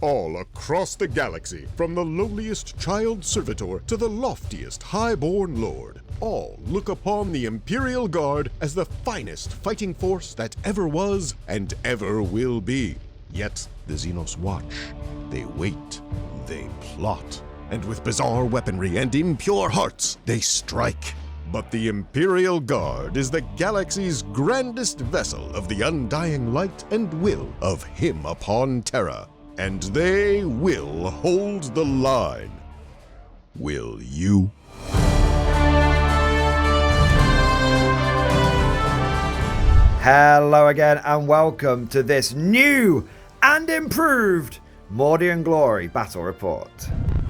All across the galaxy, from the lowliest child servitor to the loftiest highborn lord, all look upon the Imperial Guard as the finest fighting force that ever was and ever will be. Yet the Xenos watch. They wait. They plot. And with bizarre weaponry and impure hearts, they strike. But the Imperial Guard is the galaxy's grandest vessel of the undying light and will of Him upon Terra. And they will hold the line. Will you? Hello again and welcome to this new and improved Mordian Glory Battle Report.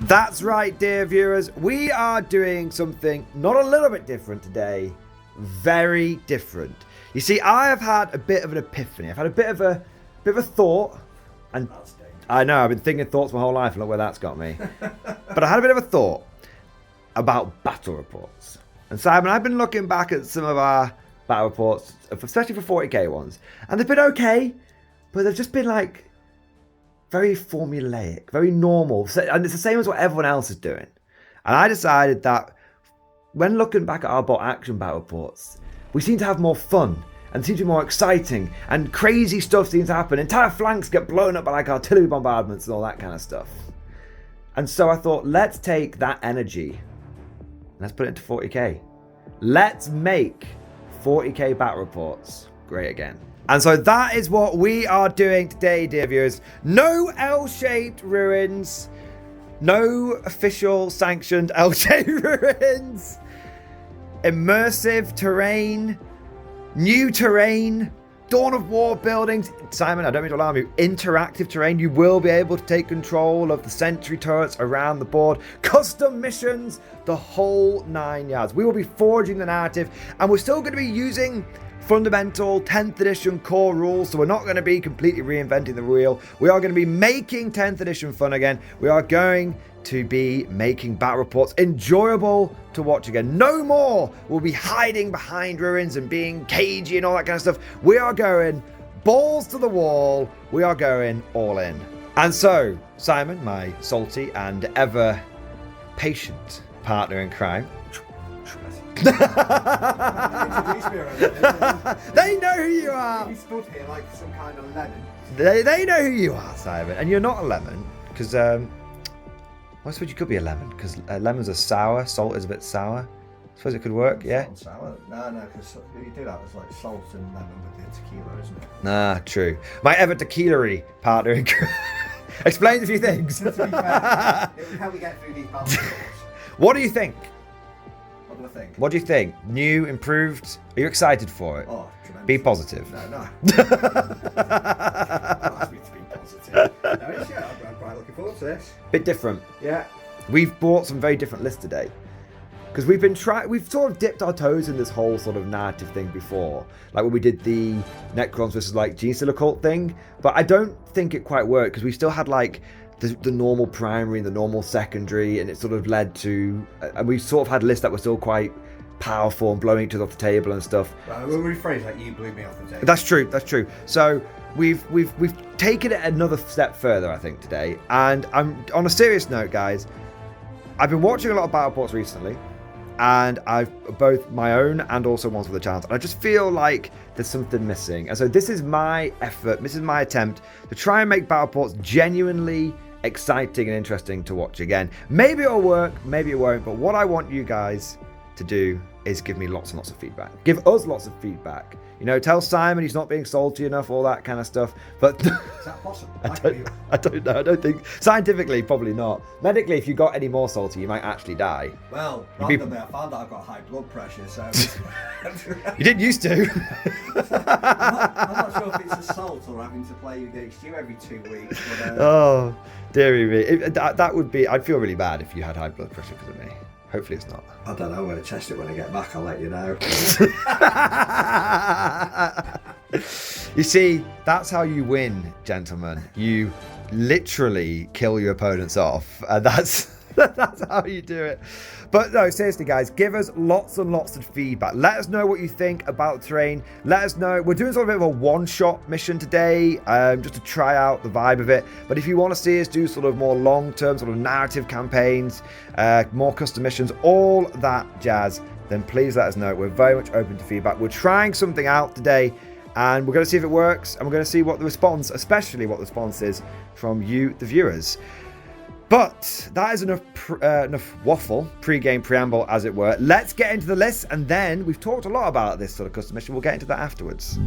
That's right, dear viewers, we are doing something not a little bit different today, very different. You see, I have had a bit of an epiphany. I've had a bit of a thought, and I know I've been thinking thoughts my whole life, and look where that's got me. But I had a bit of a thought about battle reports. And Simon, I've been looking back at some of our battle reports, especially for 40k ones, and they've been okay, but they've just been like very formulaic, very normal, and it's the same as what everyone else is doing. And I decided that when looking back at our bot action battle reports, we seem to have more fun and seem to be more exciting, and crazy stuff seems to happen. Entire flanks get blown up by like artillery bombardments and all that kind of stuff. And so I thought, let's take that energy and let's put it into 40k. Let's make 40k battle reports great again. And so that is what we are doing today, dear viewers. No L-shaped ruins. No official sanctioned L-shaped ruins. Immersive terrain. New terrain. Dawn of War buildings. Simon, I don't mean to alarm you. Interactive terrain. You will be able to take control of the sentry turrets around the board. Custom missions. The whole 9 yards. We will be forging the narrative. And we're still going to be using fundamental 10th edition core rules. So we're not going to be completely reinventing the wheel. We are going to be making 10th edition fun again. We are going to be making battle reports enjoyable to watch again. No more we'll be hiding behind ruins and being cagey and all that kind of stuff. We are going balls to the wall. We are going all in. And so, Simon, my salty and ever patient partner in crime. They know who you are. You stood here like some kind of lemon. They know who you are, Simon. And you're not a lemon, because I suppose you could be a lemon, because lemons are sour, salt is a bit sour. I suppose it could work, yeah? Salt and sour? No, because you do that with like salt and lemon with the tequila, isn't it? Nah, true. My ever tequila-y partner in crime explains a few things. To be fair, it would help me get through these battle reports. What do you think? What do I think? What do you think? New, improved? Are you excited for it? Oh, tremendous. Be positive. No. Don't ask me to be positive. No, yeah, I'm quite looking forward to this. Bit different. Yeah. We've bought some very different lists today. Because we've sort of dipped our toes in this whole sort of narrative thing before. Like when we did the Necrons versus like Genestealer cult thing. But I don't think it quite worked, because we still had like the normal primary and the normal secondary, and it sort of led to, and we sort of had lists that were still quite powerful and blowing each other off the table and stuff. Right, we'll rephrase that. You blew me off the table. That's true. So we've taken it another step further, I think, today. And I'm on a serious note, guys. I've been watching a lot of battle reports recently, and I've both my own and also ones for the channel, and I just feel like there's something missing. And so this is my effort, this is my attempt to try and make battle reports genuinely exciting and interesting to watch again. Maybe it'll work, maybe it won't, but what I want you guys to do is give me lots and lots of feedback. Give us lots of feedback. You know, tell Simon he's not being salty enough, all that kind of stuff. But is that possible? I don't know. I don't think scientifically, probably not. Medically, if you got any more salty, you might actually die. Well, randomly, I found out I've got high blood pressure, so you didn't used to. I'm not sure if it's assault or having to play against you every 2 weeks. But, oh, dearie me. That would be. I'd feel really bad if you had high blood pressure because of me. Hopefully it's not. I don't know. I'm going to test it when I get back. I'll let you know. You see, that's how you win, gentlemen. You literally kill your opponents off. That's That's how you do it. But no, seriously, guys, give us lots and lots of feedback. Let us know what you think about the terrain. Let us know. We're doing sort of a bit of a one-shot mission today, just to try out the vibe of it. But if you want to see us do sort of more long-term sort of narrative campaigns, more custom missions, all that jazz, then please let us know. We're very much open to feedback. We're trying something out today, and we're going to see if it works, and we're going to see what the response, especially what the response is from you, the viewers. But that is enough waffle, pre-game preamble, as it were. Let's get into the list, and then we've talked a lot about this sort of custom mission. We'll get into that afterwards.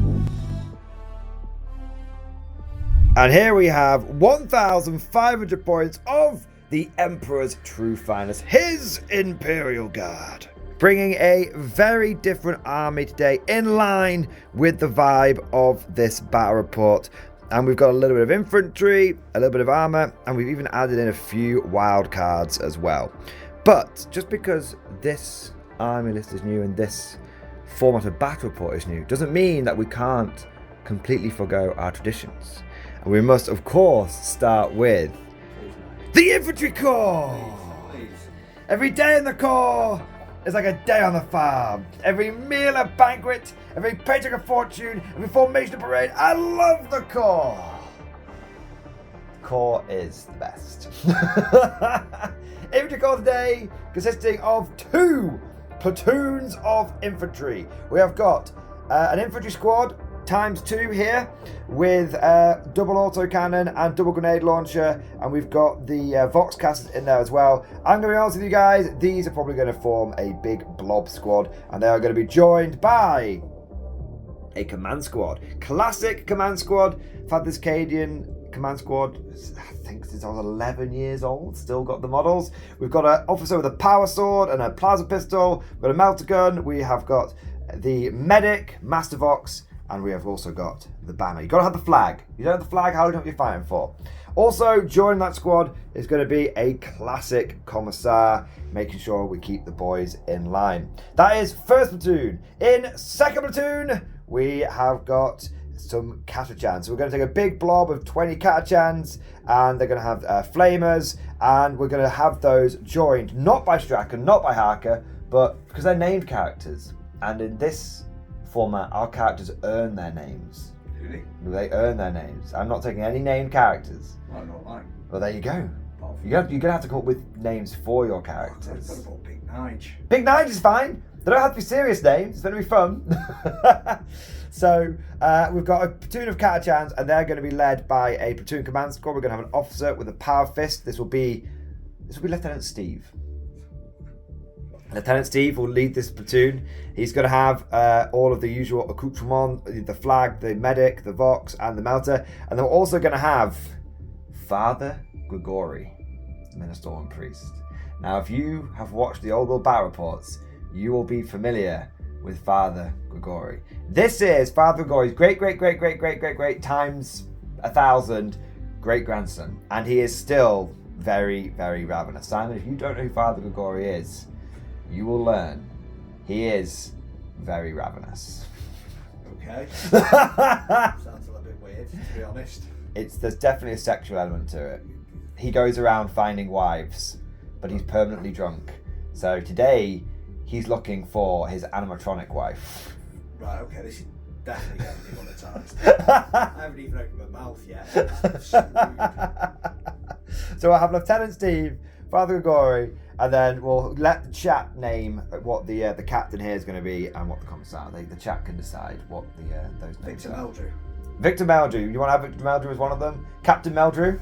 And here we have 1,500 points of the Emperor's true finest, his Imperial Guard. Bringing a very different army today, in line with the vibe of this battle report. And we've got a little bit of infantry, a little bit of armor, and we've even added in a few wild cards as well. But just because this army list is new and this format of battle report is new, doesn't mean that we can't completely forgo our traditions. And we must, of course, start with the Infantry Corps! Every day in the Corps is like a day on the farm. Every meal a banquet, every paycheck a fortune, every formation a parade. I love the Corps. Corps is the best. Infantry Corps today consisting of 2 platoons of infantry. We have got an infantry squad ×2 here with double autocannon and double grenade launcher, and we've got the Vox casters in there as well. I'm going to be honest with you guys, these are probably going to form a big blob squad, and they are going to be joined by a command squad. Classic command squad. I've had this Cadian command squad, I think, since I was 11 years old. Still got the models. We've got an officer with a power sword and a plasma pistol. We've got a melter gun. We have got the medic, Master Vox, and we have also got the banner. You've got to have the flag. You don't have the flag, how do you know what you're fighting for? Also, joining that squad is going to be a classic commissar, making sure we keep the boys in line. That is first platoon. In second platoon, we have got some Catachans. So we're going to take a big blob of 20 Catachans, and they're going to have flamers, and we're going to have those joined, not by Strachan, not by Harker, but because they're named characters. And in this format, our characters earn their names. Really? They earn their names. I'm not taking any named characters. I don't like. Well, there you go. You're going to have to come up with names for your characters. I've got Big Nige. Big Nige is fine. They don't have to be serious names. It's going to be fun. So we've got a platoon of Catachans, and they're going to be led by a platoon command squad. We're going to have an officer with a power fist. This will be Lieutenant Steve. Lieutenant Steve will lead this platoon. He's going to have all of the usual accoutrements, the flag, the medic, the Vox, and the melter. And they're also going to have Father Grigori, the Minister and Priest. Now, if you have watched the Old World Battle Reports, you will be familiar with Father Grigori. This is Father Grigori's great times 1,000 great-grandson. And he is still very, very ravenous. Simon, if you don't know who Father Grigori is, you will learn he is very ravenous. Okay. Sounds a little bit weird, to be honest. There's definitely a sexual element to it. He goes around finding wives, but he's permanently drunk. So today, he's looking for his animatronic wife. Right, okay, this is definitely getting demonetised. I haven't even opened my mouth yet. So I have Lieutenant Steve, Father Grigori, and then we'll let the chat name what the captain here is going to be and what the commissar. The chat can decide what those names Victor are. Meldrew. Victor Meldrew. You want to have Victor Meldrew as one of them? Captain Meldrew?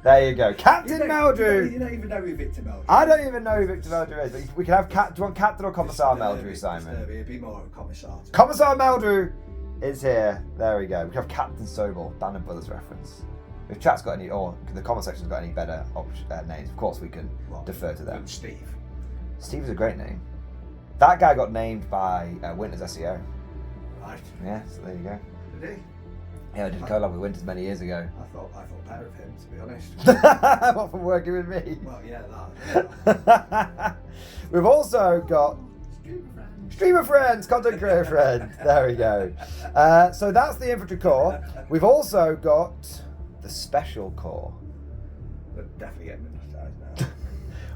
There you go. Captain Meldrew! You don't even know who Victor Meldrew is. I don't even know who Victor Meldrew is, but we can have do you want Captain or Commissar Meldrew, Simon? It'd be more of a commissar. Commissar Meldrew is here. There we go. We can have Captain Sobel, Band of Brothers reference. If chat's got any, or the comment section's got any better names, of course we can defer to them. Steve. Steve is a great name. That guy got named by Winters SEO. Right. Yeah, so there you go. Did he? Yeah, I did a collab with Winters many years ago. I thought better of him, to be honest. What, from working with me? Well, yeah, that. We've also got Streamer friends, content creator friends. There we go. So that's the infantry corps. We've also got the special corps. But definitely getting demonetised now.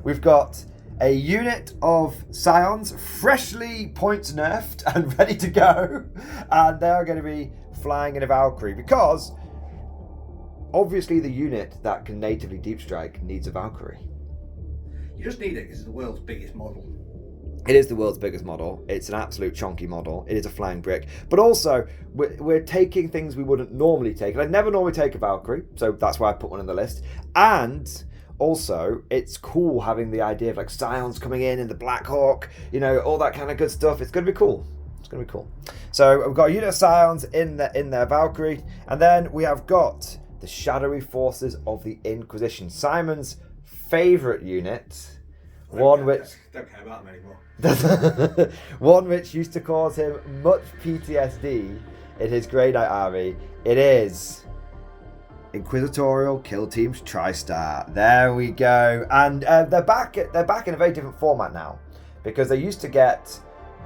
We've got a unit of Scions, freshly points nerfed and ready to go. And they are going to be flying in a Valkyrie because obviously the unit that can natively deep strike needs a Valkyrie. You just need it because it's the world's biggest model. It is the world's biggest model. It's an absolute chonky model. It is a flying brick. But also, we're taking things we wouldn't normally take. And I'd never normally take a Valkyrie, so that's why I put one on the list. And also, it's cool having the idea of like Scions coming in the Black Hawk, you know, all that kind of good stuff. It's going to be cool. It's going to be cool. So we've got a unit of Scions in their Valkyrie. And then we have got the shadowy forces of the Inquisition. Simon's favourite unit. One which don't care about them anymore. One which used to cause him much PTSD in his Grey Knight army. It is Inquisitorial Kill Teams TriStar. There we go. And they're back in a very different format now, because they used to get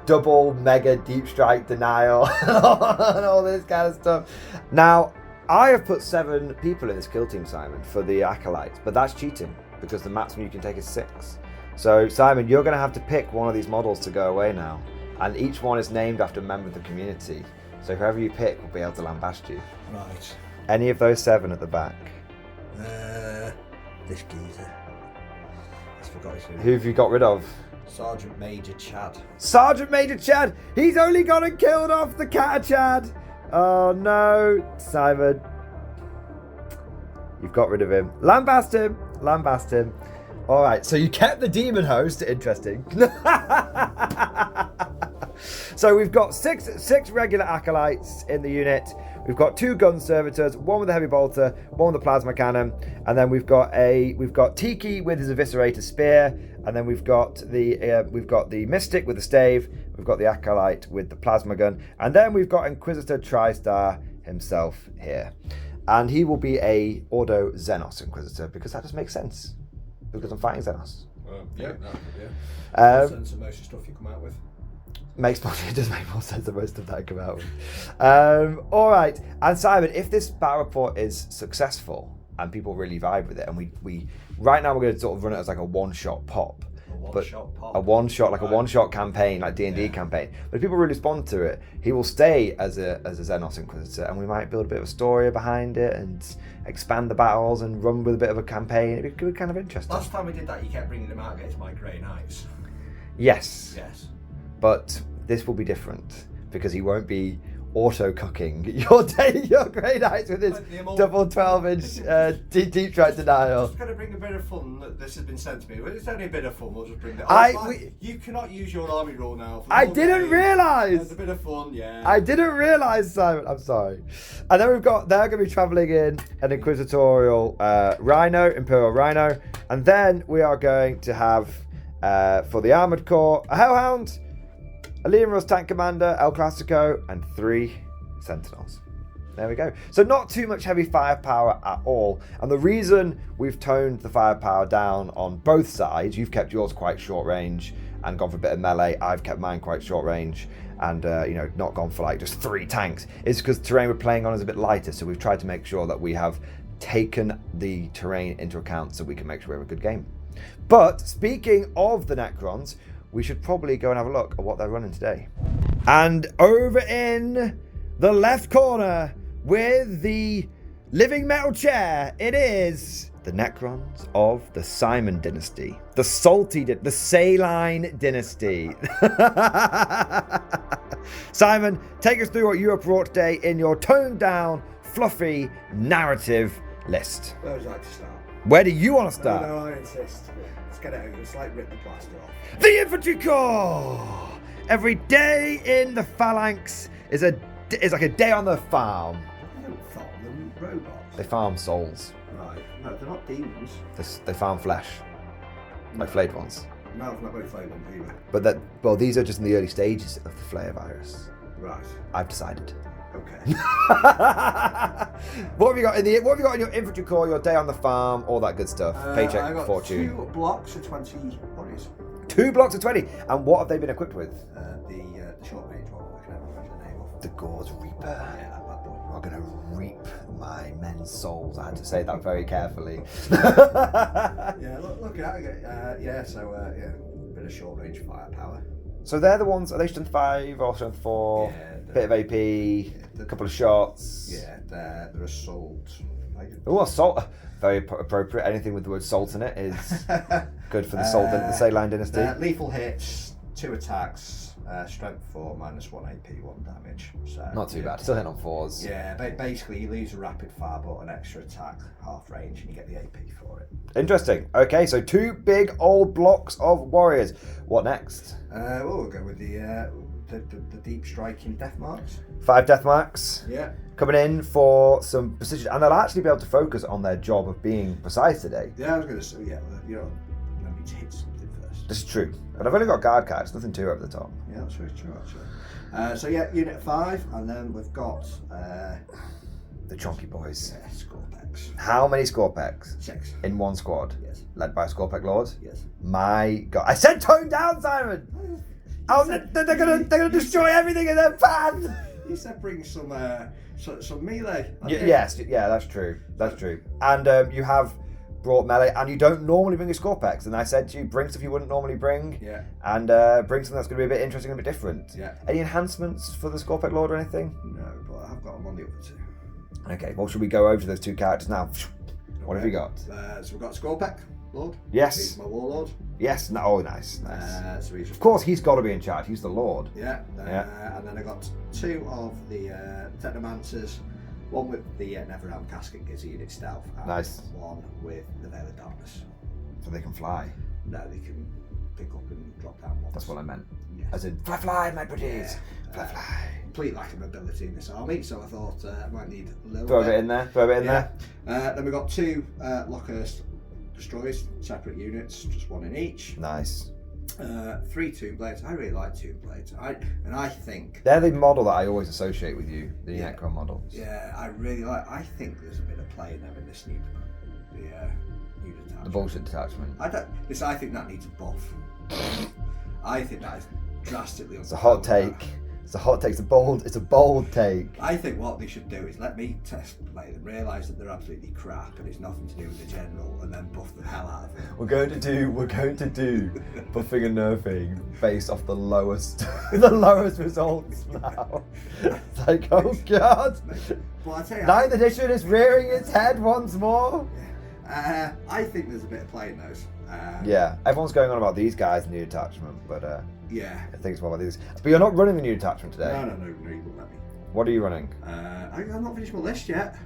double mega deep strike denial and all this kind of stuff. Now I have put 7 people in this kill team, Simon, for the acolytes, but that's cheating because the maximum you can take is 6. So, Simon, you're going to have to pick one of these models to go away now. And each one is named after a member of the community. So whoever you pick will be able to lambast you. Right. Any of those 7 at the back. This geezer. I forgot his name. Who have you got rid of? Sergeant Major Chad. Sergeant Major Chad! He's only gone and killed off the cat Chad! Oh no, Simon. You've got rid of him. Lambast him! Lambast him. Alright, so you kept the demon host. Interesting. So we've got six regular acolytes in the unit. We've got 2 gun servitors, one with a heavy bolter, one with a plasma cannon, and then we've got Tiki with his eviscerator spear, and then we've got the mystic with the stave, we've got the acolyte with the plasma gun, and then we've got Inquisitor TriStar himself here, and he will be a Ordo Xenos Inquisitor because that just makes sense because I'm fighting Xenos. Yeah. Sense of most of the stuff you come out with. It does make more sense than most of that come out with. All right, and Simon, if this battle report is successful and people really vibe with it, and we right now we're going to sort of run it as like a one-shot pop. A one-shot campaign, like D&D campaign. But if people really respond to it, he will stay as a Xenos Inquisitor, and we might build a bit of a story behind it and expand the battles and run with a bit of a campaign. It'd be kind of interesting. Last time we did that, you kept bringing them out against my Grey Knights. Yes. But this will be different because he won't be auto-cooking your Grey Knights with his double 12-inch deep strike denial. Just going to bring a bit of fun that this has been sent to me. Well, it's only a bit of fun, we'll just bring it. You cannot use your army rule now. I didn't realise! It's a bit of fun, yeah. I didn't realise, Simon. I'm sorry. And then they're going to be travelling in an Inquisitorial Rhino, Imperial Rhino. And then we are going to have, for the Armoured Corps, a Hellhound, a Liam Russ Tank Commander, El Clasico, and 3 Sentinels. There we go. So not too much heavy firepower at all. And the reason we've toned the firepower down on both sides, you've kept yours quite short range and gone for a bit of melee. I've kept mine quite short range and not gone for like just 3 tanks, is because the terrain we're playing on is a bit lighter. So we've tried to make sure that we have taken the terrain into account so we can make sure we have a good game. But speaking of the Necrons, we should probably go and have a look at what they're running today. And over in the left corner with the living metal chair, it is the Necrons of the Simon dynasty. The the Saline dynasty. Simon, take us through what you have brought today in your toned down, fluffy narrative list. Where would you like to start? Where do you want to start? No, I insist. Let's get it over. It's like rip the plaster off. The Infantry Corps! Every day in the Phalanx is like a day on the farm. They don't farm, they're robots. They farm souls. Right. No, they're not demons. They farm flesh. Like flayed ones. No, it's not very flayed ones either. But these are just in the early stages of the Flayer virus. Right. I've decided. Okay. What have you got in your Infantry Corps, your day on the farm, all that good stuff? Paycheck, I got fortune. 2 blocks of 20 warriors. 2 blocks of 20. And what have they been equipped with? The the short range one. I can never remember the name of. The Gore's Reaper. Yeah, that bad boy. I'm going to reap my men's souls. I had to say that very carefully. Yeah, look at it. Bit of short range firepower. So they're the ones, are they strength 5 or strength 4? Yeah, bit of AP, a couple of shots. Yeah, they're assault. Oh, assault. Very appropriate. Anything with the word salt in it is good for the Saline Dynasty. Lethal hits, 2 attacks, strength 4, -1 AP, 1 damage. So, not too bad. Still hitting on 4s. Yeah, basically you lose a rapid fire but an extra attack, half range, and you get the AP for it. Interesting. Okay, so 2 big old blocks of warriors. What next? We'll go with the deep striking death marks. 5 death marks. Yeah. Coming in for some precision, and they'll actually be able to focus on their job of being precise today. Yeah, I was going to say, I need to hit something first. This is true. But I've only got guard cards, nothing too over the top. Yeah, that's very true, actually. Unit 5, and then we've got... the chonky boys. Yeah, SKWAAARKS. How many SKWAAARKS? 6. In one squad? Yes. Led by SKWAAARK Lord? Yes. My God. I said tone down, Simon! They're gonna destroy everything in their path! You said bring some melee. Yes, that's true. That's true. And you have brought melee, and you don't normally bring a SKWAAARKS. And I said to you, bring stuff you wouldn't normally bring. Yeah. And bring something that's going to be a bit interesting and a bit different. Yeah. Any enhancements for the SKWAARK Lord or anything? No, but I've got them on the other 2. Okay, well, should we go over to those 2 characters now? What have you got? So we've got SKWAAARK Lord. Yes. He's my warlord. Yes. No, oh, nice. So Of course, he's got to be in charge. He's the Lord. Yeah. And then I got 2 of the Technomancers. One with the Neverhelm Casket gives a unit stealth. And Nice. one with the Veil of Darkness. So they can fly. No, they can pick up and drop down ones. That's what I meant. Yes. As in, fly, my pretties. Yeah. Fly. Complete lack of mobility in this army, so I thought I might need a little Throw a bit. bit in there. Throw a bit in there. Then we've got 2 Lockhurst Destroyers, separate units, just 1 in each. Nice. 3 Tomb Blades. I really like Tomb Blades. I think They're the model that I always associate with you, the Yeah. Necron models. Yeah, I really like. I think there's a bit of play in them in this new detachment. The bullshit detachment. I think that needs a buff. I think that is drastically. It's a hot take. It's a hot take. It's a bold take. I think what they should do is let me test play them, realise that they're absolutely crap and it's nothing to do with the general, and then buff the hell out of them. We're going to do buffing and nerfing based off the lowest results now. It's like, oh God. Well, I tell you, 9th edition is rearing its head once more. I think there's a bit of play in those. Yeah, everyone's going on about these guys in the new attachment, but Yeah. I think it's more about these. But you're not running the new attachment today. No, you won't let me. What are you running? I'm not finished my list yet.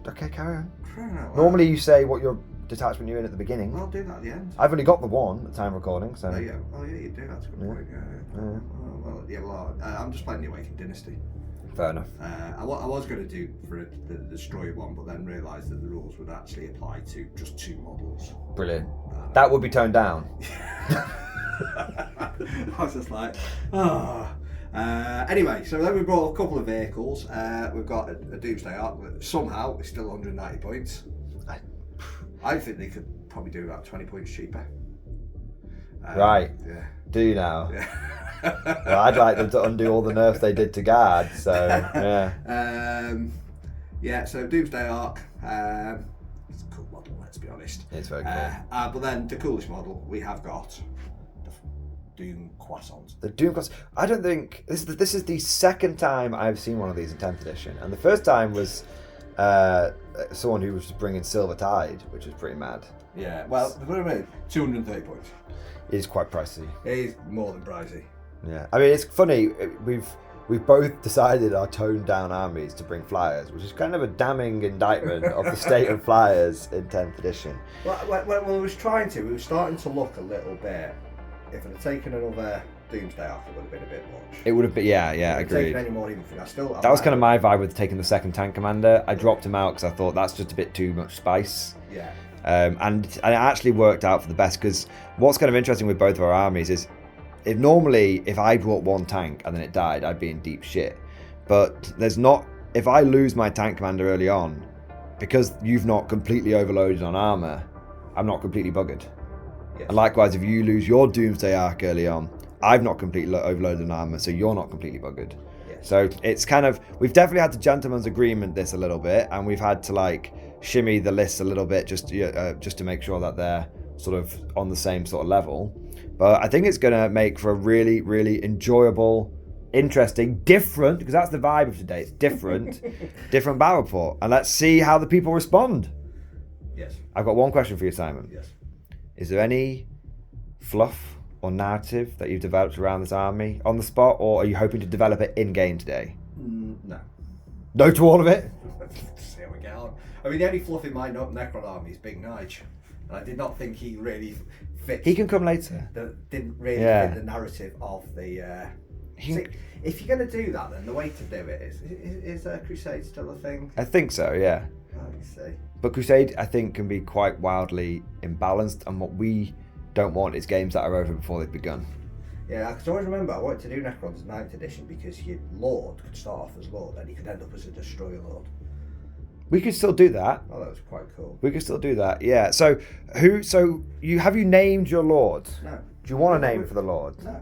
Okay, carry on. Well, Normally you say what your detachment you're in at the beginning. I'll do that at the end. I've only got the 1 at the time of recording, so. Oh yeah, you do. That's a good point. I'm just playing the Awakened Dynasty. Fair enough. I was going to do for the Destroyer one, but then realised that the rules would actually apply to just 2 models. Brilliant. That would be toned down. I was just like, anyway, so then we brought a couple of vehicles. We've got a Doomsday Ark that somehow is still 190 points. I think they could probably do about 20 points cheaper. Right. Yeah. Do you now? Yeah. Well, I'd like them to undo all the nerfs they did to Guard, so yeah. So Doomsday Ark, it's a cool model, let's be honest. It's very cool. But then the coolest model we have got, the Doom Croissant. The Doom Cross. I don't think this is the second time I've seen one of these in 10th edition, and the first time was someone who was bringing Silver Tide, which was pretty mad. Yeah. Well, what do I mean? 230 points. It is quite pricey. It is more than pricey. Yeah, I mean it's funny. We've both decided our toned down armies to bring flyers, which is kind of a damning indictment of the state of flyers in 10th edition. Well, we was starting to look a little bit. If I'd have taken another Doomsday Ark, it would have been a bit much. It would have been, yeah, agreed. Any more even that was kind of my vibe with taking the second tank commander. I dropped him out because I thought that's just a bit too much spice. Yeah. And it actually worked out for the best, because what's kind of interesting with both of our armies is if I brought 1 tank and then it died, I'd be in deep shit. But if I lose my tank commander early on, because you've not completely overloaded on armor, I'm not completely buggered. Yes. And likewise, if you lose your Doomsday Ark early on, I've not completely overloaded an armor, so you're not completely buggered. Yes. So it's kind of, we've definitely had to gentleman's agreement this a little bit, and we've had to like shimmy the list a little bit just to make sure that they're sort of on the same sort of level. But I think it's going to make for a really, really enjoyable, interesting, different, because that's the vibe of today. It's different, different battle report. And let's see how the people respond. Yes. I've got one question for you, Simon. Yes. Is there any fluff or narrative that you've developed around this army on the spot, or are you hoping to develop it in-game today? No. No to all of it? See how we get on. I mean, the only fluff in my Necron army is Big Nige. And I did not think he really fits. He can come later. Didn't really fit the narrative of the... He... If you're going to do that, then the way to do it is Crusade still a thing? I think so, yeah. I see. But Crusade, I think, can be quite wildly imbalanced, and what we don't want is games that are over before they've begun. Yeah, I can always remember I wanted to do Necrons 9th edition because your Lord could start off as Lord and he could end up as a Destroyer Lord. We could still do that. Oh, that was quite cool. We could still do that, yeah. So, have you named your Lord? No. Do you want a name for the Lord? No.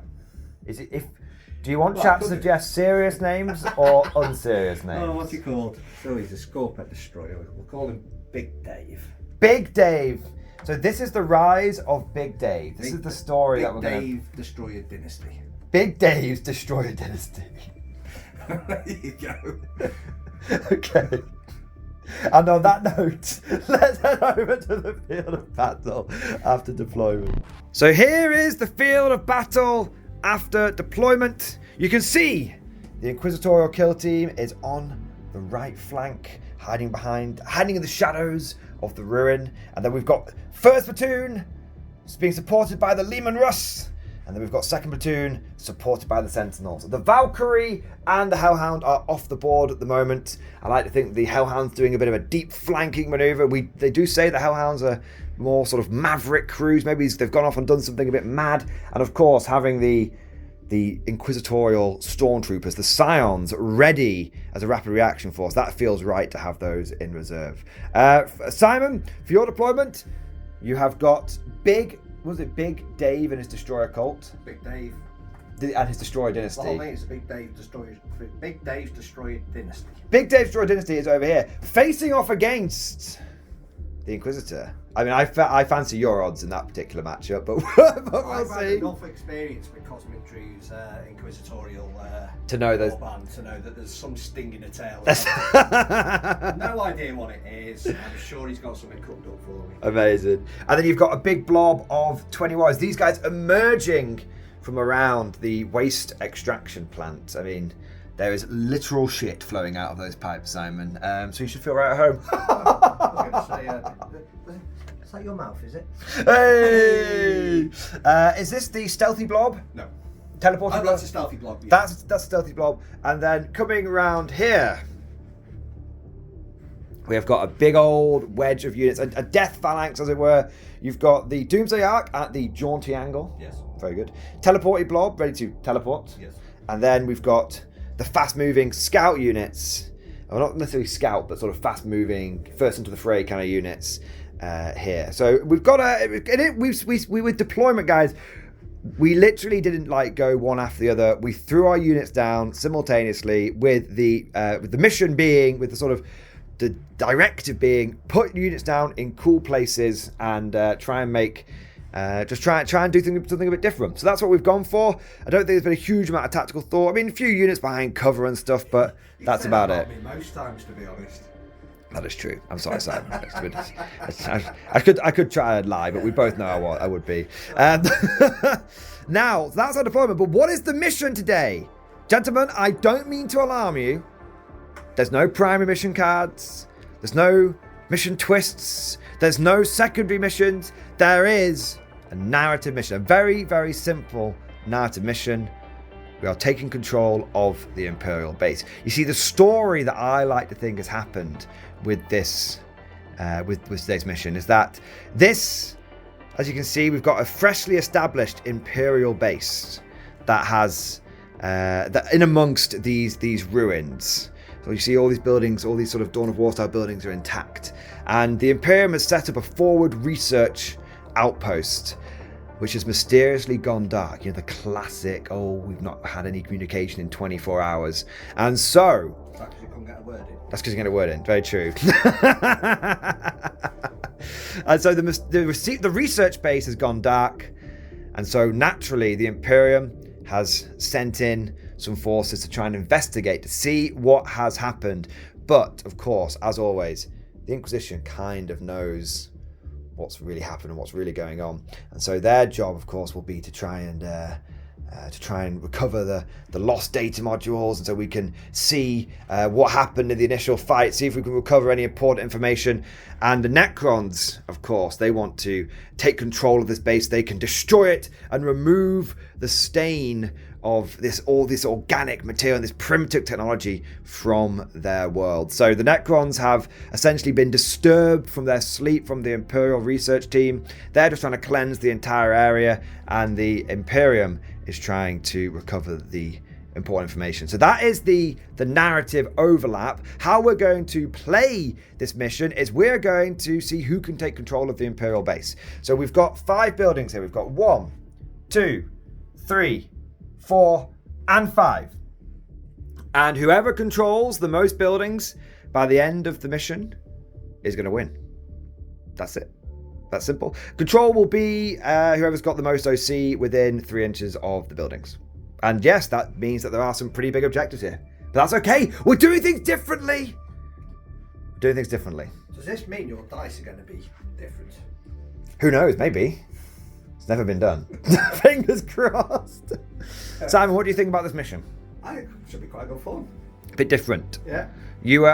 Do you want chat to suggest serious names or unserious names? Oh, what's he called? So he's a Scorpet Destroyer. We'll call him Big Dave. Big Dave. So this is the rise of Big Dave. This is the story that we're going to... Big Dave Destroyer Dynasty. Big Dave's Destroyer Dynasty. There you go. Okay. And on that note, let's head over to the field of battle after deployment. So here is the field of battle after deployment. You can see the Inquisitorial kill team is on the right flank, hiding in the shadows of the ruin. And then we've got 1st Platoon being supported by the Lehman Russ. And then we've got 2nd Platoon supported by the Sentinels. The Valkyrie and the Hellhound are off the board at the moment. I like to think the Hellhound's doing a bit of a deep flanking maneuver. They do say the Hellhounds are more sort of maverick crews. Maybe they've gone off and done something a bit mad. And of course, having the Inquisitorial Stormtroopers, the Scions, ready as a rapid reaction force, that feels right to have those in reserve. Simon, for your deployment, you have got Big Dave and his Destroyer cult? Big Dave. And his Destroyer Dynasty. The whole name is Big Dave's Destroyer Dynasty. Big Dave's Destroyer Dynasty is over here, facing off against the Inquisitor. I mean, I fancy your odds in that particular matchup, but we'll see. I've had enough experience with Cosmic Drew's Inquisitorial to know that there's some sting in the tail. No idea what it is. I'm sure he's got something cooked up for me. Amazing. And then you've got a big blob of 20 warriors. These guys emerging from around the waste extraction plant. I mean, there is literal shit flowing out of those pipes, Simon. So you should feel right at home. I was going to say, is that your mouth, is it? Hey! Is this the stealthy blob? No. Teleporting blob? That's a stealthy blob. Yeah. That's a stealthy blob. And then coming around here, we have got a big old wedge of units, a death phalanx, as it were. You've got the Doomsday Ark at the jaunty angle. Yes. Very good. Teleported blob, ready to teleport. Yes. And then we've got the fast-moving scout units. Well, not necessarily scout, but sort of fast-moving, first into the fray kind of units here. So we've got we with deployment, guys. We literally didn't like go one after the other. We threw our units down simultaneously with the mission being, with the sort of the directive being, put units down in cool places and try and make. Just try and do something a bit different. So that's what we've gone for. I don't think there's been a huge amount of tactical thought. I mean, a few units behind cover and stuff, but that's about it. Most times, to be honest. That is true. I'm sorry, Simon. I could try and lie, but we both know I would be. Now, that's our deployment. But what is the mission today? Gentlemen, I don't mean to alarm you. There's no primary mission cards. There's no mission twists. There's no secondary missions. There is a narrative mission. A very, very simple narrative mission. We are taking control of the Imperial base. You see, the story that I like to think has happened with this, with today's mission, is that this, as you can see, we've got a freshly established Imperial base that has, that in amongst these ruins. So you see all these buildings, all these sort of Dawn of War style buildings are intact. And the Imperium has set up a forward research outpost. which has mysteriously gone dark. You know, the classic, oh, we've not had any communication in 24 hours. And so... That's because you couldn't get a word in. That's because you get a word in. Very true. And so the research base has gone dark. And so naturally, the Imperium has sent in some forces to try and investigate, to see what has happened. But, of course, as always, the Inquisition kind of knows what's really happened and what's really going on. And so their job, of course, will be to try and recover the lost data modules, and so we can see what happened in the initial fight, see if we can recover any important information. And the Necrons, of course, they want to take control of this base. They can destroy it and remove the stain of all this organic material and this primitive technology from their world. So the Necrons have essentially been disturbed from their sleep from the Imperial research team. They're just trying to cleanse the entire area, and the Imperium is trying to recover the important information. So that is the narrative overlap. How we're going to play this mission is we're going to see who can take control of the Imperial base. So we've got 5 buildings here. We've got 1, 2, 3, 4, and 5. And whoever controls the most buildings by the end of the mission is going to win. That's it. That's simple. Control will be whoever's got the most OC within 3 inches of the buildings. And yes, that means that there are some pretty big objectives here. But that's okay. We're doing things differently. Does this mean your dice are going to be different? Who knows? Maybe. It's never been done. Fingers crossed. Simon, what do you think about this mission? I think it should be quite good fun. A bit different. Yeah.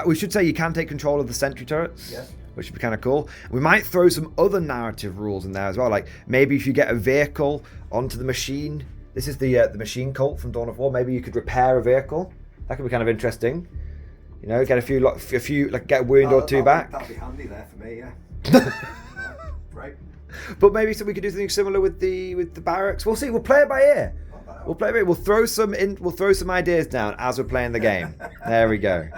We should say you can take control of the sentry turrets. Yes. Which would be kind of cool. We might throw some other narrative rules in there as well. Like maybe if you get a vehicle onto the machine. This is the machine cult from Dawn of War. Maybe you could repair a vehicle. That could be kind of interesting. You know, get a few get a wound or two back. That'd be handy there for me, yeah. Right. But maybe we could do something similar with the barracks. We'll see. We'll play it by ear. We'll throw some ideas down as we're playing the game. There we go.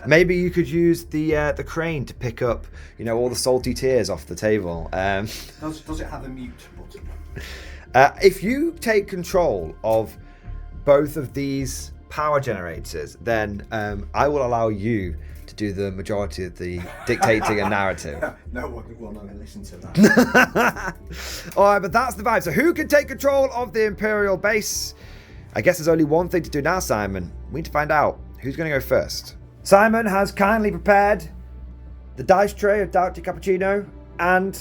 Maybe you could use the crane to pick up, all the salty tears off the table. Does it have a mute button? If you take control of both of these power generators, then I will allow you to do the majority of the dictating and narrative. No one will not listen to that. All right, but that's the vibe. So who can take control of the Imperial base? I guess there's only one thing to do now, Simon. We need to find out who's going to go first. Simon has kindly prepared the dice tray of Dark Tea Cappuccino and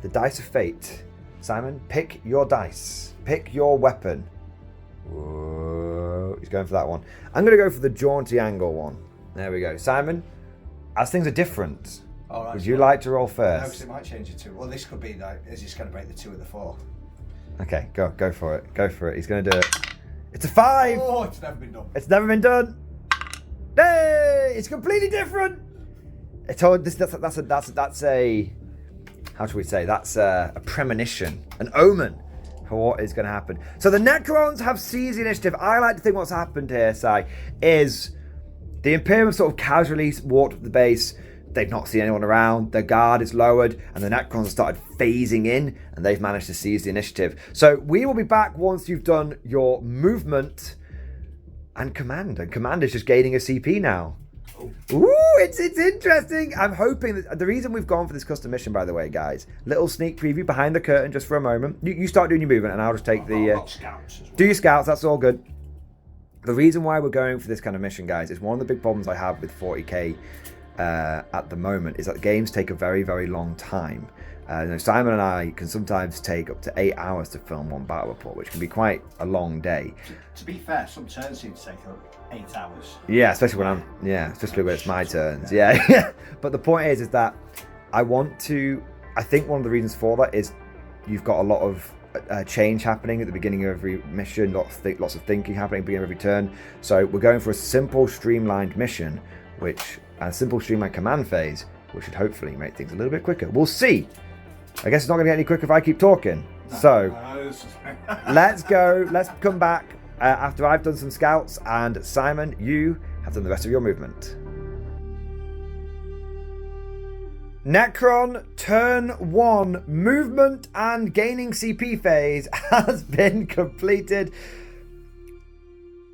the dice of fate. Simon, pick your dice. Pick your weapon. Whoa, he's going for that one. I'm going to go for the jaunty angle one. There we go. Simon, as things are different, would you like to roll first? No, because it might change it to... Well, this could be like, is this going to break the 2 and the 4? Okay, go for it. Go for it. He's going to do it. It's a 5! Oh, it's never been done. It's never been done. Hey! It's completely different! That's a... How should we say? That's a premonition, an omen for what is going to happen. So the Necrons have seized the initiative. I like to think what's happened here, Si, is the Imperium sort of casually walked up the base. They've not seen anyone around. Their guard is lowered, and the Necrons started phasing in, and they've managed to seize the initiative. So we will be back once you've done your movement and command. And command is just gaining a CP now. Ooh, it's interesting. I'm hoping that the reason we've gone for this custom mission, by the way, guys, little sneak preview behind the curtain just for a moment. You start doing your movement, and I'll just take scouts as well. Do your scouts, that's all good. The reason why we're going for this kind of mission, guys, is one of the big problems I have with 40k at the moment is that games take a very, very long time. Simon and I can sometimes take up to 8 hours to film one battle report, which can be quite a long day. To be fair, some turns seem to take 8 hours. Yeah, especially when it's my turns. Yeah. But the point is that I think one of the reasons for that is you've got a lot of change happening at the beginning of every mission, lots of thinking happening at the beginning of every turn. So we're going for a simple, streamlined mission, and a simple, streamlined command phase, which should hopefully make things a little bit quicker. We'll see. I guess it's not going to get any quicker if I keep talking. Let's go. Let's come back after I've done some scouts, and Simon, you have done the rest of your movement. Necron turn 1 movement and gaining CP phase has been completed.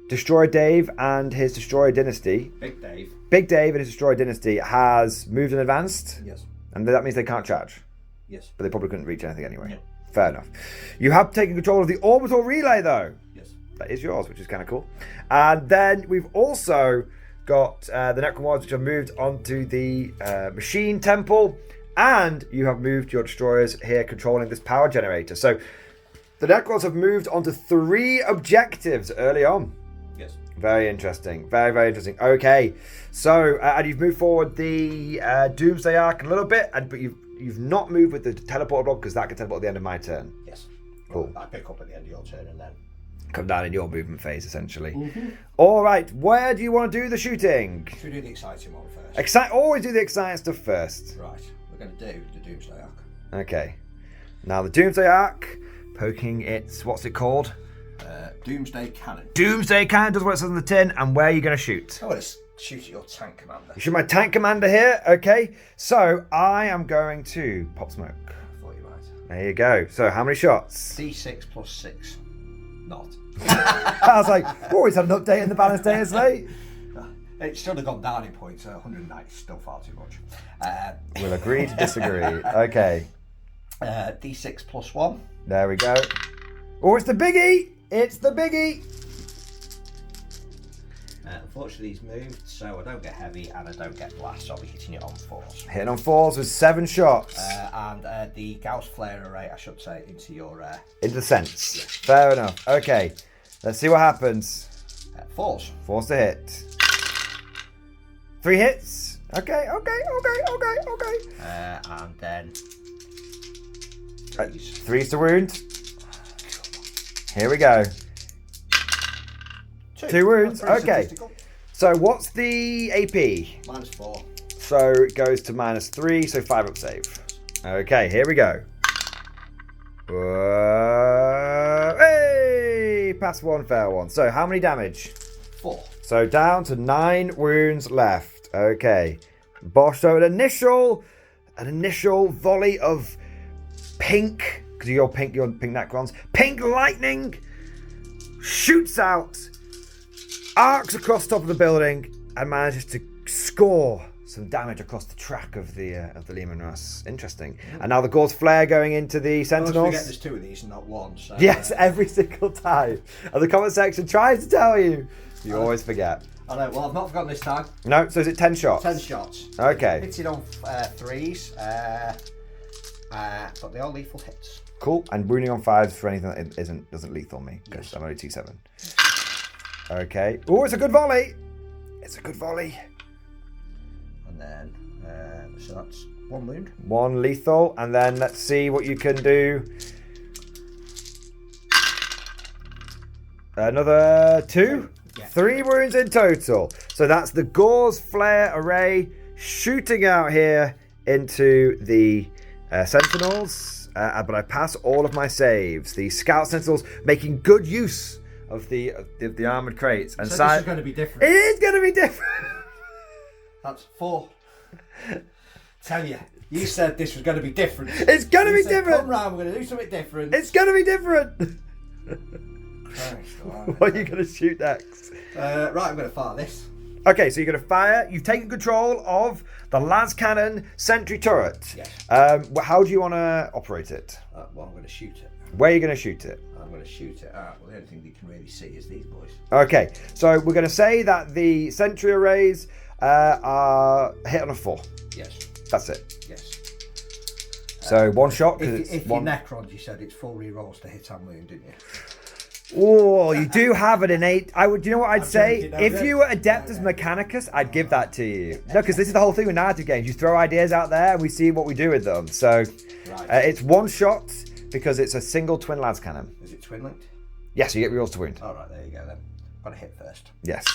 Destroyer Dave and his Destroyer Dynasty. Big Dave. Big Dave and his Destroyer Dynasty has moved and advanced. Yes. And that means they can't charge. Yes. But they probably couldn't reach anything anyway. No. Fair enough. You have taken control of the orbital relay though. Yes. That is yours, which is kind of cool. And then we've also got the Necron Wards, which have moved onto the Machine Temple. And you have moved your Destroyers here controlling this power generator. So the Necrons have moved onto 3 objectives early on. Yes. Very interesting. Very, very interesting. Okay. So, and you've moved forward the Doomsday Ark a little bit, but you've not moved with the teleport block because that can teleport at the end of my turn. Yes. Cool. I pick up at the end of your turn and then come down in your movement phase, essentially. All right. Where do you want to do the shooting? Should we do the exciting one first? Always do the exciting stuff first. Right. We're going to do the Doomsday Ark. Okay. Now the Doomsday Ark, poking its, what's it called? Doomsday Cannon. Doomsday Cannon does what it says on the tin. And where are you going to shoot? I want to shoot at your tank commander. You shoot my tank commander here. Okay. So I am going to pop smoke. I thought you might. There you go. So how many shots? D6 plus 6. Not. I was like, we always had an update in the balance day is late. It should have gone down in points. 190 is still far too much. We'll agree to disagree. Okay. D6 plus 1. There we go. Oh, it's the biggie. It's the biggie. Unfortunately, he's moved, so I don't get heavy and I don't get blast, so I'll be hitting it on 4s. Hitting on 4s with 7 shots. And the Gauss flare array, I should say, into your... into the sense. Fair enough. Okay. Let's see what happens. 4s. 4s to hit. 3 hits. Okay. And then... 3s to wound. Here we go. 2 wounds. Okay. So what's the AP? -4. So it goes to -3, so 5 up save. Okay, here we go. Hey! Pass 1, fail 1. So how many damage? 4. So down to 9 wounds left. Okay. Bosh, so an initial volley of pink, because you're pink Necrons. Pink lightning shoots out, arcs across the top of the building, and manages to score some damage across the track of the Leman Russ. Interesting. And now the Gauss flare going into the Sentinels. Don't forget there's 2 of these and not 1. So, yes, every single time. And the comment section tries to tell you. You always forget. I know. Well, I've not forgotten this time. No, so is it 10 shots? 10 shots. Okay. Hits it on 3s, but they are lethal hits. Cool. And wounding on 5s for anything that doesn't lethal me, because I'm only T7. Okay. Oh, it's a good volley. It's a good volley. And then, so that's 1 wound. 1 lethal, and then let's see what you can do. Another 2. Yeah. 3 wounds in total. So that's the Gauss flare array shooting out here into the Sentinels. But I pass all of my saves. The Scout Sentinels making good use of the armored crates. And so this is going to be different. It is going to be different. That's 4. Tell you, you said this was going to be different. It's going to be different. Come round, we're going to do something different. It's going to be different. Christ, What are you going to shoot next? Right, I'm going to fire this. Okay, so you're going to fire. You've taken control of the las cannon sentry turret. Yes. How do you want to operate it? Well, I'm going to shoot it. Where are you going to shoot it? I'm going to shoot it out. Well, the only thing you can really see is these boys. Okay, so we're going to say that the sentry arrays are hit on a 4. Yes. That's it. Yes. So 1 shot. If you're Necrons, you said it's 4 rerolls to hit and wound, didn't you? Oh, you do have an innate. You know what I'd say? joking, If you were Adeptus Mechanicus, I'd give that to you. No, because this is the whole thing with narrative games. You throw ideas out there and we see what we do with them. So it's 1 shot because it's a single twin las cannon. Is it twin linked? Yes, you get rerolls to wound. All right, there you go then. Got to hit first. Yes.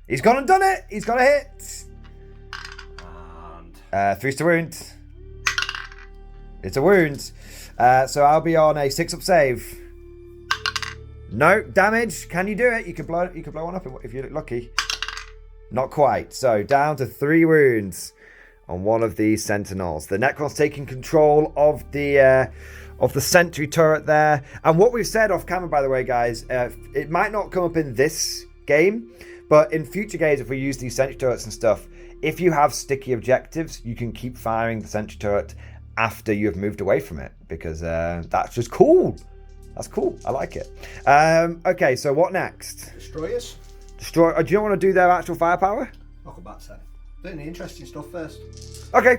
He's gone and done it. He's got a hit. And 3's to wound. It's a wound. So I'll be on a 6 up save. No damage. Can you do it? You can blow 1 up if you're lucky. Not quite. So down to 3 wounds on one of these sentinels. The Necron's taking control of the sentry turret there. And what we've said off camera, by the way, guys, it might not come up in this game, but in future games, if we use these sentry turrets and stuff, if you have sticky objectives, you can keep firing the sentry turret after you have moved away from it, because that's just cool. That's cool. I like it. Okay, so what next? Destroyers. Do you want to do their actual firepower? I'll come back to that. Doing the interesting stuff first. Okay,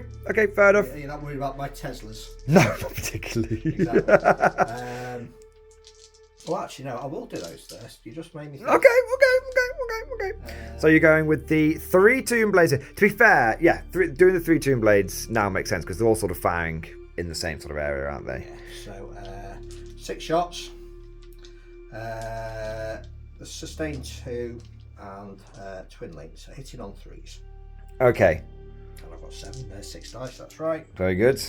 fair enough. You're not worried about my Teslas? No, not particularly. Exactly. Well, actually, no, I will do those first. You just made me think. Okay. So you're going with the 3 Tomb Blades. To be fair, yeah, doing the 3 Tomb Blades now makes sense because they're all sort of firing in the same sort of area, aren't they? Yeah, so 6 shots. Sustain 2 and twin links, so hitting on 3s. Okay. And I've got 7, there's 6 dice, that's right. Very good.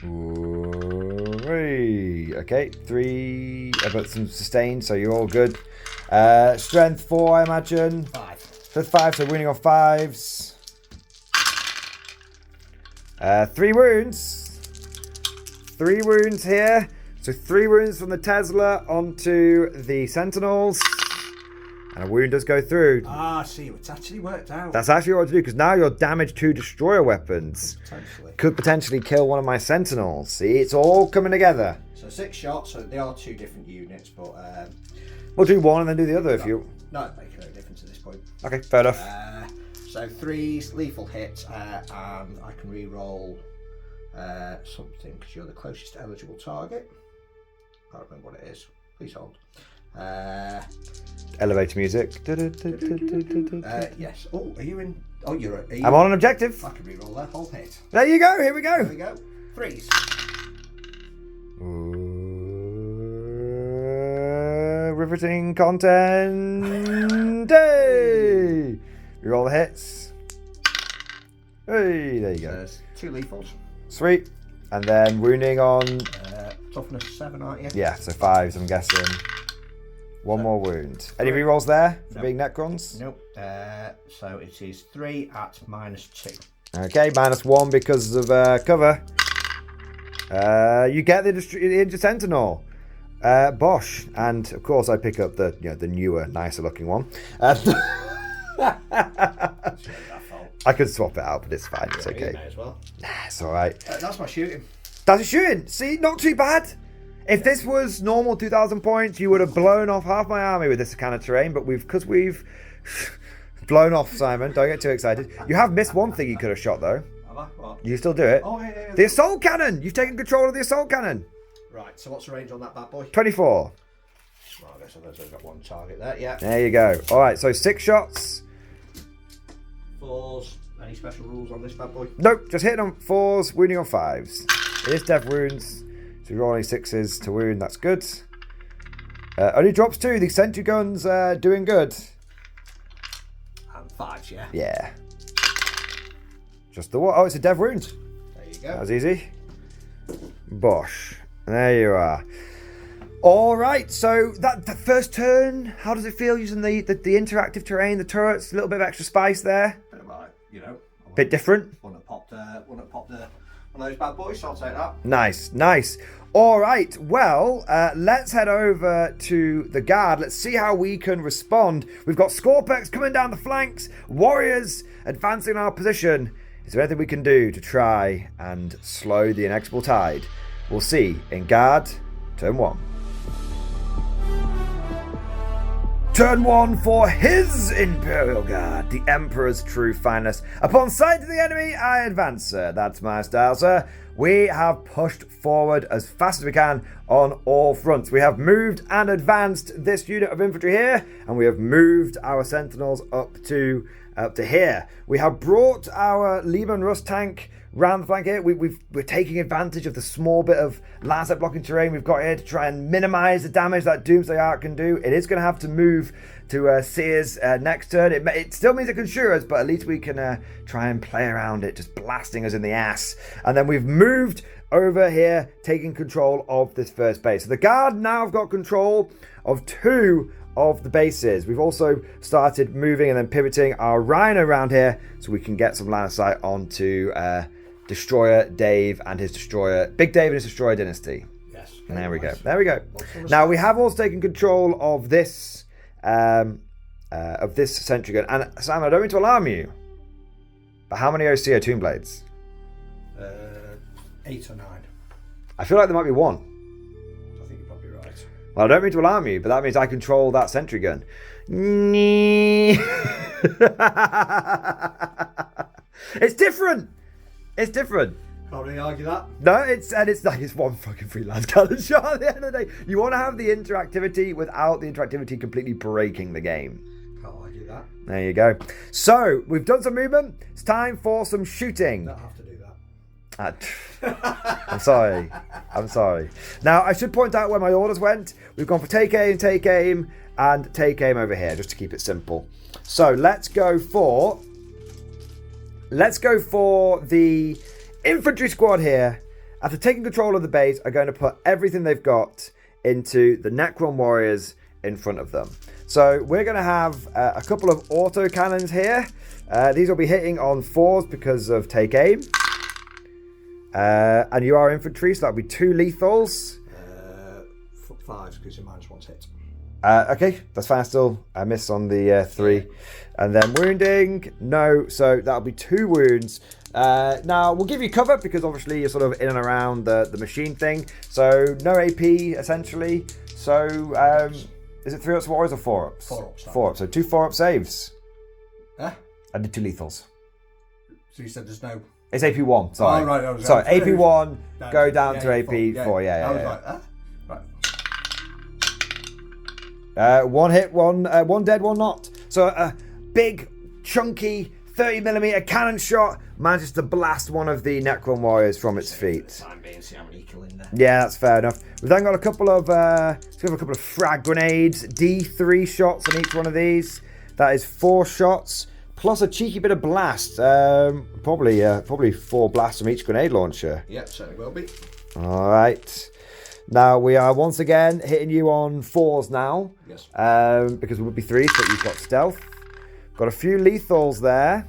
Ooh, okay, 3. I've got some sustain, so you're all good. Strength 4, I imagine. 5. So 5, so winning on 5s. 3 wounds. 3 wounds here. So 3 wounds from the Tesla onto the Sentinels. And a wound does go through. Ah, see, it's actually worked out. That's actually what to do, because now you're damaged to destroyer weapons. Could potentially kill one of my Sentinels. See, it's all coming together. So 6 shots, so they are 2 different units, but... we'll do one and then do the other if you... No, it makes no difference at this point. Okay, fair enough. So 3s, lethal hit, and I can re-roll something, because you're the closest eligible target. I can't remember what it is. Please hold. Elevator music. Yes. Oh, are you in? Oh, you're. Are you... I'm on an objective. I can re-roll that. Hold hit. There you go. Here we go. There we go. 3s. Riveting content. Hey! Reroll the hits. Hey, there you go. There's 2 lethals. Sweet. And then wounding on. Toughness 7, aren't you? Yeah, so 5s, I'm guessing. One more wound. Any rerolls there for being Necrons? Nope. So it is 3 at -2. Okay, -1 because of cover. You get the injured Sentinel. Bosh. And of course I pick up the newer, nicer looking one. I could swap it out, but it's fine. It's okay. May as well. Nah, it's alright. That's my shooting. That's a shooting. See, not too bad. If this was normal 2,000 points, you would have blown off half my army with this kind of terrain. But because we've blown off, Simon, don't get too excited. You have missed one thing you could have shot, though. Have I? What? You still do it. Oh, yeah. The assault cannon. You've taken control of the assault cannon. Right, so what's the range on that bad boy? 24. Right, I guess I've got 1 target there, yeah. There you go. All right, so 6 shots. 4s. Any special rules on this bad boy? Nope, just hitting on 4s, wounding on 5s. It is death wounds. So you're rolling 6s to wound, that's good. Only drops 2. The sentry guns doing good. And 5s, yeah. Yeah. Just the what? Oh, it's a death wound. There you go. That was easy. Bosh. There you are. All right, so the first turn, how does it feel using the interactive terrain, the turrets? A little bit of extra spice there. Bit of like, Bit different. One that popped one of those bad boys, so I'll take that. Nice. All right, well, let's head over to the guard. Let's see how we can respond. We've got SKWAAARKS coming down the flanks, warriors advancing our position. Is there anything we can do to try and slow the inexorable tide? We'll see in guard, turn 1. Turn 1 for his Imperial Guard, the Emperor's true finest. Upon sight of the enemy, I advance, sir. That's my style, sir. We have pushed forward as fast as we can on all fronts. We have moved and advanced this unit of infantry here, and we have moved our sentinels up to here. We have brought our Lehman Rust tank round the flank here. We're taking advantage of the small bit of lancet blocking terrain we've got here to try and minimize the damage that Doomsday Ark can do. It is going to have to move to Sears next turn. It still means it can shoot us, but at least we can try and play around it, just blasting us in the ass. And then we've moved over here, taking control of this first base. So the guard now have got control of 2 of the bases. We've also started moving and then pivoting our Rhino around here so we can get some line of sight onto Destroyer Dave and his Destroyer, Big Dave and his Destroyer Dynasty. Yes. And there we go. There we go. Now we have also taken control of this sentry gun. And Sam, I don't mean to alarm you, but how many OCO Tomb Blades? 8 or 9. I feel like there might be one. I think you're probably right. Well, I don't mean to alarm you, but that means I control that sentry gun. It's different. It's different. Can't really argue that. No, it's like it's one fucking freelance cannon shot at the end of the day. You want to have the interactivity without the interactivity completely breaking the game. Can't argue that. There you go. So we've done some movement. It's time for some shooting. Don't have to do that. I'm sorry. I'm sorry. Now I should point out where my orders went. We've gone for take aim, and take aim over here, just to keep it simple. So let's go for the infantry squad here. After taking control of the base, are going to put everything they've got into the Necron warriors in front of them. So we're going to have a couple of auto cannons here. These will be hitting on 4s because of take aim. And you are infantry, so that'll be 2 lethals. 5s because your -1's hit. Okay, that's fine. Still, I miss on the 3. And then wounding, no. So that'll be 2 wounds. Now, we'll give you cover because obviously you're sort of in and around the machine thing. So no AP, essentially. So is it 3-ups warriors or 4-ups? 4-ups. 4-ups. So 2 4-up saves. Huh? I did 2 lethals. So you said there's no... It's AP1, sorry. Oh, right. Sorry, AP1, go down to AP4. AP4. Yeah. I was like, huh? Right. 1 hit, 1 dead, 1 not. So a big, chunky 30mm cannon shot manages to blast one of the Necron warriors from its feet. Yeah, that's fair enough. We've then got a couple of frag grenades, D3 shots on each one of these. That is 4 shots plus a cheeky bit of blast. Probably 4 blasts from each grenade launcher. Yep, certainly will be. All right. Now we are once again hitting you on 4s now. Yes. Because we would be 3s, but you've got stealth. Got a few lethals there.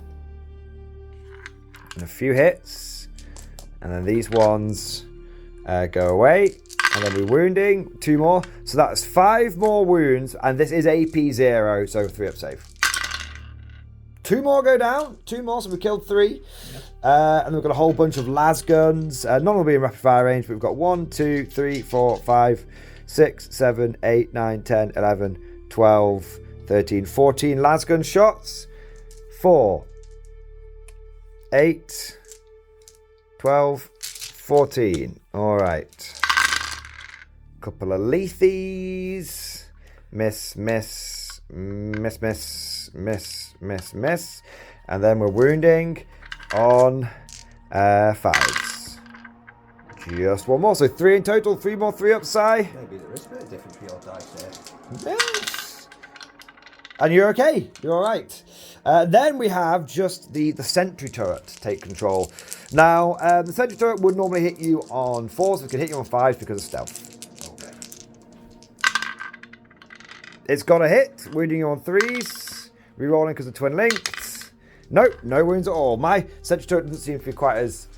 And a few hits. And then these ones go away. And then we're wounding. 2 more. So that's 5 more wounds. And this is AP 0, so 3-up save. 2 more go down. 2 more, so we've killed 3. Yep. And we've got a whole bunch of las guns. None will be in rapid fire range, but we've got 1, 2, 3, 4, 5, 6, 7, 8, 9, 10, 11, 12, 13, 14 las gun shots. 4, 8, 12, 14. All right. Couple of lethies. Miss. And then we're wounding on 5s. Just 1 more. So 3 in total. 3 more 3-up side. Maybe there is a bit of difference for your dice there. Yes. And you're okay. You're all right. Then we have just the sentry turret to take control. Now, the sentry turret would normally hit you on 4s. It can hit you on 5s because of stealth. Okay. It's got a hit, wounding you on 3s. Rerolling because of twin linked. Nope, no wounds at all. My sentry turret doesn't seem to be quite as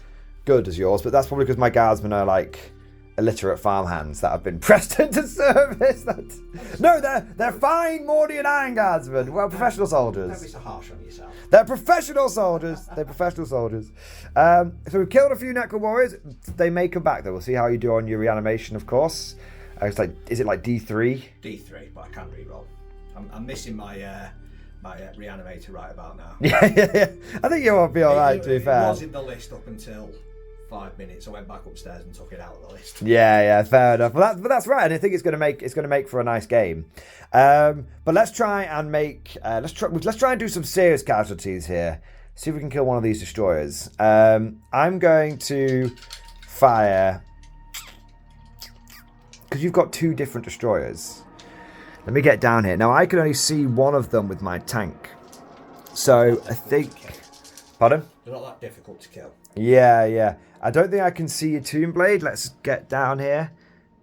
good as yours, but that's probably because my guardsmen are like illiterate farmhands that have been pressed into service. No, they're fine Mordian Iron Guardsmen. Well, professional soldiers. Don't be so harsh on yourself. They're professional soldiers. They're professional soldiers. So we've killed a few Necron warriors. They may come back though. We'll see how you do on your reanimation, of course. It's like, is it like D3? D3, but I can reroll. I'm missing my my reanimator right about now. Yeah. I think you'll be all right, to be fair. It was in the list up until 5 minutes. I went back upstairs and took it out of the list. Yeah, fair enough. But that's right, and I think it's going to make for a nice game. But let's try and make let's try and do some serious casualties here. See if we can kill one of these destroyers. I'm going to fire because you've got 2 different destroyers. Let me get down here. Now, I can only see one of them with my tank. So, I think... Pardon? They're not that difficult to kill. Yeah. I don't think I can see your Tomb Blade. Let's get down here.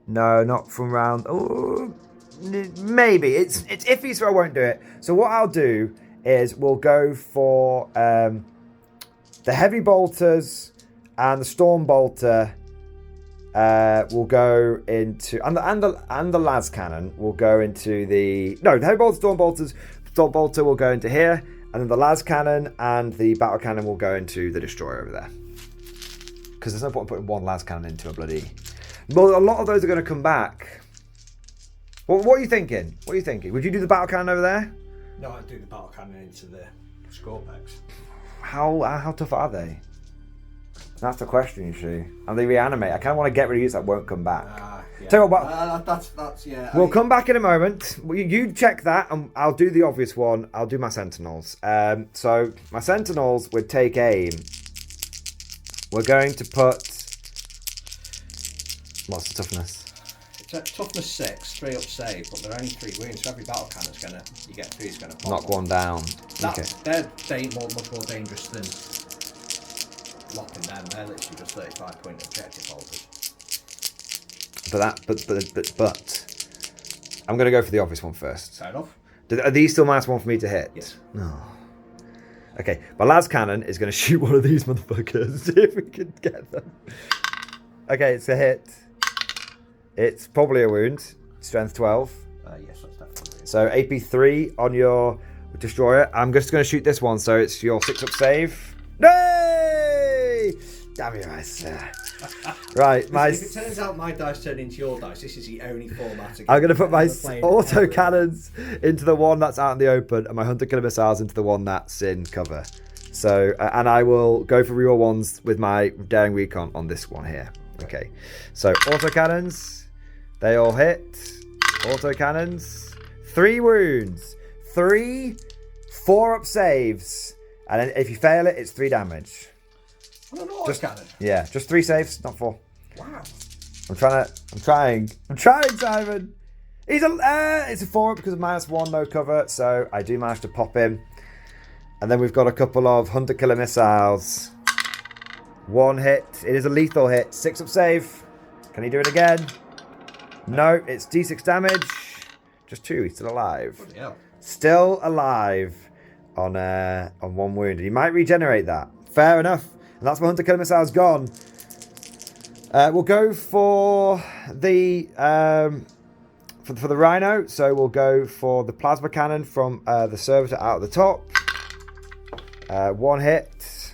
No, not from round... Oh, maybe. It's iffy, so I won't do it. So what I'll do is we'll go for the heavy bolters and the storm bolter. Will go into and the las cannon will go into the the heavy bolter, storm bolter will go into here, and then the las cannon and the battle cannon will go into the destroyer over there. Because there's no point in putting one las cannon into a bloody. Well, a lot of those are going to come back. What are you thinking? What are you thinking? Would you do the battle cannon over there? No, I'd do the battle cannon into the SKWAAARKS. How tough are they? That's the question, you see. And they reanimate. I kind of want to get rid of these that won't come back. Yeah. Tell you what, that's yeah. We'll come back in a moment. You check that, and I'll do the obvious one. I'll do my sentinels. So my sentinels would take aim. We're going to put. What's the toughness? It's a toughness 6, 3 up save, but they're only 3 wounds. So every battle cannon's you get 3 is gonna pop. Knock one down. Okay. They're much more dangerous than locking them. They're literally just 35-point objective holders. But I'm going to go for the obvious one first. Fair enough. Are these still -1 for me to hit? Yes. No. Okay, my las cannon is going to shoot one of these motherfuckers. See if we can get them. Okay, it's a hit. It's probably a wound. Strength 12. Yes, that's definitely. So AP 3 on your destroyer. I'm just going to shoot this one, so it's your 6-up save. Nay! Damn your eyes. Right, If it turns out my dice turn into your dice, this is the only format. I'm going to put my auto cannons into the one that's out in the open, and my hunter killer missiles into the one that's in cover. So, and I will go for real ones with my daring recon on this one here. Okay, so auto cannons, they all hit. Auto cannons, 3 wounds, 3 4-up saves, and then if you fail it, it's 3 damage. Just cannon. Yeah, just 3 saves, not 4. Wow. I'm trying, Simon. It's a 4-up because of -1, no cover, so I do manage to pop him. And then we've got a couple of hunter killer missiles. 1 hit. It is a lethal hit. 6-up save. Can he do it again? No, it's D6 damage. Just 2. He's still alive. Yeah. Still alive on 1 wound. He might regenerate that. Fair enough. And that's my hunter killer missiles gone. We'll go for the for the rhino. So we'll go for the plasma cannon from the servitor out at the top. 1 hit.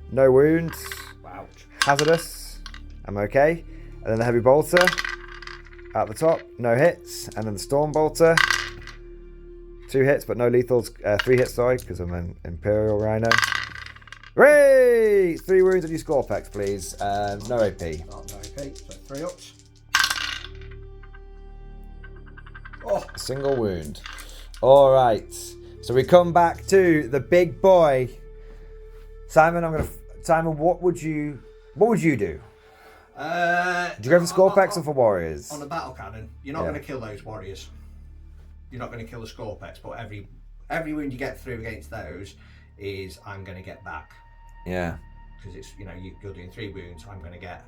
No wounds. Wow. Hazardous. I'm okay. And then the heavy bolter out the top. No hits. And then the storm bolter. 2 hits, but no lethals. 3 hits, sorry, because I'm an Imperial Rhino. Hooray! 3 wounds on your SKWAAARKS, please. No AP. No AP, so 3 ups. Oh, a single wound. All right. So we come back to the big boy. Simon, what would you do? Do you go for SKWAAARKS or for warriors? On a battle cannon, you're not going to kill those warriors. You're not going to kill the SKWAAARKS, but every wound you get through against those is I'm going to get back. Yeah. Because it's you're doing 3 wounds. I'm going to get.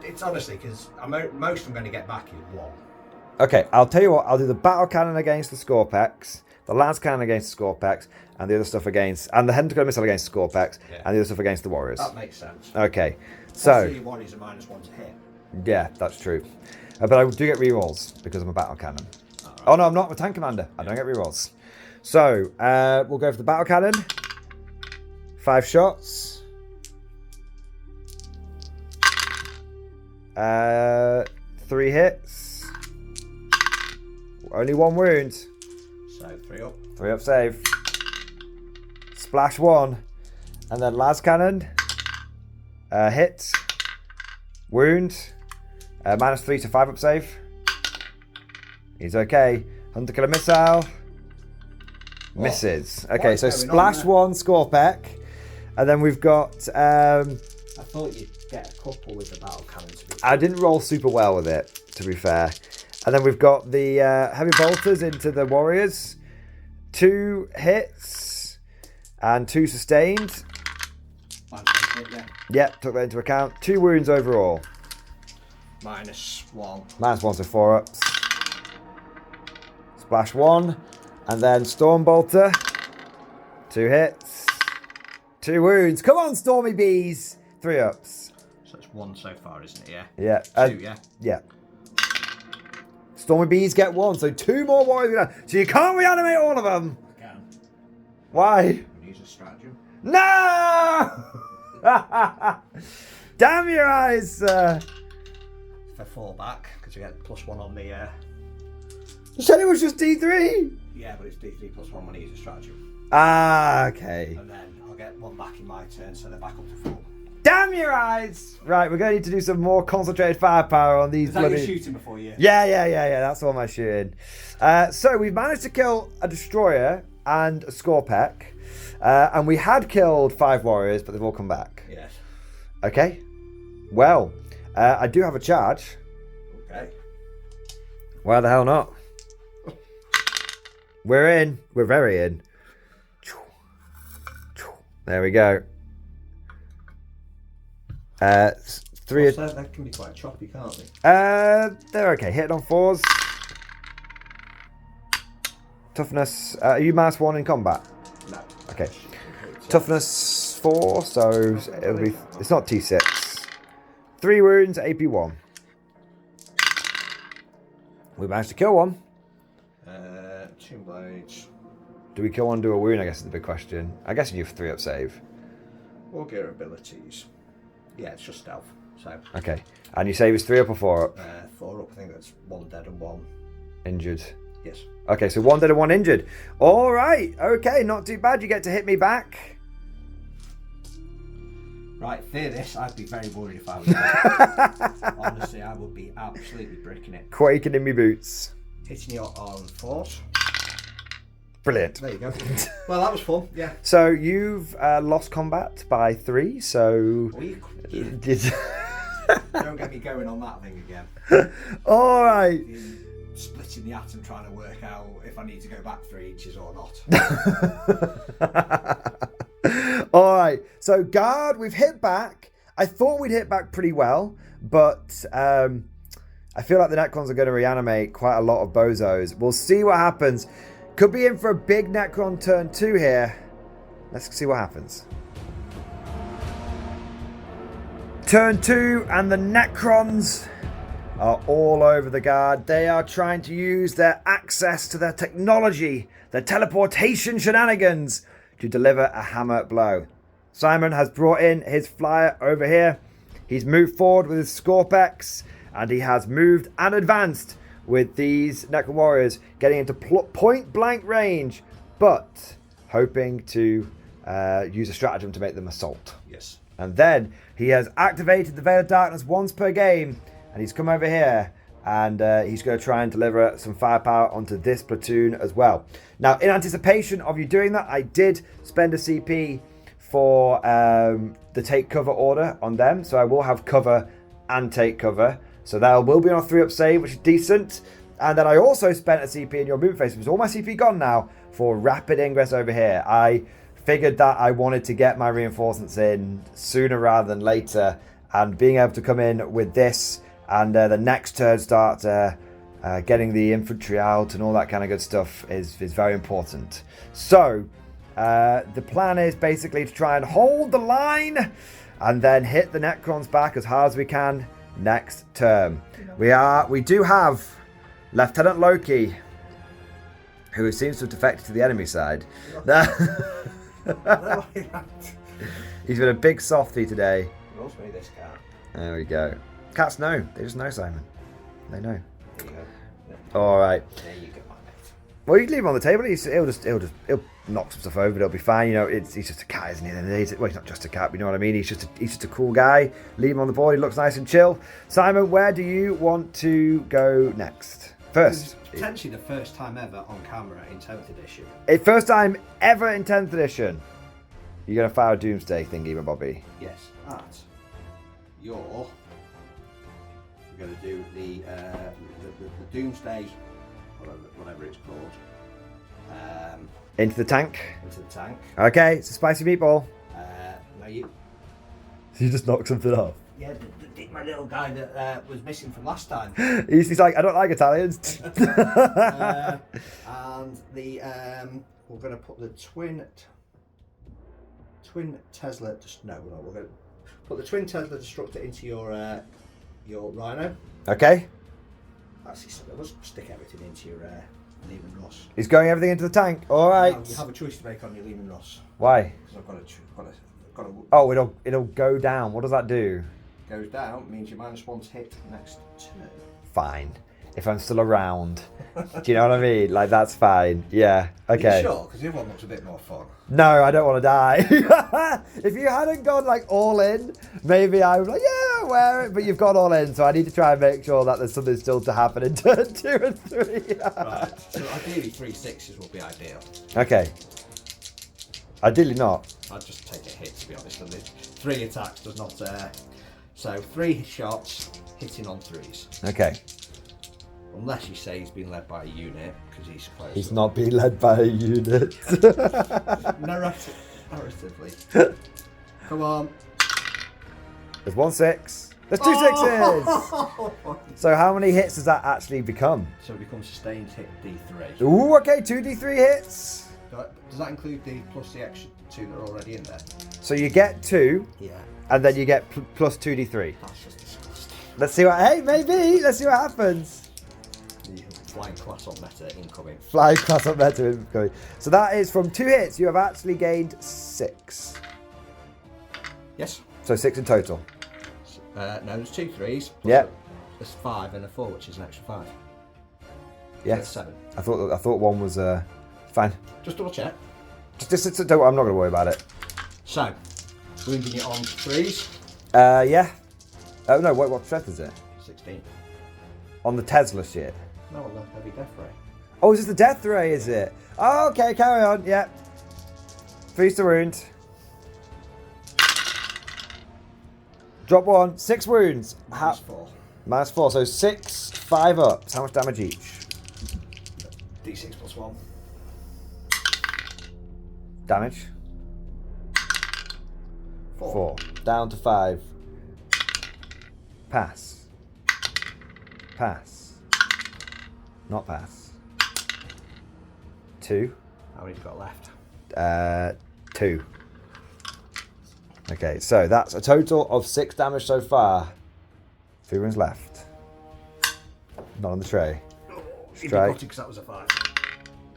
It's honestly because most I'm going to get back is 1. Okay, I'll tell you what. I'll do the battle cannon against the SKWAAARKS, the lance cannon against the SKWAAARKS, and the other stuff and the hunter killer missile against the SKWAAARKS, and the other stuff against the warriors. That makes sense. Okay, so your warriors are -1 to hit. Yeah, that's true. But I do get rerolls because I'm a battle cannon. Right. Oh no, I'm not a tank commander. I don't get rerolls. So we'll go for the battle cannon. 5 shots. 3 hits. Only 1 wound. So 3 up. 3 up save. Splash 1. And then las cannon. Hit. Wound. -3 to 5 up save. He's okay. Hunter killer missile. Misses. Okay, so splash 1 SKWAAARKS. And then we've got. I thought you'd get a couple with the battle cannon. I didn't roll super well with it, to be fair. And then we've got the heavy bolters into the warriors. 2 hits and 2 -1. -1, so 4 ups. Splash 1. And then Storm Bolter. 2 hits. 2 wounds. Come on, Stormy Bees. 3 ups. So it's 1 so far, isn't it? Yeah. Yeah. 2, yeah. Yeah. Stormy Bees get 1, so 2 more warriors. So you can't reanimate all of them. I can. Why? Use a stratagem. No! Damn your eyes, sir. If I fall back, because I get +1 on the. You said it was just D3. Yeah, but it's D3 +1 when I use a stratagem. Ah, okay. And then I'll get 1 back in my turn, so they're back up to 4. Damn your eyes! Right, we're going to need to do some more concentrated firepower on these Is that bloody... your shooting before you? Yeah, that's all my shooting. So we've managed to kill a destroyer and a Skorpek. And we had killed 5 warriors, but they've all come back. Yes. Okay. Well, I do have a charge. Okay. Why the hell not? We're in. We're very in. There we go. 3. So that can be quite choppy, can't they? They're okay. Hit on 4s. Toughness. Are you -1 in combat? No. Okay. Toughness 4, so it'll be. It's not T6. 3 wounds, AP 1. We managed to kill one. 2 blades. Do we kill one, do a wound? I guess is the big question. I guess you have 3 up save. Or gear abilities. Yeah, it's just stealth. So. Okay. And you save is 3 up or 4 up? 4 up. I think that's 1 dead and 1 injured. Yes. Okay, so 1 dead and 1 injured. All right. Okay, not too bad. You get to hit me back. Right, fear this. I'd be very worried if I was there. Honestly, I would be absolutely bricking it. Quaking in me boots. Hitting you on 4s. Brilliant. There you go. Well, that was fun. Yeah. So you've lost combat by 3. So. Don't get me going on that thing again. All right. Splitting the atom, trying to work out if I need to go back 3 inches or not. All right. So guard, we've hit back. I thought we'd hit back pretty well, but I feel like the Necrons are going to reanimate quite a lot of bozos. We'll see what happens. Could be in for a big Necron turn 2 here. Let's see what happens. Turn 2 and the Necrons are all over the guard. They are trying to use their access to their technology, their teleportation shenanigans, to deliver a hammer blow. Simon has brought in his flyer over here. He's moved forward with his Skorpeks, and he has moved and advanced with these Necron warriors, getting into point blank range, but hoping to use a stratagem to make them assault. Yes. And then he has activated the Veil of Darkness once per game, and he's come over here, and he's going to try and deliver some firepower onto this platoon as well. Now, in anticipation of you doing that, I did spend a CP for the take cover order on them, so I will have cover and take cover. So that will be on a 3-up save, which is decent. And then I also spent a CP in your movement phase, because all my CP gone now, for rapid ingress over here. I figured that I wanted to get my reinforcements in sooner rather than later, and being able to come in with this and the next turn start getting the infantry out and all that kind of good stuff is very important. So the plan is basically to try and hold the line and then hit the Necrons back as hard as we can next term. We do have Lieutenant Loki, who seems to have defected to the enemy side. He's been a big softie today. This cat. There we go. Cats know. They just know, Simon. They know. There you go. All right. There you go, my mate. Well, you can leave him on the table. He'll knock some stuff over. It'll be fine. You know, he's just a cat, isn't he? Well, he's not just a cat. But you know what I mean. He's just a cool guy. Leave him on the board. He looks nice and chill. Simon, where do you want to go next? First. Potentially the first time ever on camera in 10th edition. First time ever in 10th edition. You're going to fire a Doomsday thingy, Bobby? Yes. We're going to do the Doomsday, whatever it's called. Into the tank? Into the tank. Okay, it's a spicy meatball. No, you. So you just knock something off? Yeah, my little guy that was missing from last time. He's like, I don't like Italians. And the we're going to put the twin Tesla. We're going to put the twin Tesla destructor into your Rhino. Okay. Actually, so let's stick everything into your Lehman Russ. He's going everything into the tank. All right. Now, you have a choice to make on your Lehman Russ. Why? Because I've got a. Oh, it'll go down. What does that do? Goes down means your -1's hit next turn. Fine. If I'm still around. Do you know what I mean? Like, that's fine. Yeah. Okay. Are you sure? Because the other one looks a bit more fun. No, I don't want to die. If you hadn't gone like all in, maybe I would like, yeah, I'll wear it. But you've gone all in, so I need to try and make sure that there's something still to happen in turn 2 and 3. Right. So ideally 3 6s will be ideal. Okay. Ideally not. I'd just take a hit, to be honest. And 3 attacks does not. So 3 shots hitting on 3s. Okay. Unless you say he's been led by a unit, because he's close. He's not being led by a unit. Narratively. Come on. There's 1 6. There's 2 6s. So how many hits does that actually become? So it becomes sustained hit D3. Ooh, okay, 2d3 hits. Does that include the plus the extra 2 that are already in there? So you get 2, Yeah. and then you get plus 2d3. That's just disgusting. Let's see what. Hey, maybe. Let's see what happens. Flying class on meta incoming. Flying class up there to incoming. So that is from 2 hits. You have actually gained 6. Yes. So 6 in total. No, there's 2 3s. Yep. There's 5 and a 4, which is an extra 5. Yes. So 7. I thought one was fine. Just double check. Just don't. I'm not going to worry about it. So, wounding it on 3s. Yeah. Oh no. What strength is it? 16. On the Tesla shit. No, on the heavy death ray. Oh, is this the death ray? Is it? Oh, okay. Carry on. Yeah. 3 to wound. Drop 1. 6 wounds. -4. -4. So 6, 5 ups. How much damage each? D6 plus 1. Damage? 4. 4. Down to 5. Pass. Pass. Not pass. 2. How many have you got left? 2. Okay, so that's a total of 6 damage so far. 3 wounds left. Not on the tray. Strike. Because that was a 5.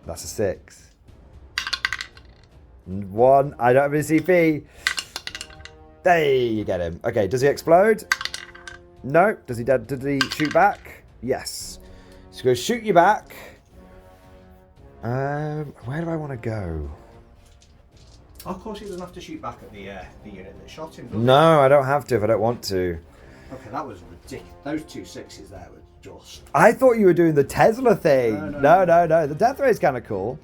That's a 6. 1. I don't have any CP. There you get him. Okay, does he explode? No. Does he dead? Did he shoot back? Yes. So go shoot you back. Where do I want to go? Oh, of course, he doesn't have to shoot back at the unit that shot him. Does No, I don't have to if I don't want to. he? Okay, that was ridiculous. Those 2 6s there were just. I thought you were doing the Tesla thing. No. The death ray is kind of cool.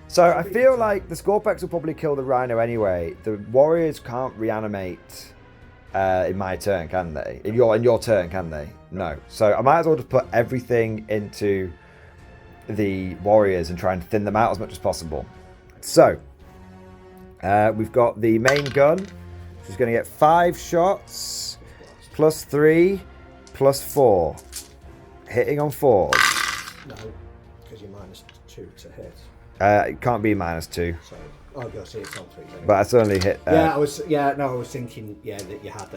So I feel like the SKWAAARKS will probably kill the Rhino anyway. The Warriors can't reanimate in my turn, can they? In your turn, can they? No. So I might as well just put everything into the Warriors and try and thin them out as much as possible. So we've got the main gun, which is going to get 5 shots, plus 3, plus 4. Hitting on 4s. No, because you're -2 to hit. It can't be -2. So, oh, I've got to see it's on 3s. Anyway. But that's only hit. I was thinking, that you had.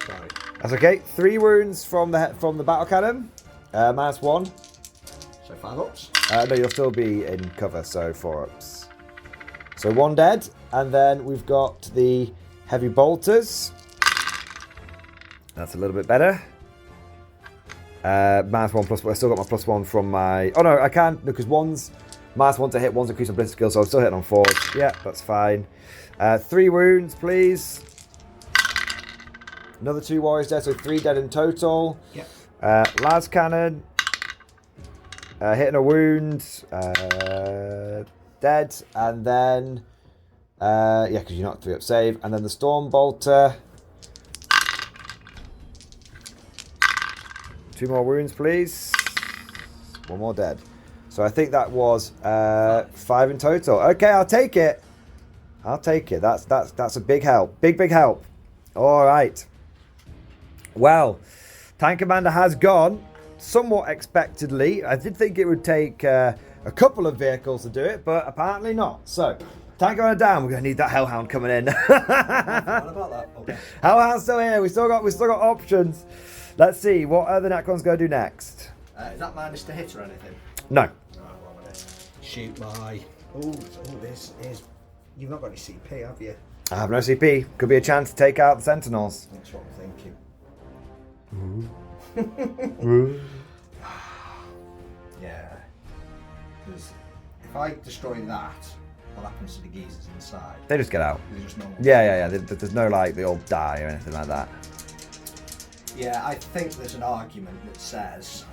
Sorry. That's okay. 3 wounds from the battle cannon. -1. So 5 ups. No, you'll still be in cover, so 4 ups. So 1 dead, and then we've got the heavy bolters. That's a little bit better. -1 plus. I still got my +1 from my. Oh no, I can't because one's -1 to hit, one's increase on ballistic skill, so I'm still hitting on 4s. Yeah, that's fine. 3 wounds, please. Another 2 warriors dead, so 3 dead in total. Yep. Las cannon. Hitting a wound. Dead. And then... yeah, because you're not 3 up save. And then the storm bolter. 2 more wounds, please. 1 more dead. So I think that was 5 in total. Okay, I'll take it. I'll take it. That's a big help. Big help. All right. Well, Tank Commander has gone, somewhat expectedly. I did think it would take a couple of vehicles to do it, but apparently not. So, Tank Commander down. We're going to need that Hellhound coming in. What about that? Okay. Hellhound's still here. We still got options. Let's see what the Necron's going to do next. Is that minus to hit or anything? No. Right, well, I'm going to shoot my... Oh, this is... You've not got any CP, have you? I have no CP. Could be a chance to take out the Sentinels. That's what I'm thinking. Yeah. Because if I destroy that, what happens to the geezers inside? They just get out. There's just no more. Yeah. There's no like they all die or anything like that. Yeah, I think there's an argument that says...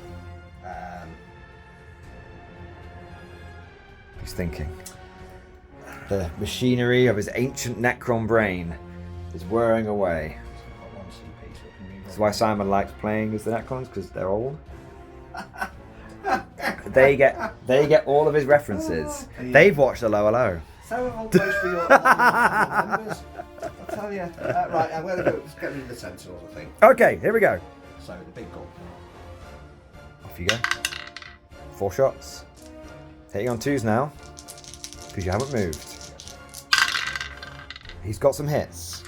He's thinking. The machinery of his ancient Necron brain is whirring away. That's why Simon likes playing as the Necrons, because they're old. They get all of his references. They've watched the Low. So have all most of your members. I'll tell you. Right, I'm going to go. Let's get rid of the Sentinels, I think. Okay, here we go. So the big gun. Off you go. 4 shots. Hitting on 2s now, because you haven't moved. He's got some hits.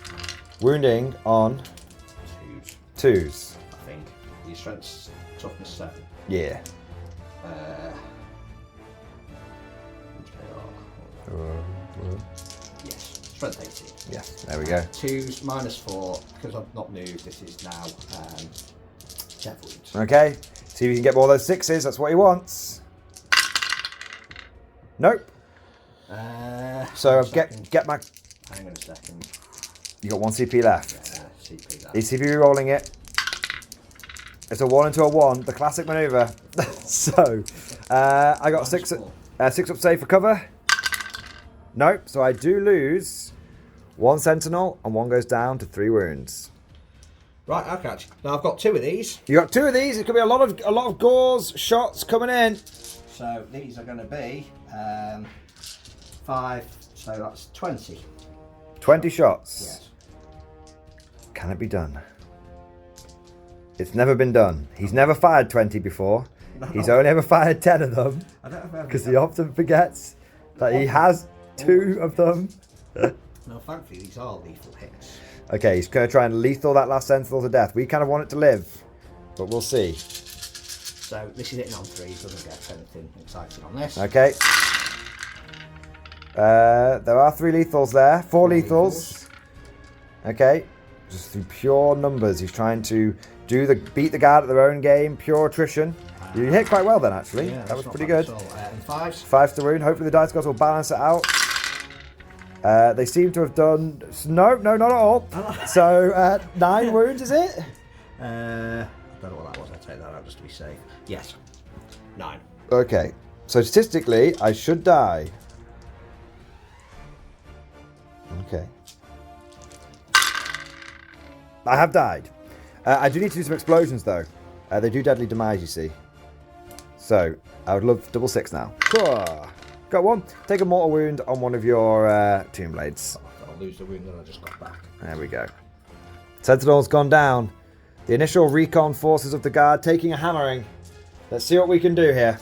Wounding on 2s. I think. Your strength's toughness 7. Yeah. Yes, strength 18. Yes, there we go. 2s minus 4, because I've not moved, this is now death wounds. Okay, see if you can get more of those 6s, that's what he wants. Nope. So get my... Hang on a second. You got 1 CP left. CP that. He's CP rolling it. It's a 1 into a 1, the classic maneuver. So, I got 6 up save for cover. Nope, so I do lose 1 Sentinel and 1 goes down to 3 wounds. Right, I'll catch. Now I've got 2 of these. You got 2 of these. It could be a lot of gauze shots coming in. So these are going to be 5. So that's 20. 20 shots. Yes. Can it be done? It's never been done. He's never fired 20 before. He's only ever fired 10 of them. Because he often forgets that he has 2 of them. No, thankfully these are lethal hits. Okay, he's going to try and lethal that last Sentinel to death. We kind of want it to live, but we'll see. So this is hitting on 3s, doesn't get anything exciting on this. Okay. There are 3 lethals there. 4 lethals. Okay. Just through pure numbers. He's trying to beat the guard at their own game. Pure attrition. You hit quite well then, actually. Yeah, that was pretty good. And 5s. 5s to wound. Hopefully the dice gods will balance it out. They seem to have done... No, not at all. So, 9 wounds, is it? I don't know what that was. I'll take that out just to be safe. Yes. 9. Okay. So, statistically, I should die. Okay. I have died. I do need to do some explosions, though. They do deadly damage, you see. So, I would love double 6 now. Got 1. Take a mortal wound on one of your tomb blades. I'll lose the wound that I just got back. There we go. Sentinel's gone down. The initial recon forces of the guard taking a hammering. Let's see what we can do here.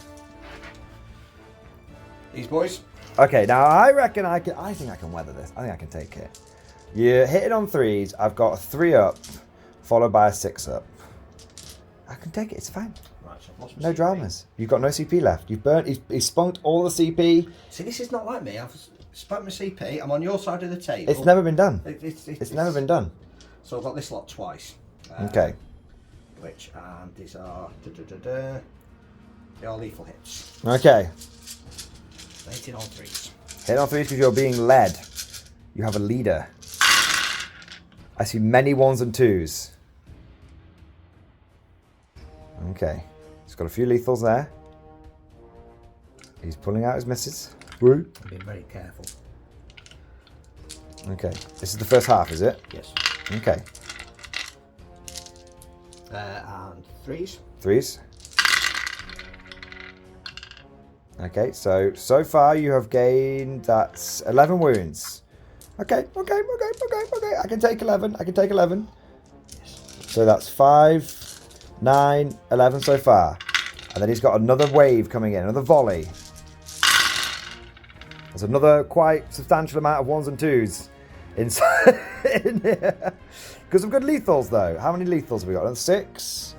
These boys. Okay, now I reckon I think I can weather this. I think I can take it. You're hitting on 3s. I've got a 3 up, followed by a 6 up. I can take it. It's fine. Right, so I've lost my No CP. dramas. You've got no CP left. You've burnt. He's spunked all the CP. See, this is not like me. I've spent my CP. I'm on your side of the table. It's never been done. It's Never been done. So I've got this lot twice. Okay. Which, and these are... They are lethal hits. Okay. 18 on 3s. Hit on 3s because you're being led. You have a leader. I see many 1s and 2s. Okay. He's got a few lethals there. He's pulling out his misses. Woo. I'm being very careful. Okay. This is the first half, is it? Yes. Okay. And 3s. 3s. Okay, so far you have gained, that's 11 wounds. Okay. I can take 11. Yes. So that's 5, 9, 11 so far. And then he's got another wave coming in, another volley. There's another quite substantial amount of 1s and 2s inside in here. Because we've got lethals though. How many lethals have we got? 6?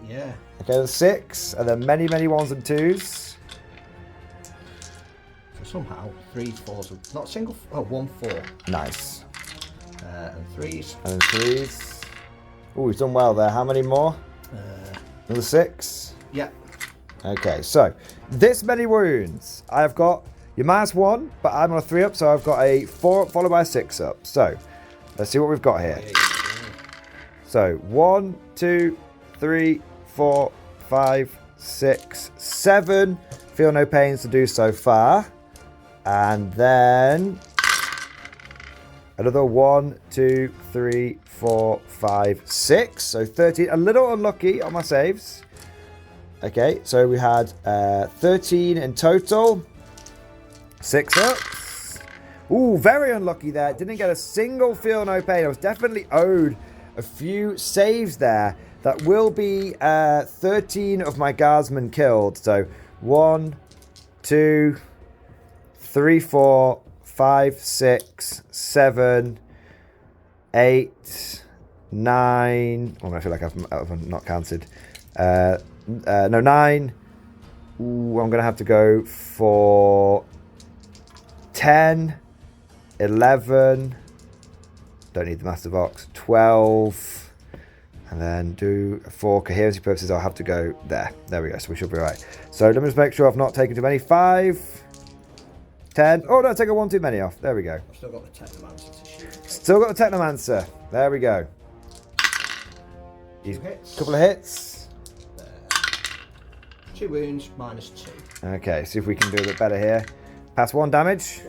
Yeah. Okay, there's 6. And then many, many 1s and 2s. So somehow 3s, 4s, not single, 1, 4. Nice. And 3s. And then 3s. Oh, he's done well there. How many more? Another 6? Yeah. Okay, so this many wounds. I've got your -1, but I'm on a 3 up, so I've got a 4 up followed by a 6 up. So let's see what we've got here. So 1, 2, 3, 4, 5, 6, 7. Feel no pains to do so far. And then another 1, 2, 3, 4, 5, 6. So 13. A little unlucky on my saves. Okay, so we had 13 in total. 6 ups. Ooh, very unlucky there. Didn't get a single feel no pain. I was definitely owed a few saves there. That will be 13 of my guardsmen killed. So 1, 2, 3, 4, 5, 6, 7, 8, 9. Oh, I feel like I've not counted. No, 9. Ooh, I'm going to have to go for 10, 11. Don't need the Master Box. 12. And then do for coherency purposes, I'll have to go there. There we go. So we should be right. So let me just make sure I've not taken too many. 5, 10. Oh, no, I take a 1 too many off. There we go. I've still got the Technomancer to shoot. Still got the Technomancer. There we go. Two hits. Couple of hits. There. 2 wounds, -2. Okay, see if we can do a bit better here. Pass 1 damage.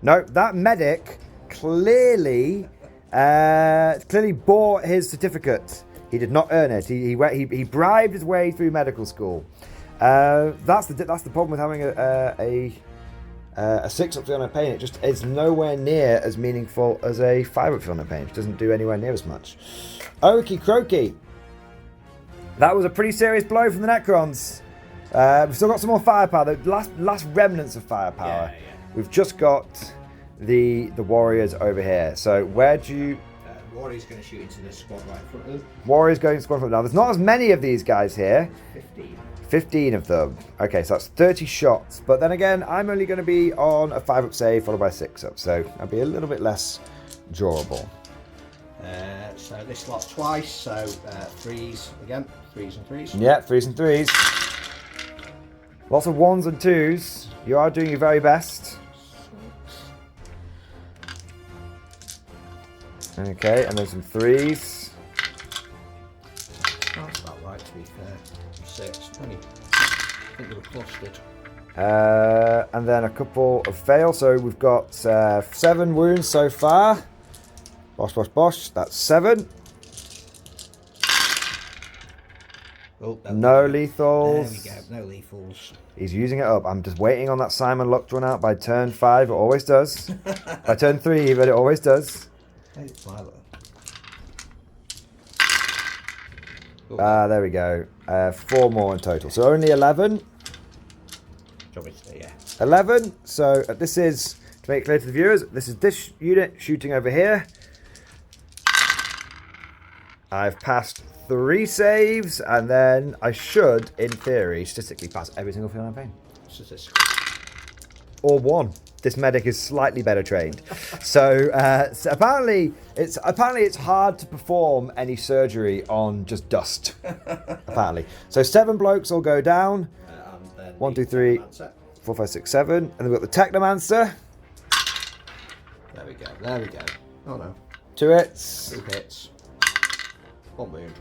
No, that medic clearly bought his certificate. He did not earn it. He bribed his way through medical school. That's the problem with having a 6 up feel no pain. It just is nowhere near as meaningful as a 5 up feel no pain. It doesn't do anywhere near as much. Okie croaky. That was a pretty serious blow from the Necrons. We've still got some more firepower. The last remnants of firepower. Yeah. We've just got the warriors over here. So where do you... Warrior's going to shoot into this squad right in front of them. Warriors going to squad front. Now, there's not as many of these guys here. 15. 15 of them. Okay, so that's 30 shots. But then again, I'm only going to be on a 5 up save followed by a 6 up. So I'll be a little bit less durable. So this lot twice. So 3s again. 3s and 3s. Yeah, 3s and 3s. Lots of 1s and 2s. You are doing your very best. Okay, and then some 3s. That's about right, to be fair. 6, 20. I think they were clustered. And then a couple of fail. So we've got 7 wounds so far. Bosh, bosh, bosh. That's 7. Oh, no lethals. There we go. No lethals. He's using it up. I'm just waiting on that Simon luck to run out by turn 5. It always does. By turn 3, but it always does. There we go. 4 more in total. So only 11. 11. So this is, to make it clear to the viewers, this is this unit shooting over here. I've passed 3 saves, and then I should, in theory, statistically pass every single field campaign. Or 1. This medic is slightly better trained. So apparently it's hard to perform any surgery on just dust. Apparently. So 7 blokes all go down. 1, 2, 3, 4, 5, 6, 7. And then we've got the Technomancer. There we go. There we go. Oh no. 2 hits. 2 hits. 1 wound,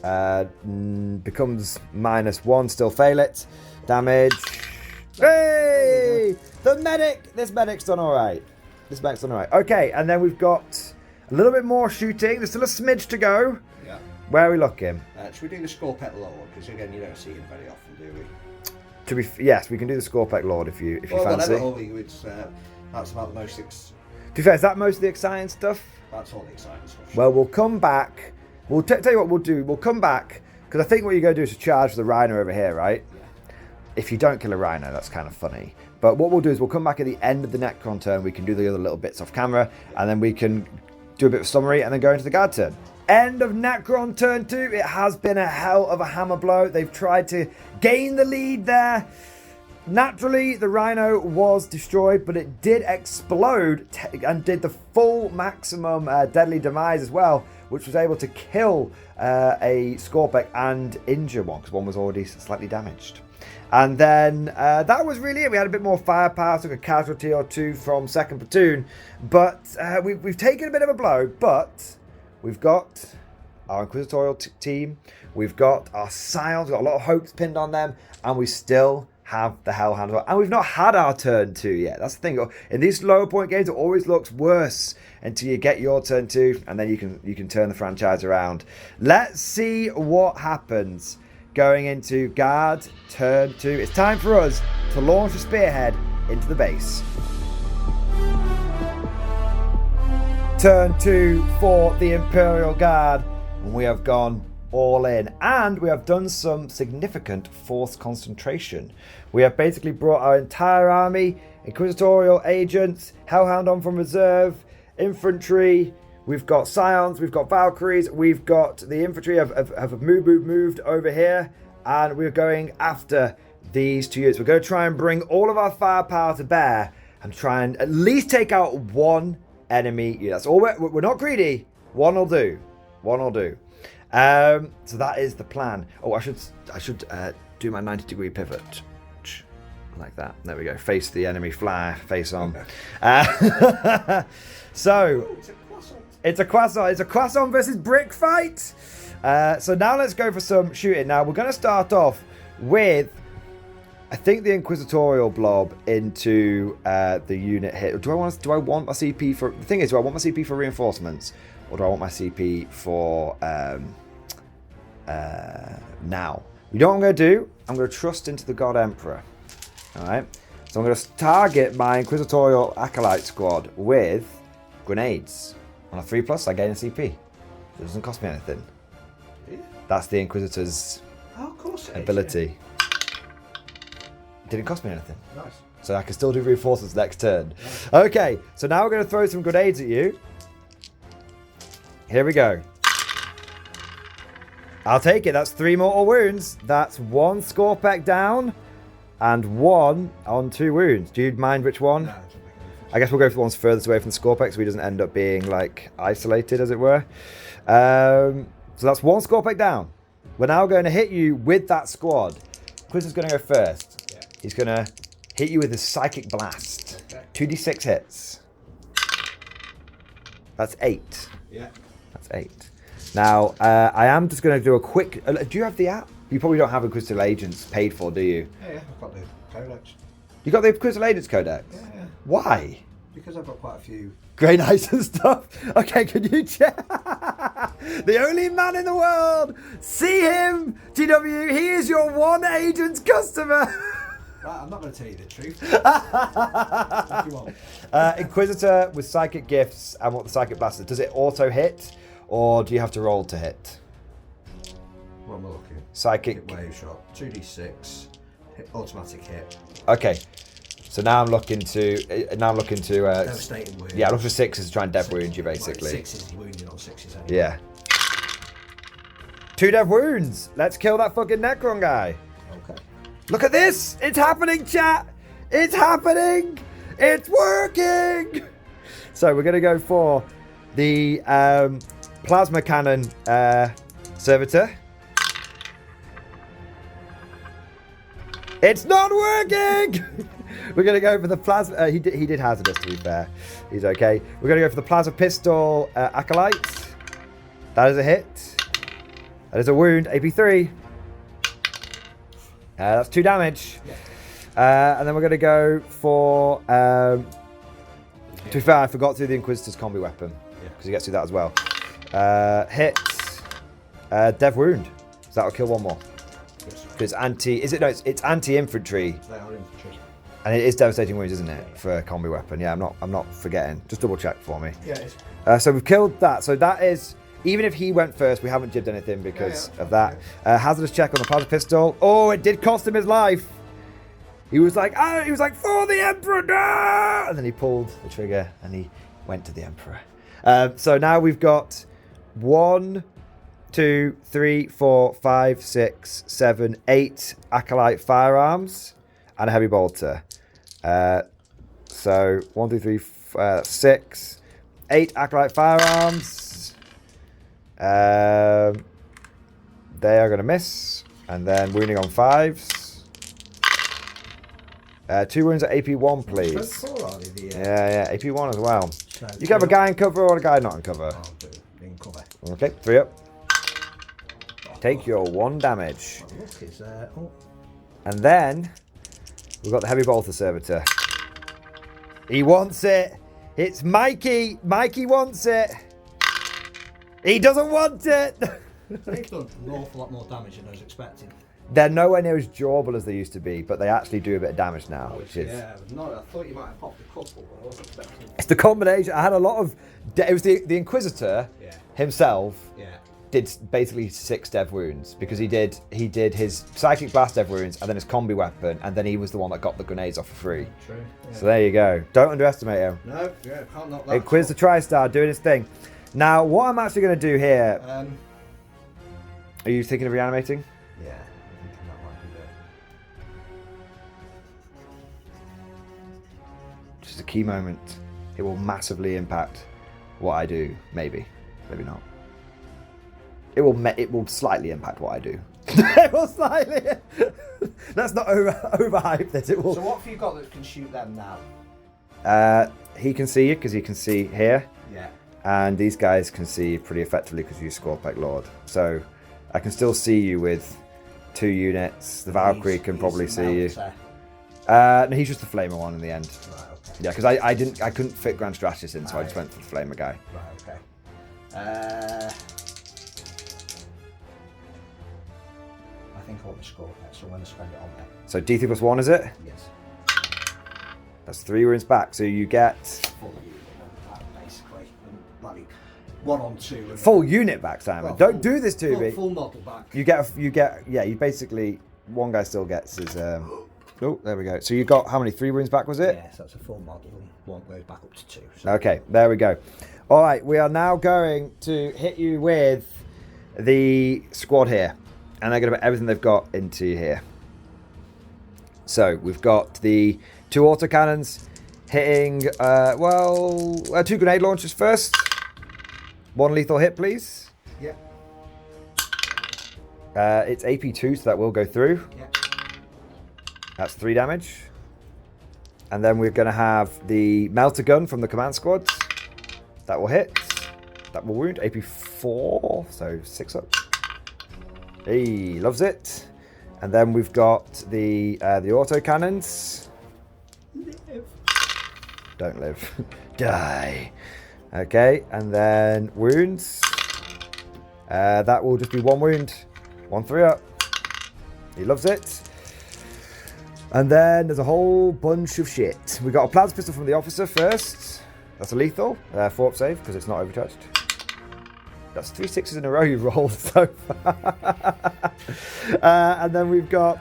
-2. Becomes -1, still fail it. Damage. Hey! The medic! This medic's done alright. Okay, and then we've got a little bit more shooting. There's still a smidge to go. Yeah. Where are we looking? Should we do the Scorpet Lord? Because again, you don't see him very often, do we? Yes, we can do the Scorpec Lord if you fancy. Whatever, that's about the most To be fair, is that most of the exciting stuff? That's all the exciting stuff. Well, we'll come back. We'll tell you what we'll do. We'll come back, because I think what you're going to do is to charge the rhino over here, right? Yeah. If you don't kill a rhino, that's kind of funny. But what we'll do is we'll come back at the end of the Necron turn. We can do the other little bits off camera, and then we can do a bit of summary and then go into the guard turn. End of Necron turn 2. It has been a hell of a hammer blow. They've tried to gain the lead there. Naturally, the rhino was destroyed, but it did explode and did the full maximum deadly demise as well, which was able to kill a SKWAAARKS and injure one, because one was already slightly damaged. And then that was really it. We had a bit more firepower, took a casualty or two from 2nd Platoon, but we've taken a bit of a blow, but we've got our Inquisitorial team, we've got our Scions, we've got a lot of hopes pinned on them, and we still have the Hellhound. And we've not had our turn 2 yet. That's the thing. In these lower point games, it always looks worse until you get your turn 2, and then you can turn the franchise around. Let's see what happens going into guard turn 2. It's time for us to launch the spearhead into the base. Turn 2 for the Imperial Guard, and we have gone all in, and we have done some significant force concentration. We have basically brought our entire army, Inquisitorial agents, Hellhound on from reserve, infantry, we've got Scions, we've got Valkyries, we've got the infantry have moved over here, and we're going after these 2 units. We're going to try and bring all of our firepower to bear and try and at least take out one enemy unit. That's all. We're not greedy. One will do. So that is the plan. Oh, I should do my 90-degree pivot like that. There we go. Face the enemy flyer. Face on. So it's a croissant. It's a croissant versus brick fight. So now let's go for some shooting. Now we're going to start off with, I think, the Inquisitorial blob into the unit hit. Do I want my CP for? The thing is, do I want my CP for reinforcements, or do I want my CP for now? You know what I'm going to do? I'm going to trust into the God Emperor. All right. So I'm going to target my Inquisitorial Acolyte squad with grenades. On a 3+, I gain a CP. It doesn't cost me anything. Yeah. That's the Inquisitor's ability. It didn't cost me anything. Nice. So I can still do reinforcements next turn. Nice. Okay, so now we're going to throw some grenades at you. Here we go. I'll take it. That's 3 mortal wounds. That's 1 SKWAAARKS down and 1 on 2 wounds. Do you mind which one? No. I guess we'll go for the ones furthest away from the SKWAAARKS so he doesn't end up being, like, isolated, as it were. So that's 1 SKWAAARKS down. We're now going to hit you with that squad. Quiz is going to go first. Yeah. He's going to hit you with his Psychic Blast. Okay. 2d6 hits. That's 8. Yeah. That's 8. Now, I am just going to do a quick... do you have the app? You probably don't have Inquisitorial Agents paid for, do you? Yeah, I've got the Codex. You got the Inquisitorial Agents Codex? Yeah. Why? Because I've got quite a few Grey Knights and stuff. Okay, can you check? The only man in the world. See him, TW. He is your one agent's customer. Right, I'm not going to tell you the truth. What do you want? Inquisitor with psychic gifts and what the psychic blaster. Does it auto hit, or do you have to roll to hit? What am I looking at? Psychic wave shot. 2d6. Automatic hit. Okay. So now I'm looking to devastating wound. Yeah, I look for 6s to try and dev wound you basically. 6s, you're wounded on 6s anyway. Yeah. 2 dev wounds. Let's kill that fucking Necron guy. Okay. Look at this. It's happening, chat. It's happening. It's working. So we're gonna go for the plasma cannon servitor. It's not working. We're going to go for the plasma... he did hazardous, to be fair. He's okay. We're going to go for the plasma pistol acolyte. That is a hit. That is a wound. AP3. That's 2 damage. Yeah. And then we're going to go for... to be fair, I forgot to do the Inquisitor's combi weapon. Because he gets to that as well. Hit. Dev wound. So that'll kill one more. It's anti... Is it? No, it's anti-infantry. They are infantry. And it is devastating wounds, isn't it, for a combi weapon? Yeah, I'm not forgetting. Just double check for me. Yeah, it is. So we've killed that. So that is, even if he went first, we haven't jibbed anything because of that. Hazardous check on the plasma pistol. Oh, it did cost him his life. He was like, for the Emperor, no! And then he pulled the trigger and he went to the Emperor. So now we've got 1, 2, 3, 4, 5, 6, 7, 8 Acolyte firearms and a heavy bolter. So 1, 2, 3, 6, 8 Acolyte firearms. They are going to miss. And then wounding on 5s. 2 wounds at AP1, please. Yeah, AP1 as well. So you can have a guy in cover or a guy not in cover. I'll do in cover. Okay, 3 up. Take your 1 damage. Look, is And then we've got the heavy bolter servitor. He wants it. It's Mikey. Mikey wants it. He doesn't want it. They've done an awful lot more damage than I was expecting. They're nowhere near as durable as they used to be, but they actually do a bit of damage now, which is... Yeah, I thought you might have popped a couple, but I wasn't expecting... It's the combination. I had a lot of... It was the Inquisitor himself did basically 6 dev wounds, because he did his Psychic Blast dev wounds, and then his combi weapon, and then he was the one that got the grenades off for free. True. Yeah. So there you go. Don't underestimate him. No, can't knock that. Inquisitor TriStar doing his thing. Now, what I'm actually going to do here... Are you thinking of reanimating? Yeah. Which is a key moment. It will massively impact what I do. Maybe not. It will slightly impact what I do. It will slightly. Let's not overhype it. It will. So what have you got that can shoot them now? He can see you because he can see here. Yeah. And these guys can see you pretty effectively because you SKWAAARKS Lord. So I can still see you with 2 units. The Valkyrie can probably see you. No, he's just the flamer one in the end. Right, okay. Yeah, because I couldn't fit Grand Strategist in, so I just went for the flamer guy. Right, okay. I think I want to score that, so I'm going to spend it on there. So D3 plus 1, is it? Yes. That's 3 wounds back, so you get... Full unit back, basically. Like 1 on 2. Full unit back, Simon. Well, Don't do this to me. Full model back. You basically, one guy still gets his... Oh, there we go. So you got how many? 3 wounds back, was it? Yes, that's a full model, and 1 goes back up to 2. So. Okay, there we go. All right, we are now going to hit you with the squad here. And they're going to put everything they've got into here. So we've got the 2 autocannons hitting, 2 grenade launchers first. 1 lethal hit, please. Yeah. It's AP2, so that will go through. Yeah. That's 3 damage. And then we're going to have the melter gun from the command squad. That will hit. That will wound. AP4, so 6 up. He loves it. And then we've got the autocannons. Live. Don't live. Die. Okay, and then wounds. That will just be 1 wound. 1 3 up. He loves it. And then there's a whole bunch of shit. We got a plasma pistol from the officer first. That's a lethal. 4 up save because it's not overcharged. That's 3 6s in a row you've rolled so far. And then we've got...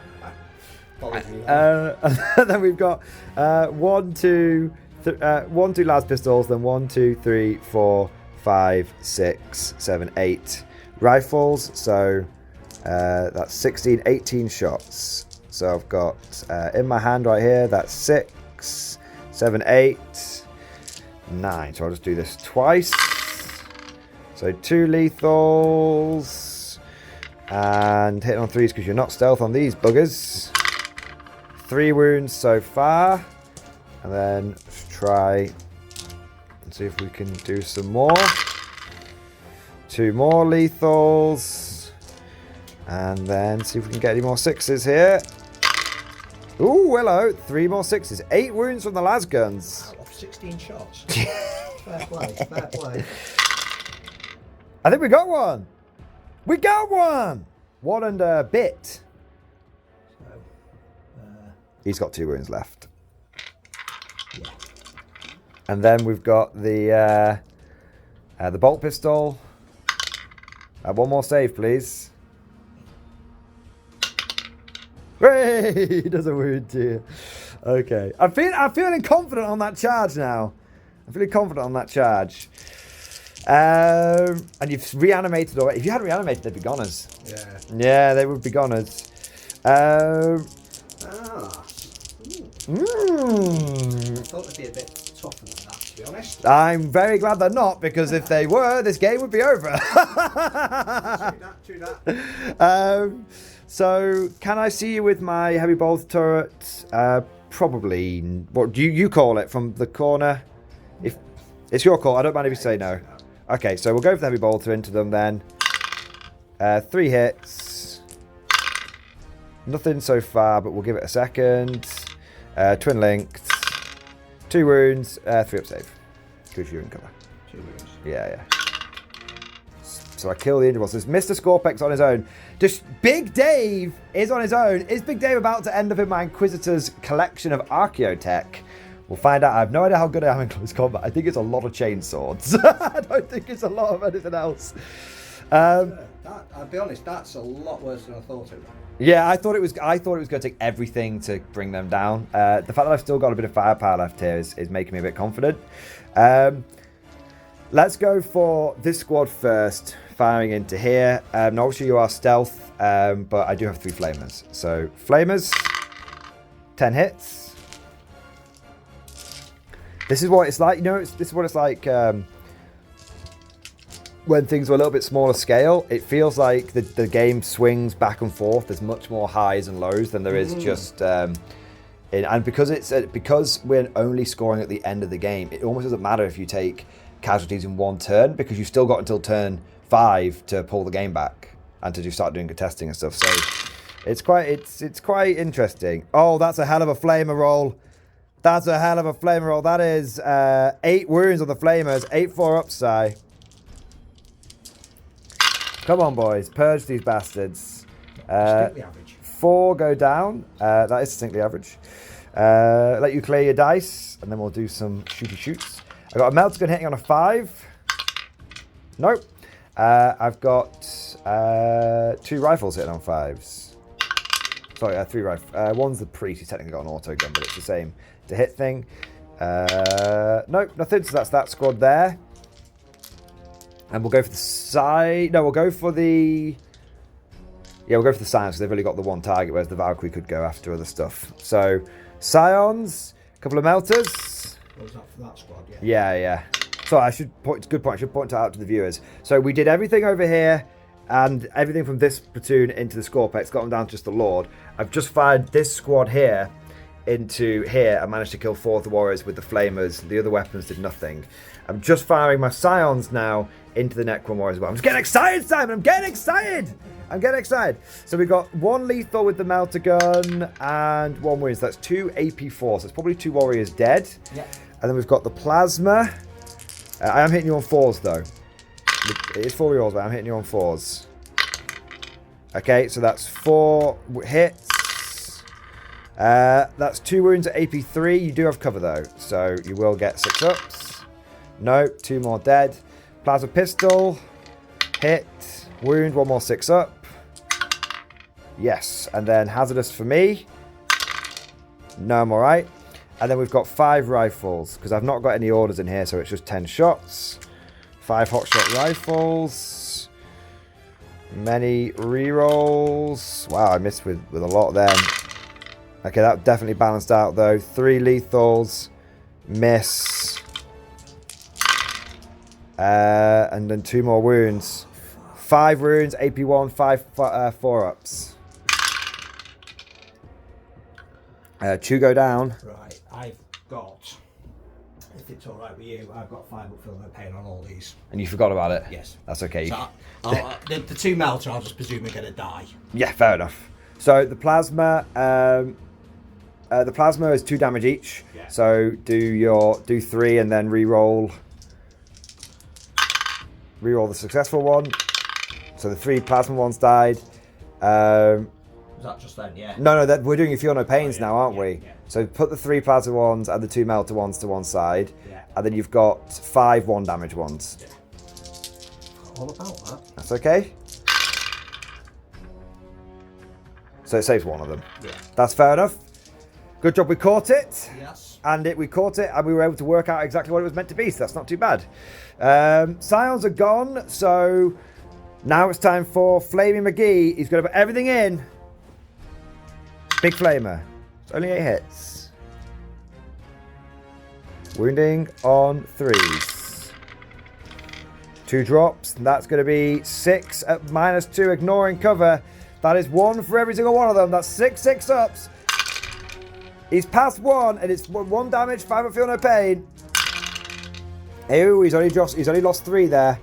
and then we've got 1, 2 las pistols, then 1, 2, 3, 4, 5, 6, 7, 8 rifles. So that's 16, 18 shots. So I've got in my hand right here, that's 6, 7, 8, 9. So I'll just do this twice. So 2 lethals. And hitting on 3s because you're not stealth on these buggers. 3 wounds so far. And then let's try and see if we can do some more. 2 more lethals. And then see if we can get any more 6s here. Ooh, hello. 3 more 6s. 8 wounds from the las guns. Out of 16 shots. Fair play, fair play. I think we got one. We got one. 1 and a bit. So, He's got 2 wounds left. And then we've got the bolt pistol. One more save, please. Hooray! He does a wound too. Okay. I'm feeling confident on that charge now. I'm feeling confident on that charge. And you've reanimated already. If you hadn't reanimated, they'd be goners. Yeah. Yeah, they would be goners. I thought it'd be a bit tougher than that, to be honest. I'm very glad they're not, because if they were, this game would be over. True that. So, can I see you with my heavy bolt turret? Probably. What do you call it from the corner? If it's your call, I don't mind if you say no. Okay, so we'll go for the heavy bolter into them then. 3 hits. Nothing so far, but we'll give it a second. Twin linked. 2 wounds. 3 up save. Good for you in cover. 2 wounds. Yeah. So I kill the injured one. So it's Mr. Scorpex on his own. Just Big Dave is on his own. Is Big Dave about to end up in my Inquisitor's collection of archaeotech? We'll find out. I have no idea how good I am in close combat. I think it's a lot of chainswords. I don't think it's a lot of anything else. I'll be honest, that's a lot worse than I thought it would. Yeah, I thought it was going to take everything to bring them down. The fact that I've still got a bit of firepower left here is making me a bit confident. Let's go for this squad first, firing into here. Now, obviously you are stealth, but I do have 3 flamers. So flamers, 10 hits. This is what it's like, this is what it's like when things are a little bit smaller scale. It feels like the game swings back and forth. There's much more highs and lows than there is just... and because we're only scoring at the end of the game, it almost doesn't matter if you take casualties in 1 turn, because you've still got until turn 5 to pull the game back and to start doing contesting and stuff. So it's quite interesting. Oh, that's a hell of a flamer roll. That's a hell of a flamer roll. That is 8 wounds on the flamers, 8-4 upside. Come on, boys, purge these bastards. Distinctly average. 4 go down. That is distinctly average. Let you clear your dice, and then we'll do some shoots. I've got a melter gun hitting on a 5. Nope. I've got 2 rifles hitting on 5s. Sorry, 3 rifles. One's the priest. He's technically got an auto gun, but it's the same to hit thing. Nope, nothing. So that's that squad there. And we'll go for the side. No, we'll go for the... Yeah, we'll go for the Scions, because they've only got the 1 target, whereas the Valkyrie could go after other stuff. So, Scions, a couple of melters. What was that for that squad? Yeah. Yeah. So I should point. Good point. I should point it out to the viewers. So we did everything over here, and everything from this platoon into the Scorpex, got them down to just the Lord. I've just fired this squad here into here and managed to kill 4 of the warriors with the flamers. The other weapons did nothing. I'm just firing my Scions now into the Necron warriors as well. I'm just getting excited, Simon. I'm getting excited. So we've got 1 lethal with the melter gun and 1 wound. So that's 2 AP4. So it's probably 2 warriors dead. Yeah. And then we've got the plasma. I am hitting you on 4s though. It is 4 rolls, but I'm hitting you on 4s. Okay, so that's 4 hits. That's 2 wounds at AP3. You do have cover though, so you will get 6 ups. No, 2 more dead. Plasma pistol. Hit. Wound, 1 more 6 up. Yes, and then hazardous for me. No, I'm alright. And then we've got 5 rifles, because I've not got any orders in here, so it's just 10 shots. 5 hotshot rifles. Many rerolls. Wow, I missed with a lot of them. Okay, that definitely balanced out though. 3 lethals. Miss. And then 2 more wounds. 5 wounds, AP1, 5 4-ups. 2 go down. Right, I've got, if it's all right with you, I've got 5 up film no pain on all these. And you forgot about it? Yes. That's okay. So the 2 melter, I'll just presume are going to die. Yeah, fair enough. So the plasma is 2 damage each. Yeah. So do 3 and then re-roll the successful one. So the 3 plasma ones died. Is that just then? Yeah. No, we're doing your Feel No Pains now, aren't we? Yeah. So put the 3 Plasma ones and the 2 Melter ones to one side. Yeah. And then you've got 5 1 damage ones. Yeah. All about that. That's okay. So it saves one of them. Yeah. That's fair enough. Good job we caught it. Yes. And we caught it and we were able to work out exactly what it was meant to be. So that's not too bad. Scions are gone. So now it's time for Flaming McGee. He's going to put everything in. Big Flamer. It's only 8 hits. Wounding on 3s. 2 drops. And that's going to be 6 at -2, ignoring cover. That is 1 for every single one of them. That's 6 6-ups. He's passed 1, and it's 1 damage, 5 at Feel No Pain. Oh, he's only lost 3 there.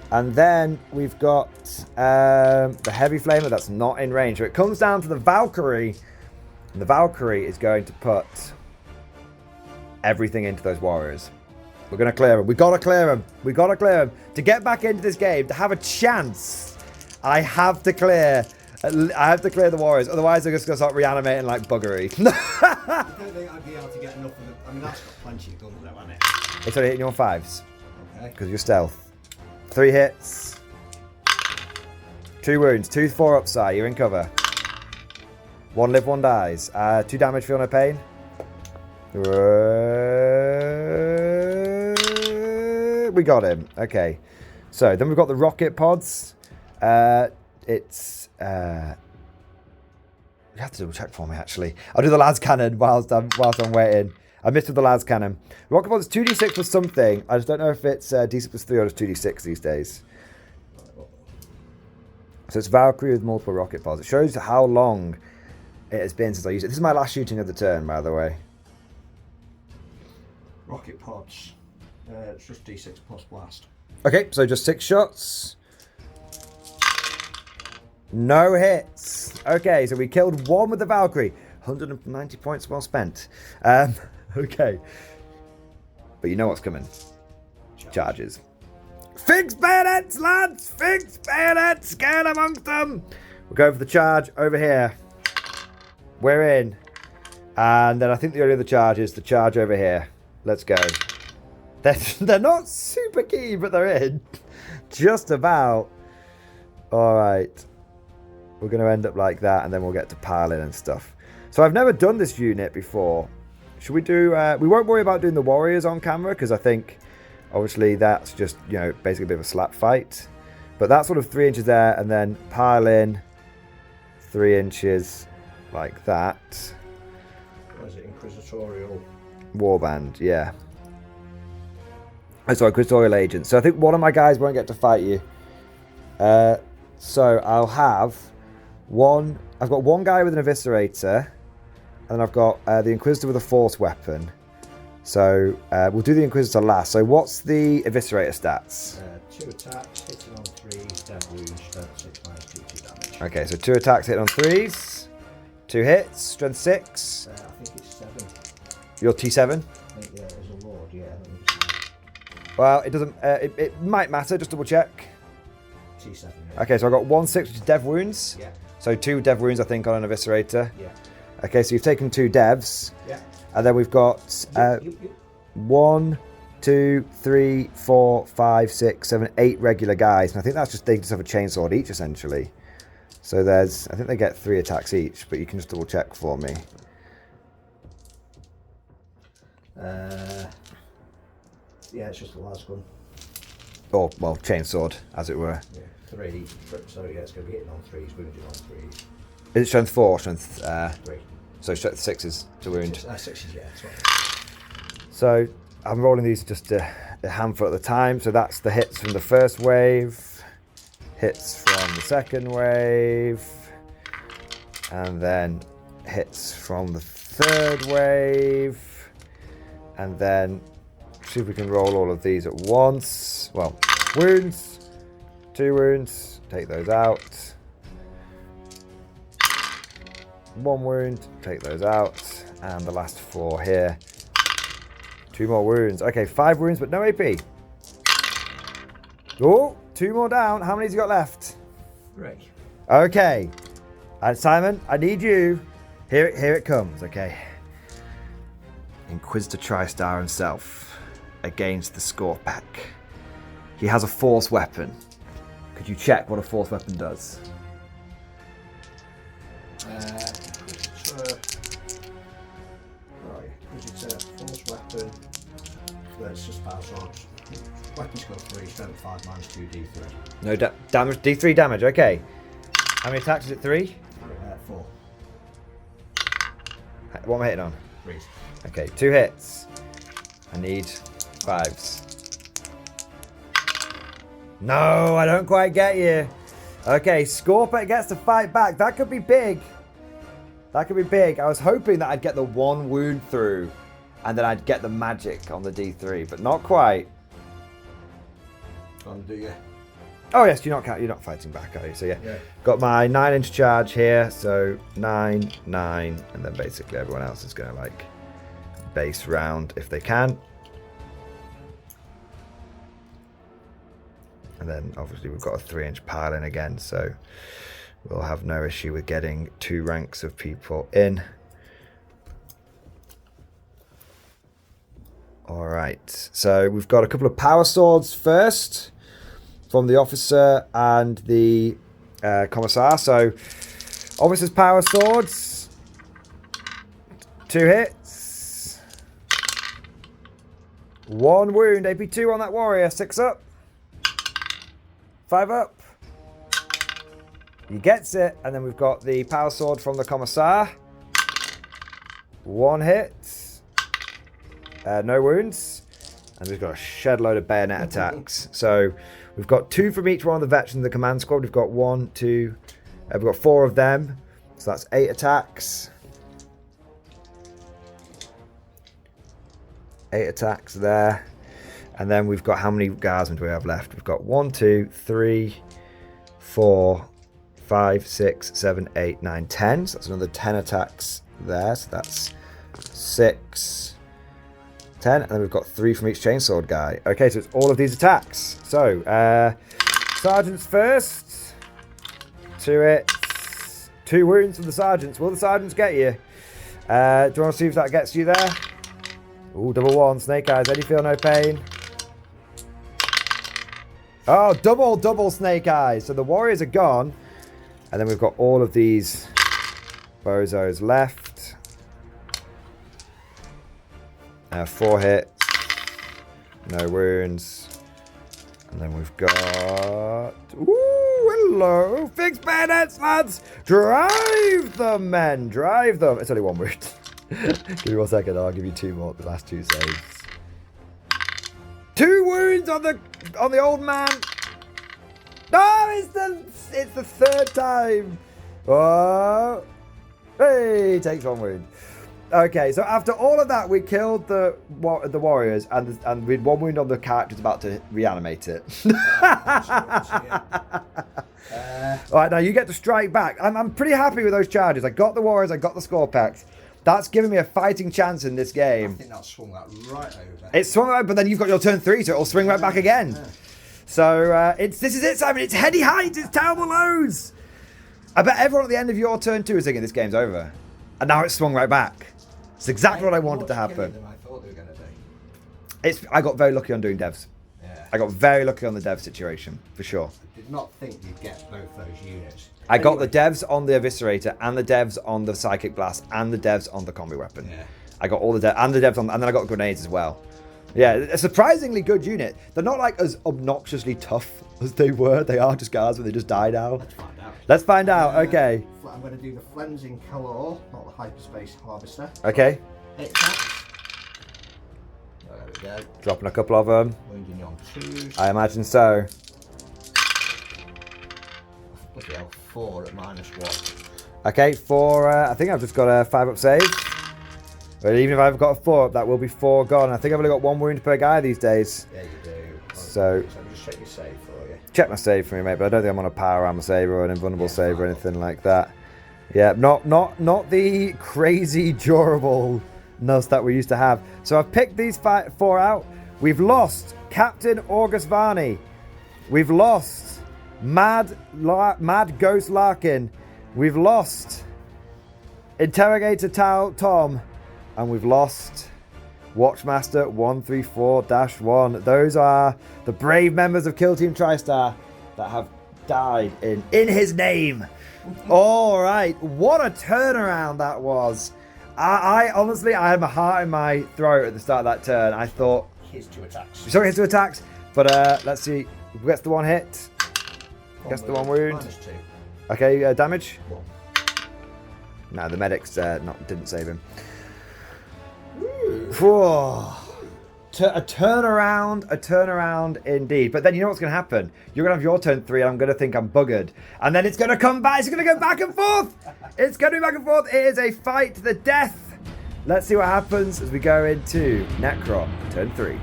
And then we've got the Heavy Flamer that's not in range. So it comes down to the Valkyrie. And the Valkyrie is going to put everything into those warriors. We're going to clear them. We've got to clear them. We've got to clear them. To get back into this game, to have a chance, I have to clear the warriors. Otherwise, they're just going to start reanimating like buggery. I don't think I'd be able to get enough of it. I mean, that's got plenty of guns though, hasn't it? It's only hitting you on 5s. Okay. Because you're stealth. 3 hits. 2 wounds. 2 4 upside. You're in cover. 1 live, 1 dies. 2 damage, Feel No Pain. We got him. Okay. So then we've got the rocket pods. It's you have to double check for me actually. I'll do the las cannon whilst I'm waiting. I missed with the las cannon. Rocket pods 2d6 plus something. I just don't know if it's d6 plus 3 or just 2d6 these days. So it's Valkyrie with multiple rocket pods. It shows how long it has been since I used it. This is my last shooting of the turn, by the way. Rocket pods. It's just D6 plus blast. Okay, so just 6 shots. No hits. Okay, so we killed 1 with the Valkyrie. 190 points well spent. Okay. But you know what's coming. Charges. Fixed bayonets, lads! Fixed bayonets! Get amongst them! We're going for the charge over here. We're in. And then I think the only other charge is the charge over here. Let's go. They're not super keen, but they're in. Just about. Alright. We're going to end up like that, and then we'll get to piling and stuff. So I've never done this unit before. Should we do... we won't worry about doing the warriors on camera, because I think, obviously, that's just, you know, basically a bit of a slap fight. But that's sort of 3 inches there, and then pile in 3 inches like that. What is it? Inquisitorial... Warband, yeah. Oh, sorry, Inquisitorial Agent. So I think one of my guys won't get to fight you. So I'll have one... I've got one guy with an Eviscerator. And then I've got the Inquisitor with a Force Weapon. So we'll do the Inquisitor last. So what's the Eviscerator stats? 2 attacks, hitting on 3, dead wounds, strength 6 minus 2 damage. Okay, so 2 attacks hitting on 3s. 2 hits, strength 6. I think it's 7. You're T7? I think, yeah, there's a Lord, yeah. Well, it doesn't... it might matter, just double check. T7, yeah. Okay, so I've got 1 6, which is dev wounds. Yeah. So 2 dev wounds, I think, on an Eviscerator. Yeah. Okay, so you've taken 2 devs. Yeah. And then we've got 1, 2, 3, 4, 5, 6, 7, 8 regular guys. And I think that's just... They just have a chainsword each, essentially. So there's... I think they get 3 attacks each, but you can just double check for me. Yeah, it's just the last one. Or, well, chainsword, as it were. Yeah. 3. So yeah, it's going to be hitting on 3s, wounded on 3s. Is it strength 4 or strength... 3. So strength 6 is to wound. 6 is, yeah. That's right. So I'm rolling these just a handful at a time. So that's the hits from the first wave, hits from the second wave, and then hits from the third wave, and then see if we can roll all of these at once. Well, wounds, 2 wounds, take those out. 1 wound, take those out, and the last 4 here. 2 more wounds. Okay, 5 wounds, but no AP. Oh, 2 more down. How many has he got left? 3. Okay. And Simon, I need you. Here it comes, okay. Inquisitor TriStar himself against the SKWAAARKS. He has a force weapon. Could you check what a force weapon does? Inquisitor, force weapon. That's just power swords. Weapon skill 3, strength 5, minus 2 d3. No damage, D3 damage, okay. How many attacks is it? 3? 4. What am I hitting on? 3. Okay, 2 hits. I need 5s. No, I don't quite get you. Okay, SKWAAARKS gets to fight back. That could be big. That could be big. I was hoping that I'd get the 1 wound through and then I'd get the magic on the D3, but not quite. Do you? Oh yes, you're not fighting back, are you? So yeah. Got my 9-inch charge here, so 9, 9, and then basically everyone else is going to like base round if they can. And then obviously we've got a 3-inch pile in again, so we'll have no issue with getting 2 ranks of people in. All right, so we've got a couple of power swords first from the officer and the commissar. So officer's power swords, 2 hits, 1 wound, AP2 on that warrior, 6 up, 5 up. He gets it, and then we've got the power sword from the commissar, 1 hit, no wounds, and we've got a shed load of bayonet attacks. So we've got 2 from each one of the veterans in the command squad. We've got 1, 2, we've got 4 of them, so that's 8 attacks. 8 attacks there. And then we've got, how many guardsmen do we have left? We've got 1, 2, 3, 4, 5, 6, 7, 8, 9, 10. So that's another 10 attacks there. So that's 6, 10. And then we've got 3 from each chainsword guy. Okay, so it's all of these attacks. So, sergeants first. 2 hits. 2 wounds from the sergeants. Will the sergeants get you? Do you want to see if that gets you there? Ooh, double 1. Snake eyes. Any feel no pain? Oh, double snake eyes. So the warriors are gone. And then we've got all of these bozos left. 4 hits. No wounds. And then we've got... Ooh, hello. Fixed bayonets, lads. Drive them, men. Drive them. It's only 1 wound. Give me 1 second. I'll give you 2 more. The last 2 saves. 2 wounds on the old man. No, it's the 3rd time. Oh, hey, takes 1 wound. Okay, so after all of that, we killed the warriors, and we had 1 wound on the characters about to reanimate it. All right, now you get to strike back. I'm pretty happy with those charges. I got the warriors, I got the SKWAAARKS. That's giving me a fighting chance in this game. I think that swung that right over. It swung right, but then you've got your turn 3, so it'll swing right back again. Yeah. So this is it, Simon. It's heady heights. It's terrible lows. I bet everyone at the end of your turn 2 is thinking this game's over. And now it's swung right back. It's exactly what I wanted to happen. Than I thought they were going to do. I got very lucky on doing devs. Yeah. I got very lucky on the dev situation, for sure. I did not think you'd get both those units. I got the devs on the Eviscerator, and the devs on the Psychic Blast, and the devs on the Combi Weapon. Yeah. I got all the devs, and the devs on, and then I got grenades as well. Yeah, a surprisingly good unit. They're not like as obnoxiously tough as they were. They are just guards, but they just die now. Let's find out. Let's find out, okay. I'm going to do the Flensing Calor, not the Hyperspace Harvester. Okay. 8 attacks. There we go. Dropping a couple of them. Wounding on 2s. I imagine so. Bloody hell, 4 at -1. Okay, 4. I think I've just got a 5-up save. But even if I've got a 4 up, that will be 4 gone. I think I've only got 1 wound per guy these days. Yeah, you do. So just check your save for you. Check my save for me, mate. But I don't think I'm on a power armor save or an invulnerable save or anything like that. Yeah, not the crazy durableness that we used to have. So I've picked these 4 out. We've lost Captain August Varney. We've lost Mad Ghost Larkin. We've lost Interrogator Tom, and we've lost Watchmaster 134-1. Those are the brave members of Kill Team TriStar that have died in his name. All right, what a turnaround that was. I honestly, I had my heart in my throat at the start of that turn. I thought... His 2 attacks. We saw his 2 attacks, but let's see. Who gets the 1 hit? Gets the 1 wound. -2. Okay, damage? 1. No, the medics didn't save him. Whoa. A turnaround indeed. But then you know what's going to happen? You're going to have your turn 3 and I'm going to think I'm buggered. And then it's going to come back. It's going to go back and forth. It's going to be back and forth. It is a fight to the death. Let's see what happens as we go into Necron, turn 3.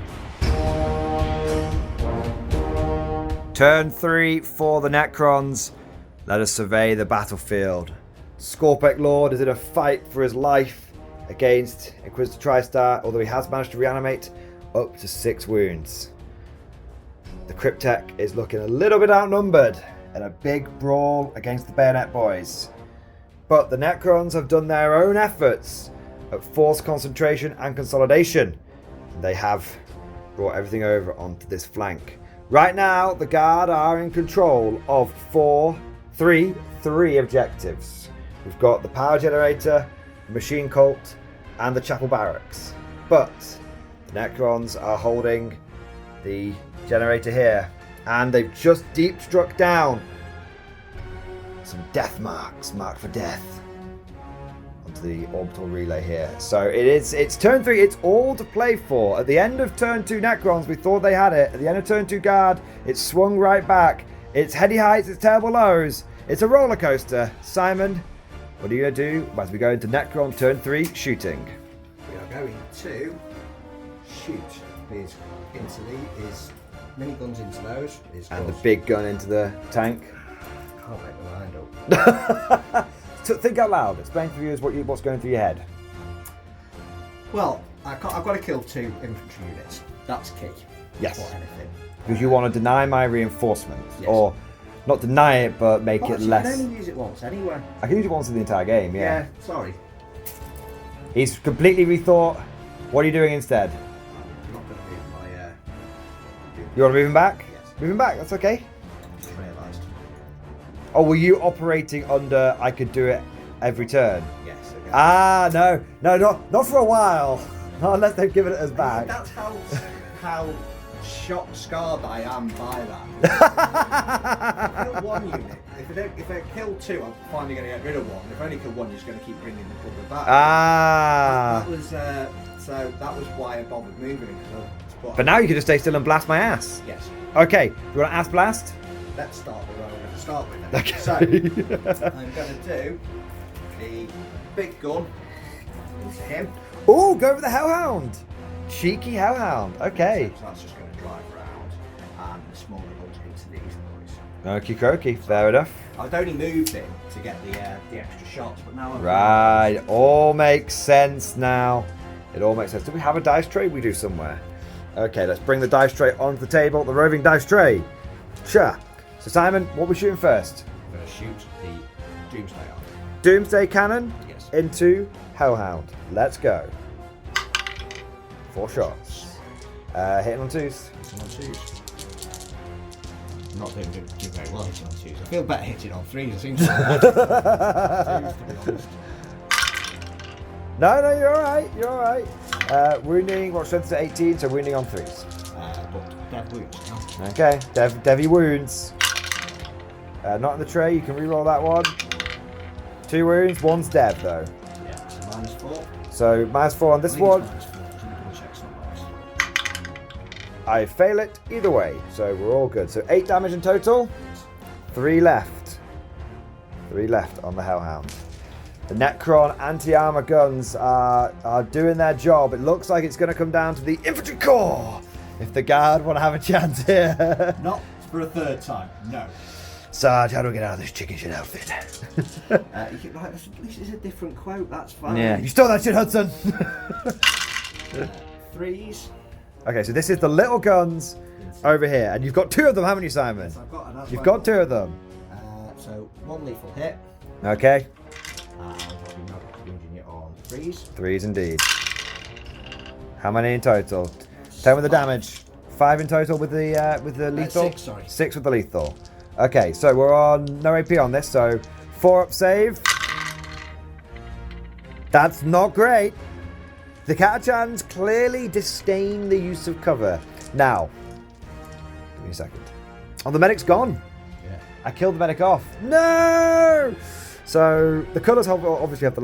Turn 3 for the Necrons. Let us survey the battlefield. Skorpek Lord is in a fight for his life against Inquisitor TriStar, although he has managed to reanimate up to 6 wounds. The Cryptek is looking a little bit outnumbered in a big brawl against the Bayonet Boys. But the Necrons have done their own efforts at force concentration and consolidation. They have brought everything over onto this flank. Right now, the Guard are in control of three objectives. We've got the power generator, the machine cult, and the chapel barracks. But the Necrons are holding the generator here, and they've just deep struck down some death marks, marked for death, onto the orbital relay here. So it's turn 3, it's all to play for. At the end of turn 2 Necrons, we thought they had it. At the end of turn 2 Guard, it swung right back. It's heady heights, it's terrible lows. It's a roller coaster. Simon, what are you going to do as we go into Necron turn 3 shooting? We are going to shoot his miniguns into those. And the big gun into the tank. Can't make my mind up. Think out loud. Explain to viewers what's going through your head. Well, I've got to kill 2 infantry units. That's key. Yes. Before anything. Because you want to deny my reinforcements. Yes. Or not deny it, but make it less... I can only use it once anyway. I can use it once in the entire game, yeah. Yeah, sorry. He's completely rethought. What are you doing instead? I'm not going to move my... You want to move him back? Yes. Move him back, that's okay. Just realised. Oh, were you operating under I could do it every turn? Yes, okay. Ah, no, not for a while. Not unless they've given it us back. That's how shocked, scarred I am by that. If I kill 1 unit, if I kill 2, I'm finally going to get rid of 1. If I only kill 1, you're just going to keep bringing the cover back. Ah. That was so that was why I bothered moving it. But now you can just stay still and blast my ass. Yes. Okay, you want to ass blast? Let's start with what I'm going to start with. Then. Okay. So I'm going to do the big gun into him. Oh, go for the Hellhound. Cheeky Hellhound. Okay. So that's just going to drive around, and the smaller guns into these boys. Okie dokie, fair enough. I'd only moved it to get the extra shots, but now I've Right, all makes sense now. It all makes sense. Do we have a dice tray? We do somewhere. Okay, let's bring the dice tray onto the table. The roving dice tray. Sure. So Simon, what are we shooting first? I'm going to shoot the Doomsday arm. Doomsday Cannon Yes. into Hellhound. Let's go. 4 shots. Hitting on 2s. Hitting on 2s. I'm not doing very well hitting on 2s. I feel better hitting on 3s. It seems like 2s, to be honest. No, you're alright. You're alright. Wounding, what strength is 18, so wounding on 3s. But dead wounds now. Okay, Devy wounds. Not in the tray, you can reroll that one. 2 wounds, 1's dev though. Yeah, so -4. So -4 on this one. -4. Just double check something else. I fail it either way, so we're all good. So 8 damage in total. 3 left. 3 left on the Hellhound. The Necron anti-armor guns are doing their job. It looks like it's going to come down to the infantry corps if the Guard want to have a chance here. Not for a 3rd time, no. Sarge, how do we get out of this chicken shit outfit? At least it's a different quote, that's fine. Yeah, you stole that shit, Hudson. 3s. Okay, so this is the little guns over here, and you've got 2 of them, haven't you, Simon? Yes, I've got, You've got 2 of them. So 1 lethal hit. Okay. I'll be using it on 3s. 3s indeed. How many in total? 10 with the damage. 5 in total with the lethal. 6, sorry. 6 with the lethal. Okay, so we're on no AP on this, so 4 up save. That's not great. The Catachans clearly disdain the use of cover. Now, give me a second. Oh, the medic's gone. Yeah. I killed the medic off. No! So the colours obviously have to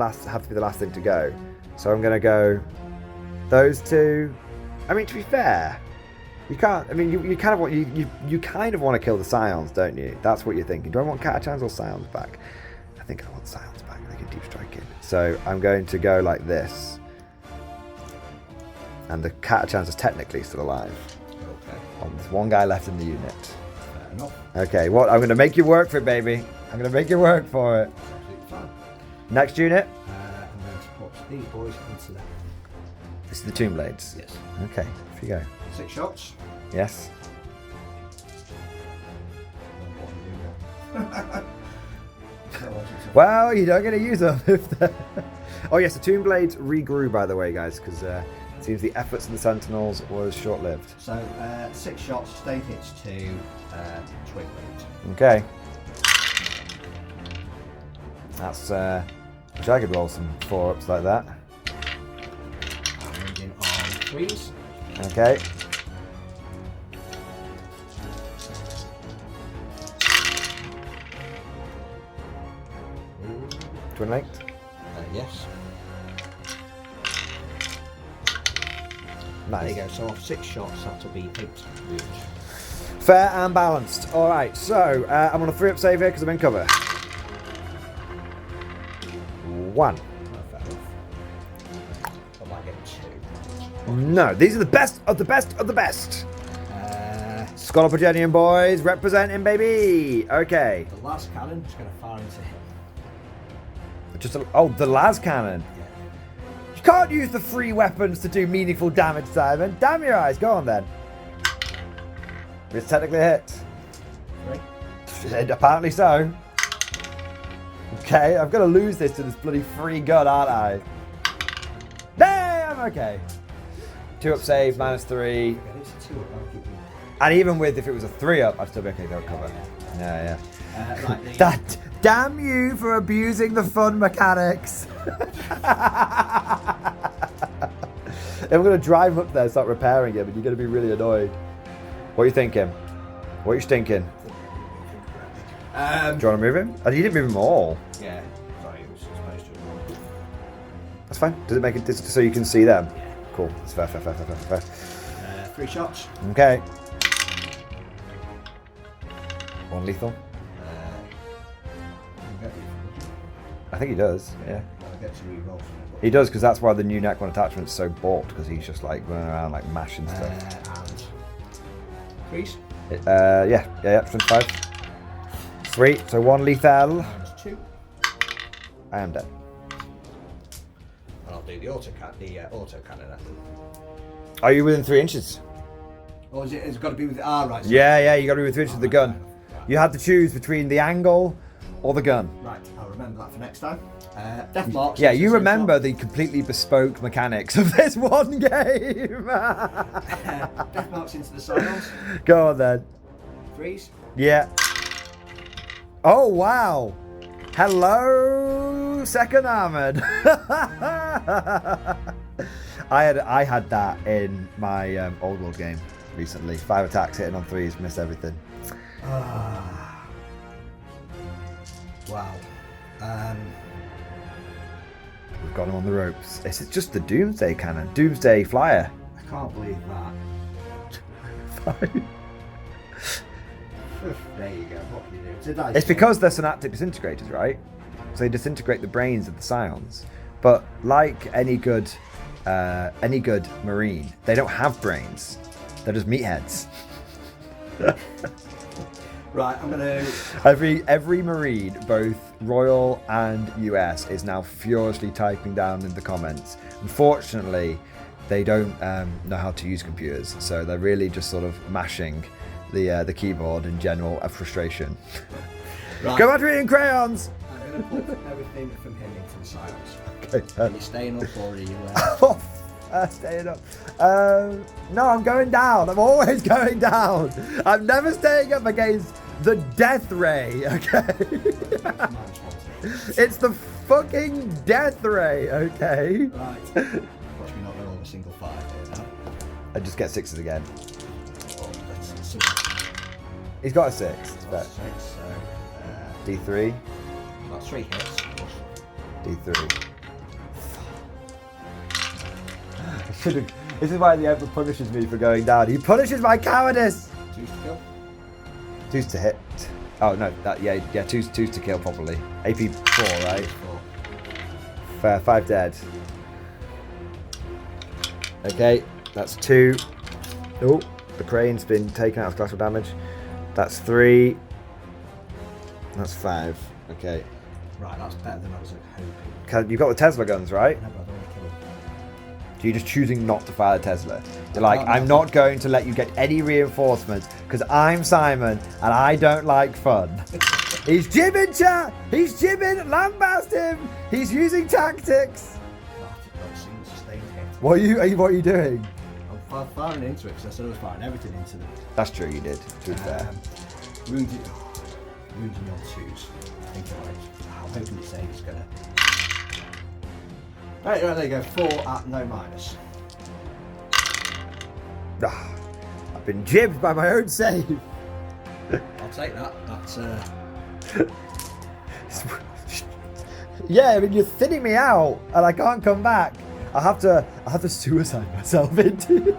be the last thing to go. So I'm gonna go those two. I mean, to be fair, you can't. I mean, you kind of want you kind of want to kill the Scions, don't you? That's what you're thinking. Do I want Catachans or Scions back? I think I want Scions back. They can deep strike in. So I'm going to go like this. And the Catachans is technically still alive. Okay. Oh, there's one guy left in the unit. Fair enough. Okay, what? I'm going to make you work for it, baby. I'm going to make you work for it. Absolutely fine. Next unit. I'm going to put these boys into them. This is the Tomb Blades. Yes. Okay, off you go. 6 shots. Yes. Well, you're not going to use them. Oh yes, the Tomb Blades regrew, by the way, guys, because it seems the efforts of the Sentinels was short-lived. So 6 shots, state hits 2, twig blades. Okay. That's which I could roll some 4-ups like that. I'm ending on 3s. Okay. Twin linked. Yes. Nice. There you go. So off 6 shots, that'll be 8 wounds. Fair and balanced. All right. So I'm on a 3-up save here because I'm in cover. 1. Perfect. I might get 2. No, these are the best of the best of the best. Scholar boys representing, baby. Okay. The last cannon is going to fire into him. Oh, the las cannon. Yeah. You can't use the free weapons to do meaningful damage, Simon. Damn your eyes. Go on then. It's technically a hit. Right. Apparently so. Okay, I'm going to lose this to this bloody free gun, aren't I? Damn, okay. 2-up save, -3. It's a 2-up, I'll keep you. And even with, if it was a 3-up, I'd still be okay, don't cover. Yeah. Right, That, damn you for abusing the fun mechanics. If I'm going to drive up there and start repairing it, but you're going to be really annoyed. What are you thinking? What are you thinking? Do you want to move him? Oh, you didn't move him all. Yeah. Sorry, it was supposed to. That's fine. Does it make it so you can see them? Yeah. Cool. It's fair. 3 shots. Okay. 1 lethal. I think he does. Yeah. I'll get to re-roll something. He does, because that's why the new neck one attachment's so bought, because he's just like running around like mashing stuff. And 3s. Yeah. 25. 3. So 1 lethal. And 2. I am dead. And I'll do the auto cannon. Are you within 3 inches? Or is it's got to be with right? So Yeah. You got to be within 3 inches of the gun. You have to choose between the angle or the gun. Right, I'll remember that for next time. Death marks. Yeah, you remember the completely bespoke mechanics of this one game. Death marks into the Scions. Go on then. 3s. Yeah. Oh wow. Hello, second armored. I had that in my old world game recently. 5 attacks, hitting on 3s, missed everything. Wow. We've got him on the ropes. It's just the Doomsday cannon. Doomsday flyer. I can't believe that. There you go. What can you do? It's a dice It's roll. because they're synaptic disintegrators, right? So they disintegrate the brains of the Scions. But like any good Marine, they don't have brains. They're just meatheads. Right, I'm gonna. Every Marine, both Royal and US, is now furiously typing down in the comments. Unfortunately, they don't know how to use computers, so they're really just sort of mashing the keyboard in general frustration. Right. Go back to reading crayons. I'm going to put everything from him into the silence. Okay. Are you staying up or are you... Staying up. No, I'm going down. I'm always going down. I'm never staying up against the death ray, okay? It's the fucking death ray, okay? Right. Watch me not roll a single 5 here now. I just get 6s again. Oh, that's He's got a 6. It's bet. 6, so... D3. That's 3 hits. D3. This is why the Emperor punishes me for going down. He punishes my cowardice! 2 to kill. 2's to hit. Oh no, yeah, 2's to kill probably. AP 4, right? 4. Fair, 5 dead. Okay, that's 2. Oh, the crane's been taken out of collateral damage. That's 3. That's 5. Okay. Right, that's better than I was hoping. You've got the Tesla guns, right? No, but I don't want to kill him. So you're just choosing not to fire the Tesla. You're like, I'm not going to let you get any reinforcements because I'm Simon and I don't like fun. He's jibbing, chat! He's jibbing! Lambast him! He's using tactics! What are you doing? I'm firing into it because I said I was firing everything into them. That's true, you did, to be fair. Wounding on 2s. I'm hoping it's 8 is gonna... Right, there you go. 4 at no minus. I've been jibbed by my own save. I'll take that. That's Yeah, I mean you're thinning me out, and I can't come back. I have to suicide myself into.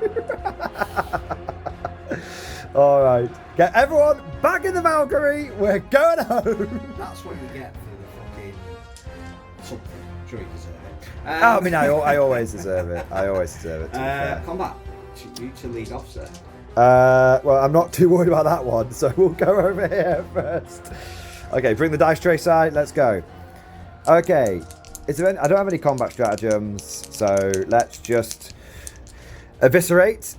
All right, get everyone back in the Valkyrie. We're going home. That's what you get for the fucking something. Sure, you deserve it. I mean, I always deserve it. I always deserve it. To be fair. Combat. You to lead off, sir. Well, I'm not too worried about that one, so we'll go over here first. Okay, bring the dice tray side. Let's go. Okay, I don't have any combat stratagems, so let's just eviscerate.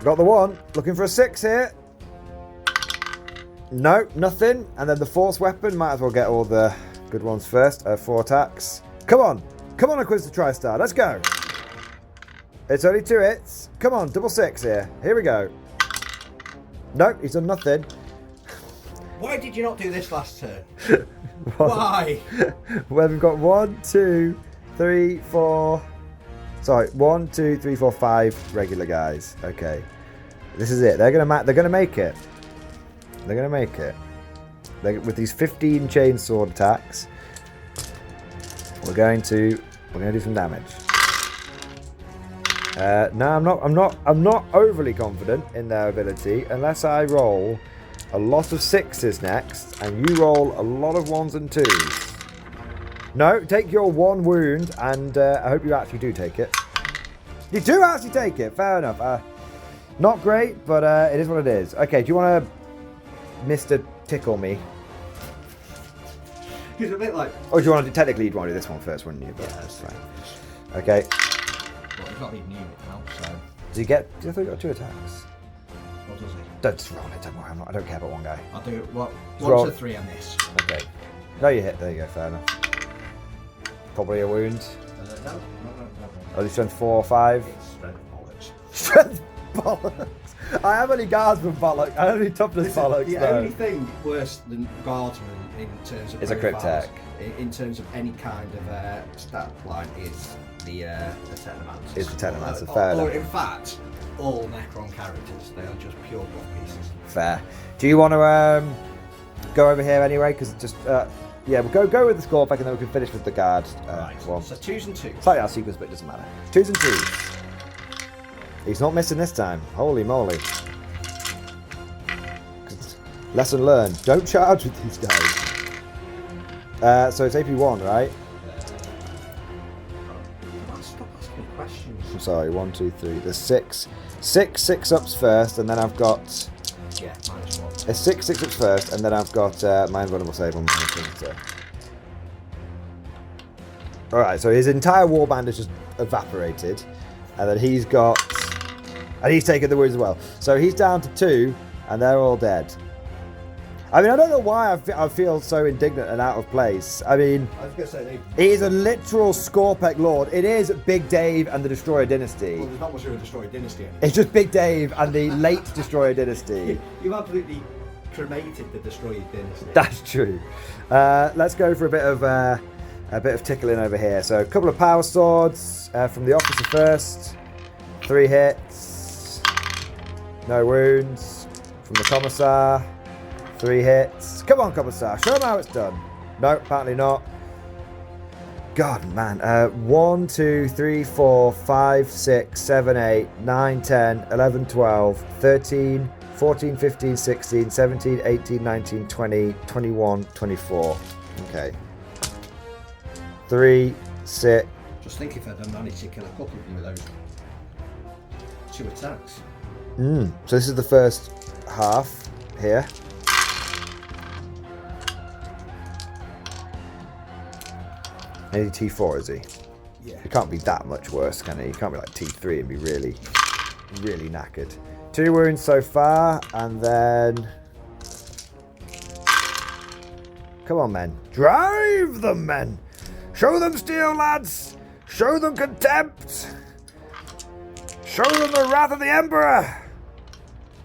Got the 1. Looking for a 6 here. No, nothing. And then the force weapon. Might as well get all the good ones first. 4 attacks. Come on, Acquisitor TriStar. Let's go. It's only 2 hits. Come on, double 6 here. Here we go. No, he's done nothing. Why did you not do this last turn? Why? Well, we've got 1, 2, 3, 4. Sorry, 1, 2, 3, 4, 5 regular guys. Okay, this is it. They're gonna make it. They're gonna make it. With these 15 chainsword attacks, we're gonna do some damage. No, I'm not overly confident in their ability unless I roll a lot of 6s next, and you roll a lot of 1s and 2s. No, take your 1 wound, and I hope you actually do take it. You do actually take it. Fair enough. Not great, but it is what it is. Okay, do you want to, Mr. Tickle me? He's a bit like... Or do you want to technically you'd want to do this one first, wouldn't you? But yeah, that's fine. Okay. Well, he's not even unit now, so... Do you get... Do you think you got 2 attacks? What does he? Don't just roll it, don't worry. I don't care about one guy. I'll do it. What? Roll. 1 to 3 on this. Okay. No, you hit. There you go. Fair enough. Probably a wound. No. Are they strength 4 or 5? Strength bollocks. Strength bollocks. I have only guardsman bollocks. I have only toughness bollocks. The though. only thing worse than guardsman in terms of Is a crit profiles, tech. in terms of any kind of stat line is the Technomancer. Is the Technomancer, fair or enough. in fact, all Necron characters, they are just pure block pieces. Fair. Do you want to go over here anyway? Because just yeah, we'll go with the score back and then we can finish with the guard one. So 2s and 2s. Slightly out of sequence, but it doesn't matter. 2s and 2s. He's not missing this time. Holy moly. Lesson learned. Don't charge with these guys. So it's AP 1, right? Stop asking questions. I'm sorry. 1, 2, 3. There's 6. 6 ups first, and then I've got Yeah, -1. a 6 ups first, and then I've got my invulnerable save on my inhibitor. Alright, so his entire warband is just evaporated, and then he's got... And he's taken the wounds as well. So he's down to 2, and they're all dead. I mean, I don't know why I feel so indignant and out of place. I mean, I was going to say, he is a literal Skorpek lord. It is Big Dave and the Destroyer Dynasty. well, there's not much of a Destroyer Dynasty anymore. It's just Big Dave and the late Destroyer Dynasty. You absolutely cremated the Destroyer Dynasty. That's true. Let's go for a bit of tickling over here. So a couple of power swords from the officer first. 3 hits. No wounds. From the commissar. 3 hits. Come on, commissar. Show them how it's done. No, apparently not. God, man. 1, 2, 3, 4, 5, 6, 7, 8, 9, 10, 11, 12, 13, 14, 15, 16, 17, 18, 19, 20, 21, 24. Okay. 3, 6. Just think if I'd have managed to kill a couple of them with those 2 attacks. So this is the first half here. Any T4 is he? Yeah. He can't be that much worse, can he? He can't be like T3 and be really, really knackered. 2 wounds so far, and then... Come on, men. Drive them, men! Show them steel, lads! Show them contempt! Show them the wrath of the Emperor!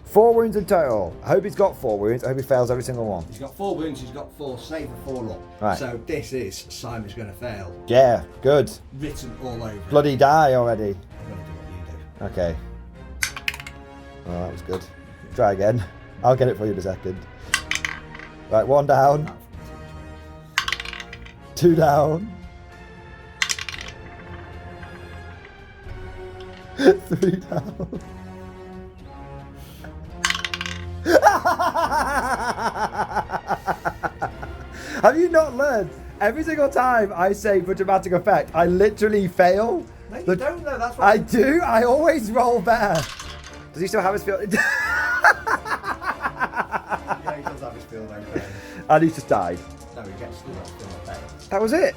4 wounds in total. I hope he's got 4 wounds. I hope he fails every single one. He's got 4 wounds, he's got 4 save and 4 up. Right. So this is Simon's going to fail. Yeah, good. Written all over. Bloody die already. I'm going to do what you do. Okay. Oh, that was good. Try again. I'll get it for you in a second. Right, 1 down. 2 down. 3 down. Have you not learned? Every single time I say for dramatic effect, I literally fail. No, you don't know. That's what I do. I always roll better. Does he still have his field? Yeah, he does have his field over. And he's just died. No, he gets still got field over. That was it.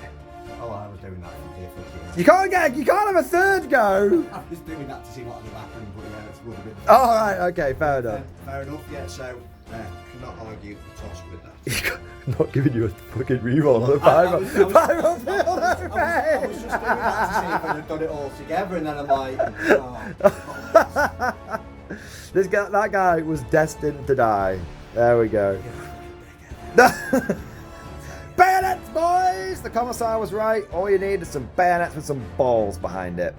Oh, I was doing that for dear fucking. You can't have a third go. I was doing that to see what would happen, but yeah, it would have been. Oh, right, okay, fair enough. Fair enough, yeah. So, cannot argue the toss with that. Not giving you a fucking reroll on a I was five field I was just doing that to see if I'd have done it all together, and then I'm like, oh. That guy was destined to die. There we go. Bayonets, boys! The commissar was right. All you need is some bayonets with some balls behind it.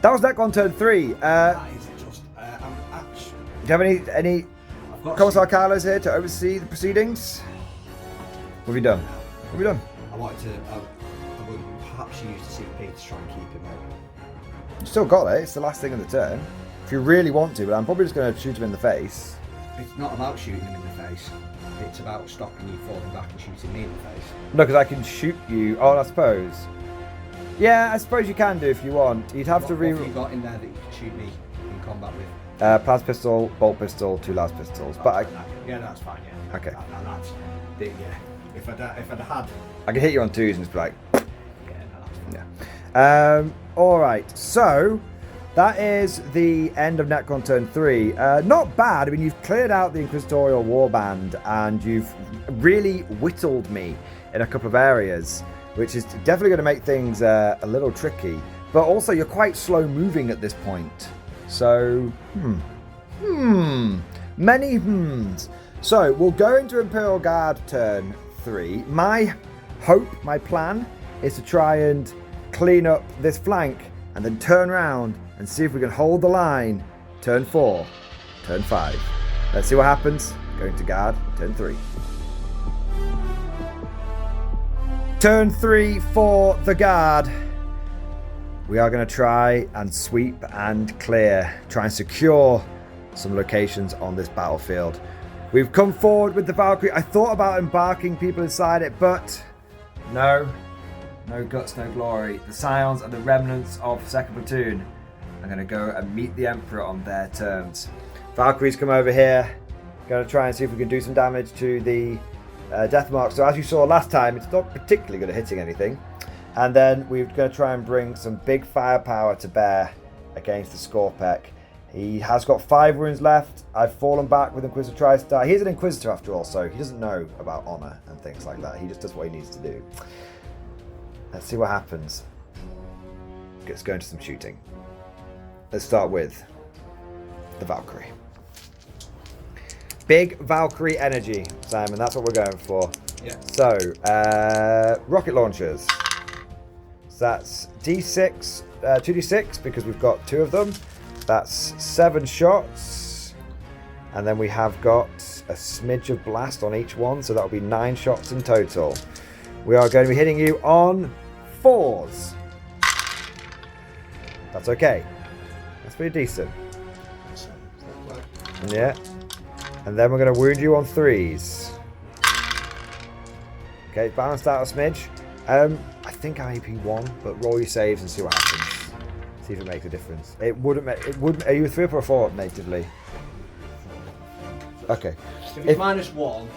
That was that on turn 3. That is just, I'm actually. Do you have any I've got Commissar Carlos here to oversee the proceedings? What have you done? What have you done? I wanted to. I would perhaps use the CP to try and keep him out. You still got it. It's the last thing of the turn. If you really want to, but I'm probably just going to shoot him in the face. It's not about shooting him in the face. It's about stopping you falling back and shooting me in the face. No, because I can shoot you. Oh, I suppose. Yeah, I suppose you can do if you want. You'd have to What have you got in there that you can shoot me in combat with? Plas pistol, bolt pistol, 2 las pistols. But Yeah, that's fine. Yeah. Okay. That's yeah. If I'd had. I can hit you on 2s and just be like. Yeah, no, that's fine. All right. So that is the end of Necron turn 3. Not bad. I mean, you've cleared out the Inquisitorial Warband and you've really whittled me in a couple of areas, which is definitely going to make things a little tricky. But also, you're quite slow moving at this point. So, many hms. So, we'll go into Imperial Guard turn 3. My hope, my plan, is to try and clean up this flank and then turn around and see if we can hold the line. Turn 4, turn 5. Let's see what happens. Going to Guard, turn 3. Turn 3 for the Guard. We are going to try and sweep and clear. Try and secure some locations on this battlefield. We've come forward with the Valkyrie. I thought about embarking people inside it, but no. No guts, no glory. The Scions and the remnants of 2nd Platoon are going to go and meet the Emperor on their terms. Valkyries come over here. Going to try and see if we can do some damage to the death mark. So as you saw last time, it's not particularly good at hitting anything. And then we're going to try and bring some big firepower to bear against the Skorpek. He has got 5 wounds left. I've fallen back with Inquisitor tries to die. He's an Inquisitor after all, so he doesn't know about honor and things like that. He just does what he needs to do. Let's see what happens. Let's go into some shooting. Let's start with the Valkyrie. Big Valkyrie energy, Simon. That's what we're going for. Yeah. So, rocket launchers. So that's D6, 2D6 because we've got 2 of them. That's 7 shots. And then we have got a smidge of blast on each one, so that'll be 9 shots in total. We are going to be hitting you on 4s. That's okay. That's pretty decent. Yeah. And then we're going to wound you on 3s. Okay, balanced out a smidge. I think I'm AP 1, but roll your saves and see what happens. See if it makes a difference. It wouldn't make. It would. Are you a 3 up or a 4 up natively? Okay. If it's -1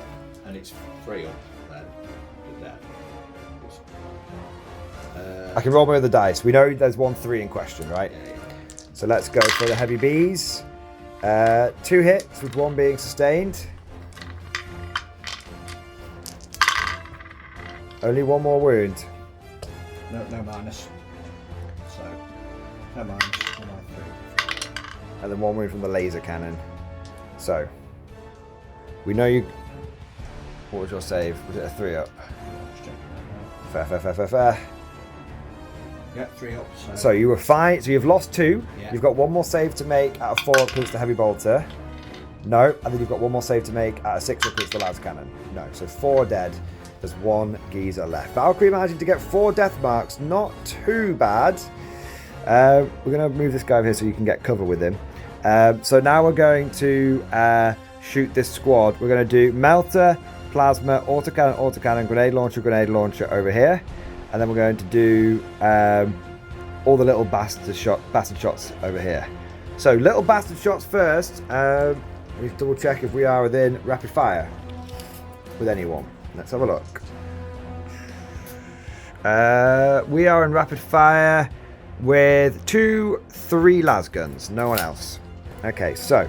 and it's 3 up, then you're dead. I can roll my other dice. We know there's 1 3 in question, right? Yeah. So let's go for the heavy Bs. 2 hits with 1 being sustained. Only 1 more wound. No minus. So, no minus. No minus 3. And then 1 wound from the laser cannon. So, we know you... What was your save? Was it a 3 up? Fair. Yeah, 3 up. So you were fine. So you've lost 2. Yeah. You've got 1 more save to make out of 4 up against the heavy bolter. No. And then you've got 1 more save to make out of 6 up against the laser cannon. No. So 4 dead. There's 1 geezer left. Valkyrie managing to get 4 death marks. Not too bad. We're going to move this guy over here so you can get cover with him. So now we're going to shoot this squad. We're going to do melter, plasma, autocannon, grenade launcher over here. And then we're going to do all the little bastard shots over here. So little bastard shots first. Let me double check if we are within rapid fire with anyone. Let's have a look. We are in rapid fire with 2, 3 lasguns. No one else. Okay, so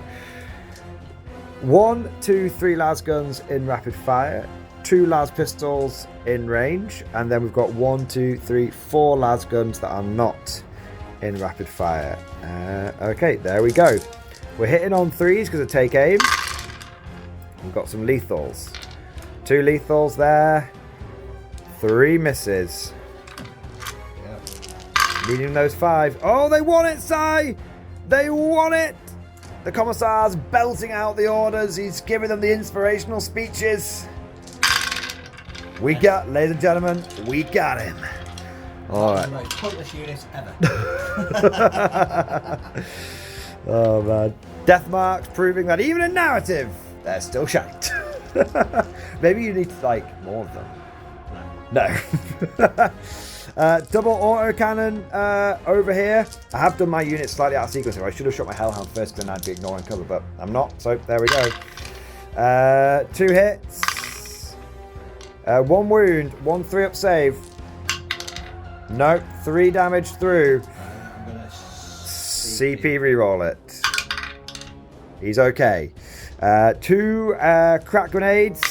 1, 2, 3 lasguns in rapid fire. 2 las pistols in range. And then we've got 1, 2, 3, 4 lasguns that are not in rapid fire. Okay, there we go. We're hitting on 3s because of take aim. We've got some lethals. 2 lethals there. 3 misses. Yeah. Needing those 5. Oh, they won it, Si! They won it! The Commissar's belting out the orders. He's giving them the inspirational speeches. We got, ladies and gentlemen, we got him. All right. The most pointless units ever. Oh, man. Death marks proving that even in narrative, they're still shite. Maybe you need, like, more of them. No. Double autocannon over here. I have done my unit slightly out of sequence here. I should have shot my Hellhound first, then I'd be ignoring cover, but I'm not. So there we go. 2 hits. 1 wound. 1 3-up save. No. 3 damage through. I'm gonna CP reroll it. He's okay. 2 crack grenades.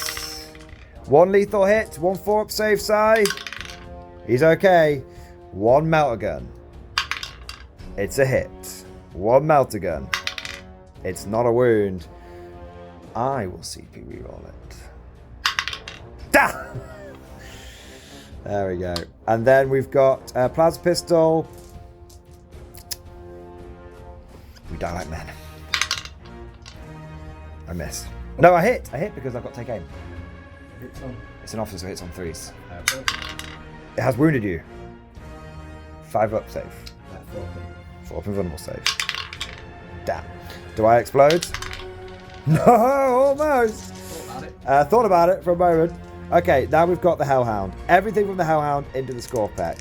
1 lethal hit. 1 4-up save side. He's okay. 1 melter gun. It's a hit. 1 melter gun. It's not a wound. I will CP reroll it. Da! There we go. And then we've got a plasma pistol. We die like men. I miss. No, I hit. I hit because I've got take aim. It's an officer, so it hits on 3s. It has wounded you. 5 up save. 4 up invulnerable save. Damn. Do I explode? No, almost. Thought about it for a moment. Okay, now we've got the Hellhound. Everything from the Hellhound into the score pack.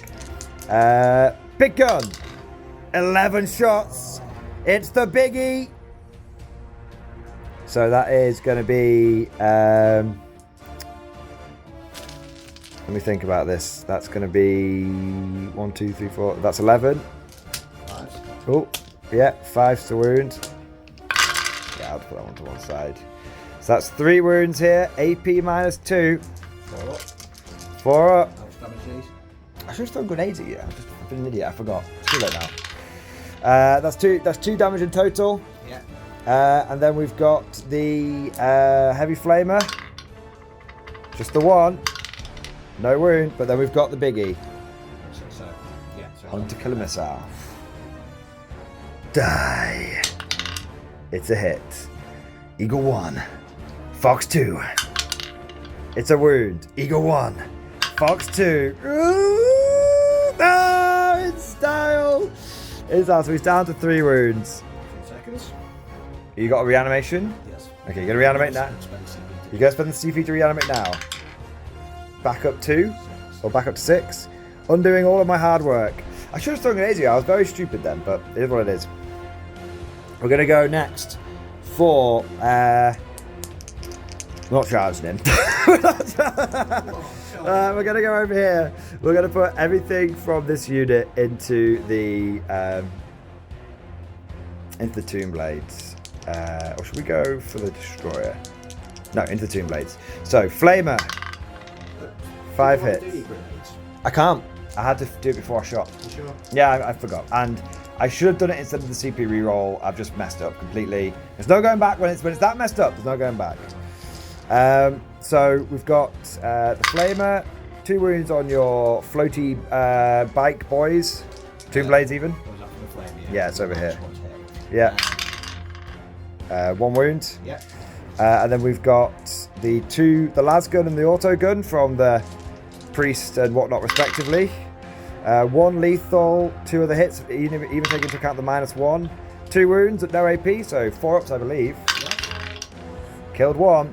Big gun. 11 shots. It's the biggie. So that is going to be... let me think about this. That's going to be 1, 2, 3, 4. That's 11. Nice. Oh, Yeah, 5's the wound. Yeah, I'll put that one to one side. So that's 3 wounds here. AP -2. 4 up. 4 up. How much damage these? I should have thrown grenades at you. I've been an idiot. I forgot. It's too late now. That's two damage in total. Yeah. And then we've got the heavy flamer. Just the one. No wound. But then we've got the biggie. So yeah. So Hunter killer missile. Die. It's a hit. Eagle 1. Fox 2. It's a wound. Eagle 1. Fox 2. Ooh, no, it's style. It's out. So he's down to 3 wounds. 2 seconds. You got a reanimation? Yes. Okay, you're going to reanimate now. You're going to spend the CP to reanimate now. Back up 2. Or back up to 6. Undoing all of my hard work. I should have thrown grenades at you. I was very stupid then, but it is what it is. We're going to go next for... not charging him. We're going to go over here. We're going to put everything from this unit into the Tomb Blades. Or should we go for the Destroyer? No, into the Tomb Blades. So, Flamer. 5 hits. I can't. I had to do it before I shot. You sure? Yeah, I forgot. And I should have done it instead of the CP reroll. I've just messed it up completely. There's no going back when it's that messed up. There's no going back. So we've got the Flamer, 2 wounds on your floaty bike boys. Tomb Blades even. Was that for the flame? Yeah, it's over here. Yeah. 1 wound. Yeah. And then we've got the las gun and the auto gun from the priest and whatnot respectively. 1 lethal, 2 other hits, even taking into account the -1. 2 wounds at no AP, so 4 ups I believe. Yeah. Killed 1.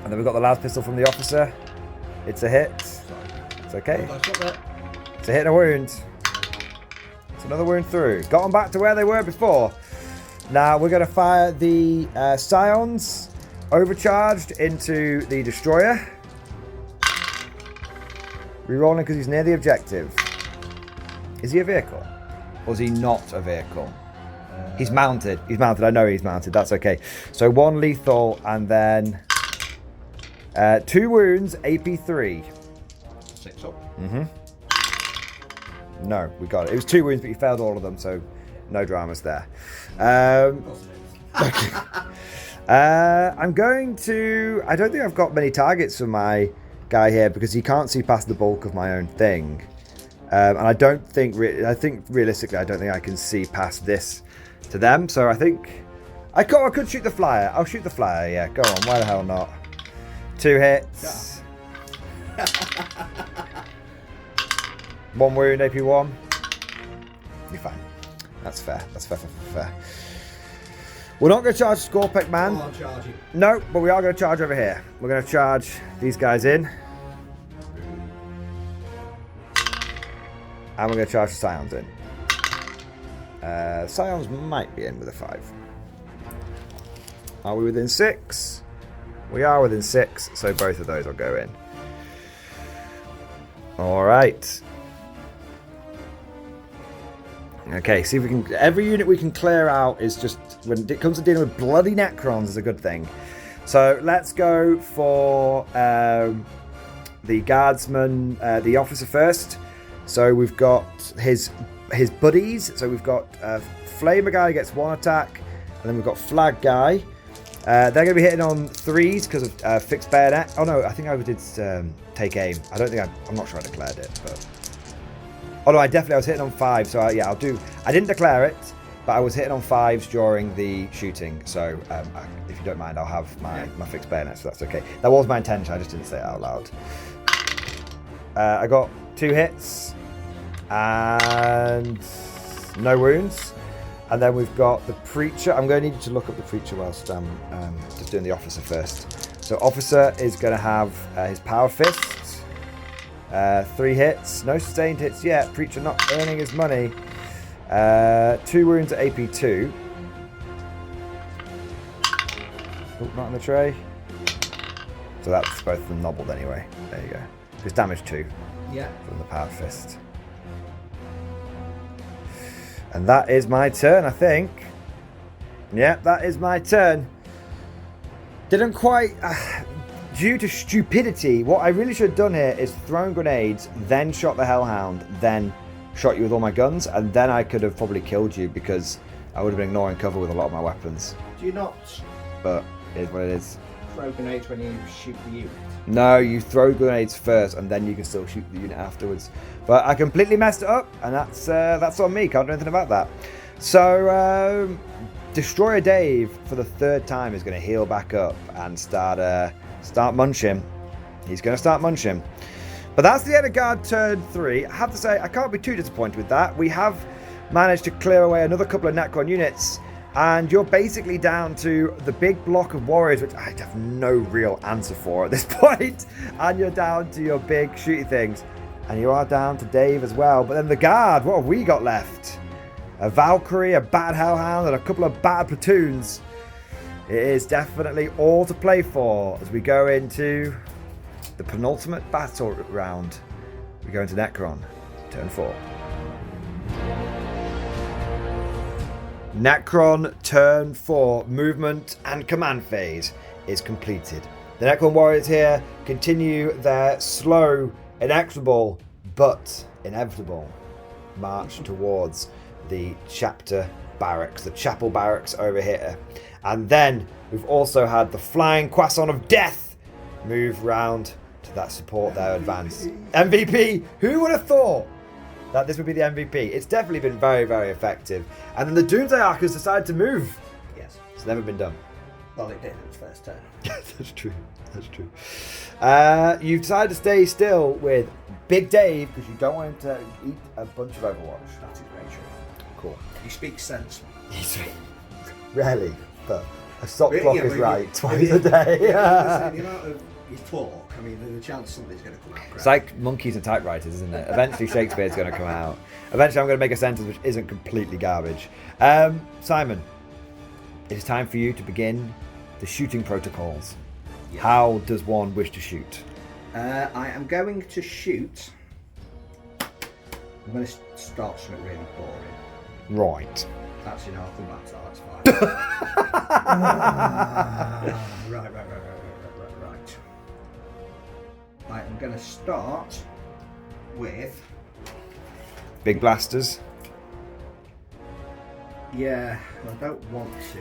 And then we've got the las pistol from the officer. It's a hit. It's okay. It's a hit and a wound. It's another wound through. Got them back to where they were before. Now we're going to fire the Scions overcharged into the destroyer. Rerolling because he's near the objective. Is he a vehicle? Or is he not a vehicle? He's mounted. He's mounted. I know he's mounted. That's okay. So 1 lethal and then 2 wounds, AP3. 6 up. No, we got it. It was 2 wounds, but you failed all of them, so no dramas there. I'm going to... I don't think I've got many targets for my guy here because he can't see past the bulk of my own thing. And I don't think... I think realistically, I don't think I can see past this to them. So I think... I could shoot the flyer. I'll shoot the flyer, yeah. Go on, why the hell not? 2 hits. 1 wound, AP1. You're fine. That's fair. That's fair. We're not going to charge Scorpec Man. Oh, I'm charging. No, but we are going to charge over here. We're going to charge these guys in. And we're going to charge the Scions in. Scions might be in with a 5. Are we within 6? We are within 6, so both of those will go in. Alright. Okay, see if we can... Every unit we can clear out is just... When it comes to dealing with bloody Necrons is a good thing. So let's go for the guardsman, the officer first. So we've got his buddies. So we've got Flamer guy gets 1 attack. And then we've got Flag guy. They're going to be hitting on 3s because of fixed bayonet. Oh no, I think I did take aim. I don't think I'm not sure I declared it, but... Oh no, I was hitting on 5, so yeah, I'll do... I didn't declare it, but I was hitting on 5s during the shooting, so if you don't mind, I'll have my fixed bayonet, so that's okay. That was my intention, I just didn't say it out loud. I got 2 hits, and no wounds. And then we've got the Preacher. I'm going to need you to look up the Preacher whilst I'm just doing the Officer first. So Officer is going to have his Power Fist. 3 hits. No sustained hits yet. Preacher not earning his money. 2 wounds at AP2. Oh, not in the tray. So that's both of them nobbled anyway. There you go. It's damage 2. Yeah. From the Power Fist. And that is my turn, I think. Yep, that is my turn. Didn't quite... due to stupidity, what I really should have done here is thrown grenades, then shot the Hellhound, then shot you with all my guns, and then I could have probably killed you because I would have been ignoring cover with a lot of my weapons. Do you not But it is what it is. throw grenades when you shoot the unit? No, you throw grenades first, and then you can still shoot the unit afterwards. But I completely messed it up, and that's on me. Can't do anything about that. So, Destroyer Dave, for the third time, is going to heal back up and start munching. He's going to start munching. But that's the end of guard turn 3. I have to say, I can't be too disappointed with that. We have managed to clear away another couple of Necron units, and you're basically down to the big block of warriors, which I have no real answer for at this point. And you're down to your big shooty things. And you are down to Dave as well. But then the guard, what have we got left? A Valkyrie, a Battered Hellhound, and a couple of battered platoons. It is definitely all to play for as we go into the penultimate battle round. We go into Necron, turn 4. Necron turn 4, movement and command phase is completed. The Necron warriors here continue their slow, inexorable, but inevitable march towards the chapter barracks, the chapel barracks over here. And then we've also had the flying Croissant of Death move round to that support their advance. MVP! Who would have thought that this would be the MVP? It's definitely been very, very effective. And then the Doomsday Archers decided to move. Yes. It's never been done. Well, it did in its first turn. That's true. That's true. You've decided to stay still with Big Dave because you don't want him to eat a bunch of Overwatch. That is very true. Cool. You speak sense. Rarely, but a stop Yeah, clock yeah, is but right you- twice a day. The amount of you talk, I mean, the chance something's going to come out. It's like monkeys and typewriters, isn't it? Eventually Shakespeare's going to come out. Eventually I'm going to make a sentence which isn't completely garbage. Simon, it is time for you to begin the shooting protocols. Yes. How does one wish to shoot? I am going to shoot. I'm going to start something really boring. Right. Actually, no, I'll come back to that. That's fine. Right. Right, I'm going to start with. Big blasters. Yeah, I don't want to.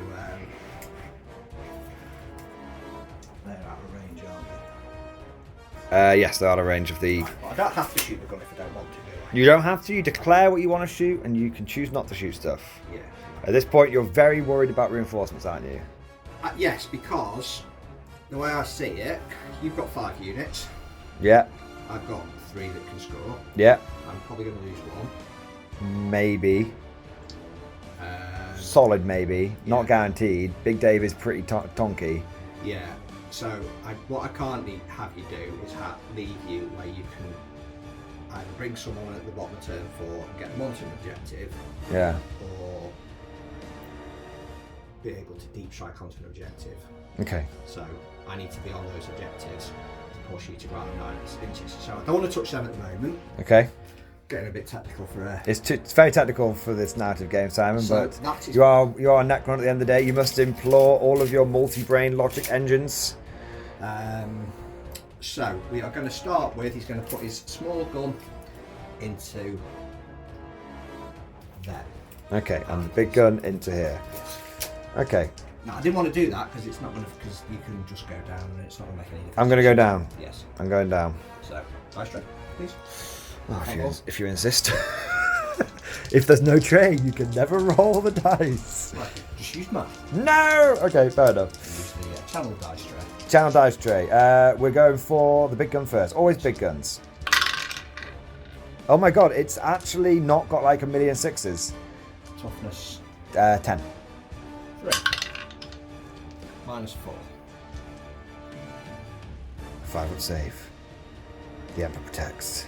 They're out of range, aren't they? Yes, they're out of range of the... But I don't have to shoot the gun if I don't want to, do I? You don't have to. You declare what you want to shoot, and you can choose not to shoot stuff. Yeah. At this point, you're very worried about reinforcements, aren't you? Yes, because the way I see it, you've got 5 units. Yeah. I've got 3 that can score. Yeah. I'm probably going to lose 1. Maybe. Solid, maybe. Not Yeah. guaranteed. Big Dave is pretty tonky. Yeah. So what I can't have you do is leave you where you can either bring someone at the bottom of turn 4 and get them onto an objective, Yeah. or be able to deep strike onto an objective. Okay. So I need to be on those objectives to push you to ground 9 inches. So I don't want to touch them at the moment. Okay. Getting a bit technical for a... It's very technical for this narrative game, Simon, So but that is- you are a Necron at the end of the day. You must employ all of your multi-brain logic engines. So we are going to start with, he's going to put his small gun into there. Okay, and the big gun into here. Okay, Now I didn't want to do that because it's not going to, because you can just go down and it's not going to make any difference. I'm going to go down. Yes. I'm going down. So dice tray, please. Oh, if you insist. If there's no tray, you can never roll the dice. Right, just use math. No! Okay, fair enough. Use the channel dice tray. Channel dice tray. We're going for the big gun first. Always big guns. Oh my god, it's actually not got like a million sixes. Toughness 10. 3. -4. 5-foot save. The Emperor protects.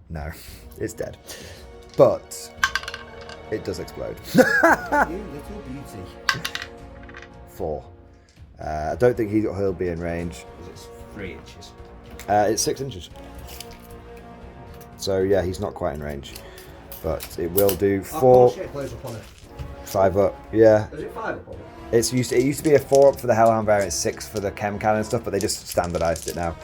No, it's dead. But it does explode. You little beauty. 4. I don't think he'll be in range. Because it's 3 inches. It's 6 inches. So yeah, he's not quite in range. but it will do Oh, 4, shit, blows up on it. 5 up. Yeah. Is it 5 up on it? It used to be a 4 up for the Hellhound variant, 6 for the Chem Cannon and stuff, but they just standardized it now.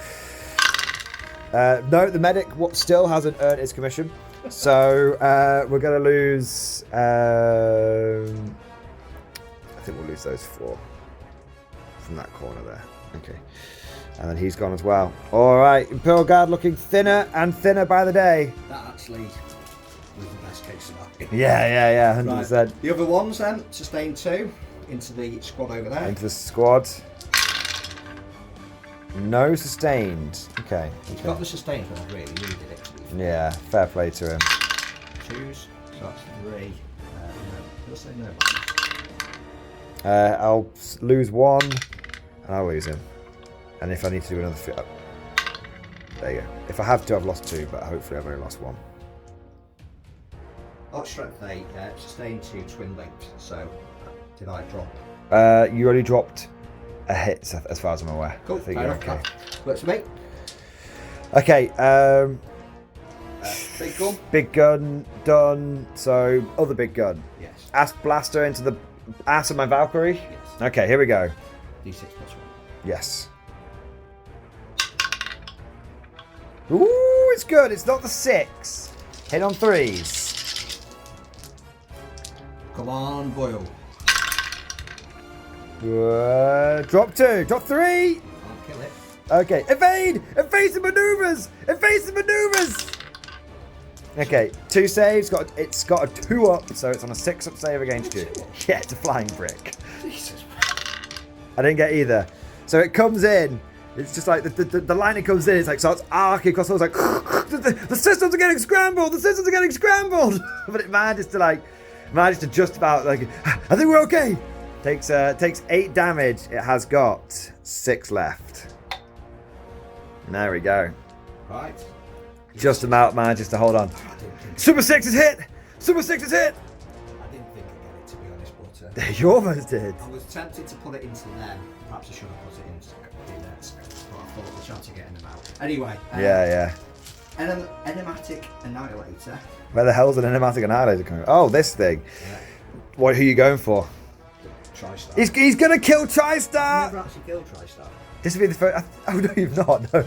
No, the medic still hasn't earned his commission, so we're gonna lose. I think we'll lose those 4 from that corner there. Okay, and then he's gone as well. All right, Imperial Guard looking thinner and thinner by the day. That actually was the best case scenario. Yeah, 100%. Right. The other ones then, sustain 2 into the squad over there. Into the squad. No sustained. Okay. He's got the sustained when I really needed it. Yeah, fair play to him. 2s, so that's 3. No, he'll say no. I'll lose 1, and I'll lose him. And if I need to do another there you go. If I have to, I've lost 2, but hopefully I've only lost 1. Oh, strength 8, sustain 2, twin linked. So, did I drop? You only dropped a hit, as far as I'm aware. Cool, I think fair you're enough. okay. Works for me. Okay, Big gun. big gun done. So, other big gun. Yes. Ass blaster into the ass of my Valkyrie. Yes. Okay, here we go. D6 plus 1. Yes. Ooh, it's good. It's not the 6. Hit on 3s. Come on, Boyle. Drop 2. Drop 3. I'll kill it. Okay, evade! Evasive maneuvers! Evasive maneuvers! Okay, 2 saves. It's got a 2 up, so it's on a 6 up save against you. Yeah, it's a flying brick. Jesus. I didn't get either. So it comes in. It's just like the line it comes in. It's like starts arcing across. I was like, the systems are getting scrambled. The systems are getting scrambled. But it manages to just about like. I think we're okay. Takes 8 damage. It has got 6 left. There we go. Right. Just about manages to hold on. Super 6 is hit. Super 6 is hit. I didn't think I'd get it, to be honest, but You almost did. I was tempted to put it into them. Perhaps I should have put it into theirs. But I thought the chance of getting them out. Anyway. Yeah. Enigmatic Annihilator. Where the hell's an enigmatic annihilator coming? Oh, this thing. Yeah. Who are you going for? TriStar. He's gonna kill I've TriStar. never actually killed TriStar. This will be the first. Oh no, you've not. No,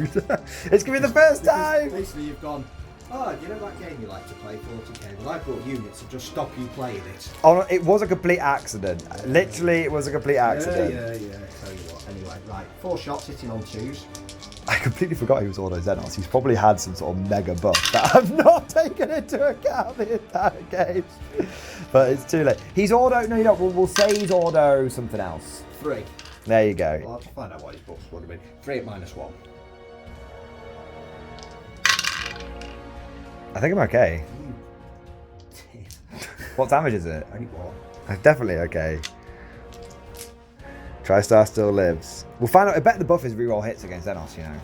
it's gonna be the first time. Basically, you've gone. Oh, you know that game you like to play, 40k? Well, I brought units to just stop you playing it. Oh, it was a complete accident. Literally, it was a complete accident. Yeah. Tell you what. Anyway, right. 4 shots hitting on 2s. I completely forgot he was Auto Xenos. He's probably had some sort of mega buff that I've not taken into account the entire game. But it's too late. He's Auto. No, you know, we'll say he's Auto something else. 3. There you go. Well, I'll have to find out what his buffs would have been. 3 at -1. I think I'm okay. What damage is it? Only 1. I'm definitely okay. TriStar still lives. We'll find out. I bet the buff is reroll hits against Xenos, you know.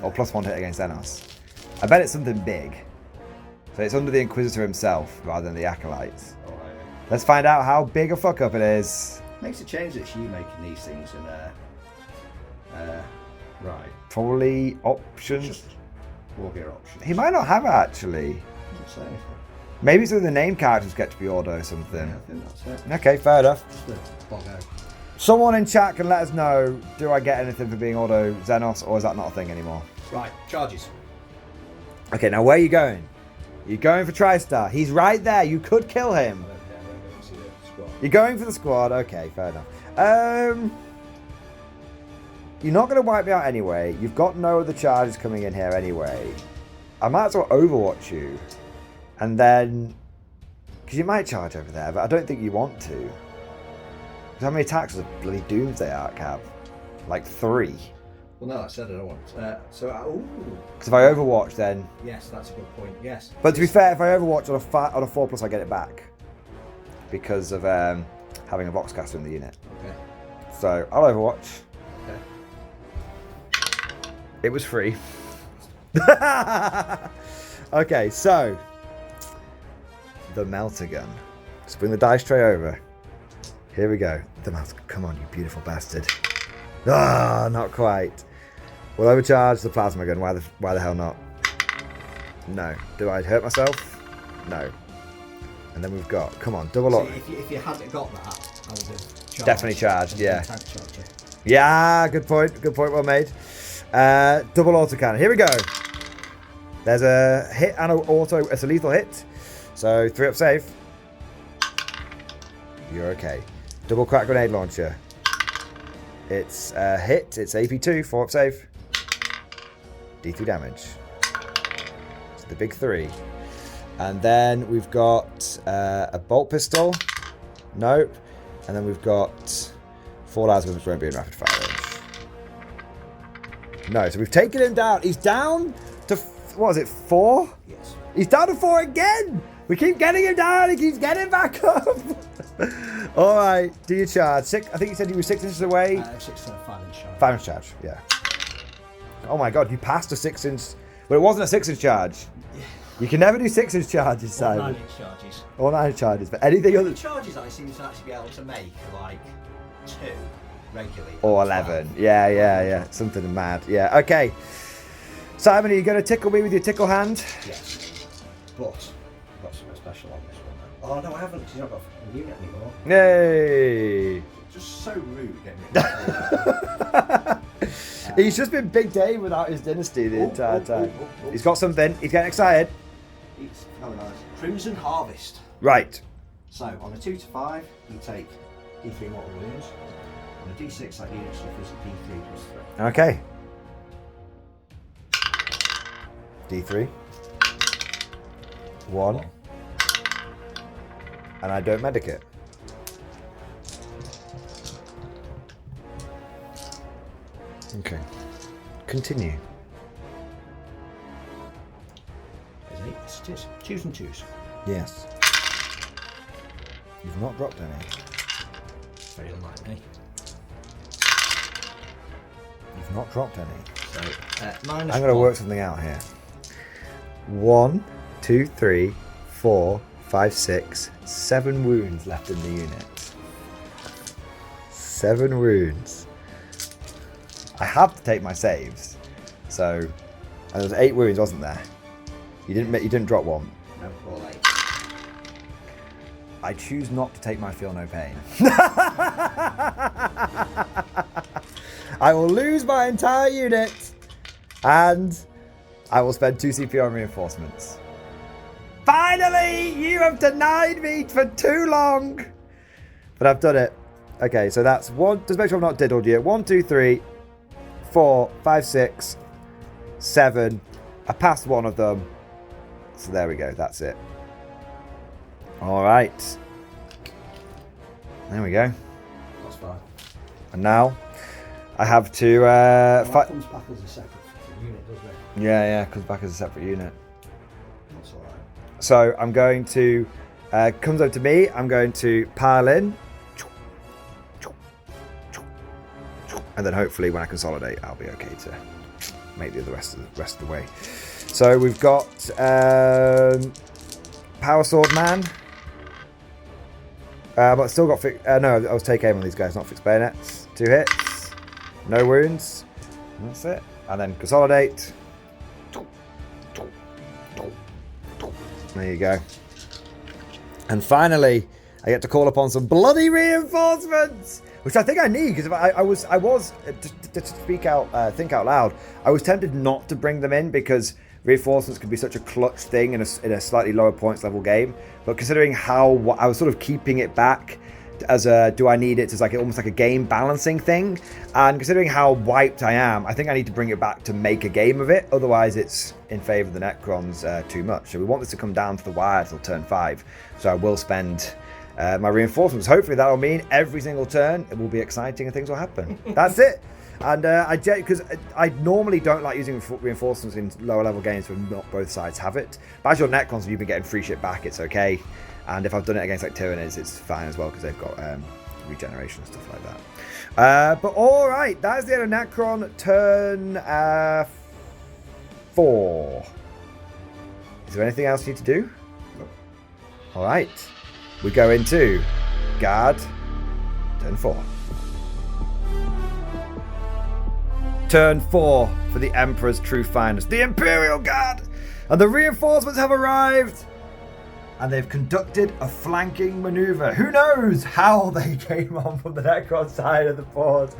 Or +1 hit against Xenos. I bet it's something big. So it's under the Inquisitor himself rather than the Acolytes. Alright. Let's find out how big a fuck up it is. Makes a change that you making these things and right. Probably options. Just war gear options. He might not have it actually. Doesn't say anything. Maybe some of the name characters get to be Auto or something. Yeah, I think that's it. Okay, fair enough. Just a boggo. Someone in chat can let us know, do I get anything for being Auto Xenos or is that not a thing anymore? Right, charges. Okay, now where are you going? You're going for TriStar. He's right there. You could kill him. I don't care, I'm going to see the squad. You're going for the squad. Okay, fair enough. You're not going to wipe me out anyway. You've got no other charges coming in here anyway. I might as well Overwatch you. And then... Because you might charge over there, but I don't think you want to. Because how many attacks does a bloody Doomsday Arc have? Like 3. Well, no, I said I don't want. Ooh. Because if I Overwatch then... Yes, that's a good point. Yes. But to be fair, if I Overwatch on a 4+, I get it back. Because of having a Voxcaster in the unit. Okay. So, I'll Overwatch. Okay. It was free. Okay, so... The Melter Gun. Let's bring the dice tray over. Here we go. The Melter Gun. Come on, you beautiful bastard. Ah, not quite. We'll overcharge the Plasma Gun. Why the hell not? No. Do I hurt myself? No. And then we've got, come on, double auto. If you hadn't got that, I would have charged. Definitely charged, yeah. Tank charger. Yeah, good point, well made. Double auto cannon, here we go. There's a hit and an auto, it's a lethal hit. So 3 up save. You're okay. Double crack grenade launcher. It's a hit, it's AP2, 4 up save. D3 damage. It's the big 3. And then we've got a bolt pistol. Nope. And then we've got 4 lasers which won't be in rapid fire range. No, so we've taken him down. He's down to, what is it, 4? Yes. He's down to 4 again. We keep getting him down. He keeps getting back up. All right, do your charge. I think you said you were 6 inches away. 6 to 5 inch charge. 5 inch charge, yeah. Oh my god, you passed a 6 inch. Well, it wasn't a 6 inch charge. You can never do 6 inch charges, Or Simon. 9 inch charges. Or 9 inch charges, but anything The other. charges I seem to actually be able to make are like 2 regularly. Or 11. Yeah. Something mad. Yeah, okay. Simon, are you going to tickle me with your tickle hand? Yes. But I've got something special on this one. Oh no, I haven't. She's not got a unit anymore. Yay! Just so rude getting it. He's just been Big Dave without his dynasty the entire time. He's got something. He's getting excited. It's very nice. Crimson Harvest. Right. So on a 2 to 5, you take D3 mortal wounds. On a D6, that unit suffers D3 plus 3. Okay. D3. 1. And I don't medic it. Okay. Continue. There's 8 messages. Choose and choose. Yes. You've not dropped any. Very unlikely. You've not dropped any. So, I'm going to work something out here. 1, 2, 3, 4, 5, 6, 7 wounds left in the unit. 7 wounds. I have to take my saves. So, and there was 8 wounds, wasn't there? You didn't drop 1. No, all 8. I choose not to take my feel no pain. I will lose my entire unit, and I will spend 2 CP on reinforcements. Finally, you have denied me for too long, but I've done it. Okay, so that's 1. Just make sure I'm not diddled yet. 1, 2, 3, 4, 5, 6, 7. I passed 1 of them, so there we go. That's it. All right. There we go. That's fine. And now I have to That comes back as a separate unit, doesn't it? Yeah, comes back as a separate unit. That's alright. So I'm going to comes over to me. I'm going to pile in, and then hopefully when I consolidate, I'll be okay to make the rest of the way. So we've got Power Sword Man. But still got no, I was take aim on these guys, not fixed bayonets. 2 hits, no wounds. That's it. And then consolidate. There you go. And finally, I get to call upon some bloody reinforcements, which I think I need because I was to speak out, think out loud. I was tempted not to bring them in because reinforcements could be such a clutch thing in a slightly lower points level game. But considering how I was sort of keeping it back as a do I need it as like almost like a game balancing thing, and considering how wiped I am, I think I need to bring it back to make a game of it. Otherwise, it's in favour of the Necrons too much. So we want this to come down to the wire till turn 5. So I will spend my reinforcements. Hopefully that'll mean every single turn it will be exciting and things will happen. That's it. And because I normally don't like using reinforcements in lower level games when not both sides have it. But as your Necrons, you've been getting free shit back, it's okay. And if I've done it against like Tyranids, it's fine as well because they've got regeneration and stuff like that. But all right, that is the end of Necron turn 4. Is there anything else you need to do? No. All right, we go into Guard turn 4. Turn 4 for the Emperor's true finest, the Imperial Guard, and the reinforcements have arrived. and they've conducted a flanking maneuver. Who knows how they came on from the Necron side of the board,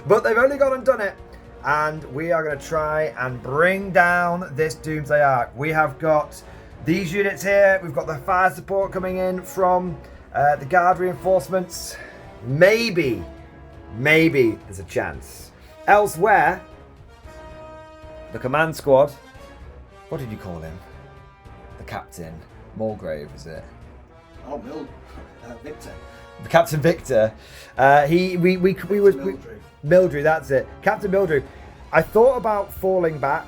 but they've only gone and done it. And we are going to try and bring down this Doomsday Ark. We have got these units here. We've got the fire support coming in from the guard reinforcements. Maybe there's a chance. Elsewhere, the command squad. What did you call him? The captain. Mulgrave, is it? Oh, Victor. Captain Victor. Mildrew, that's it. Captain Mildrew. I thought about falling back,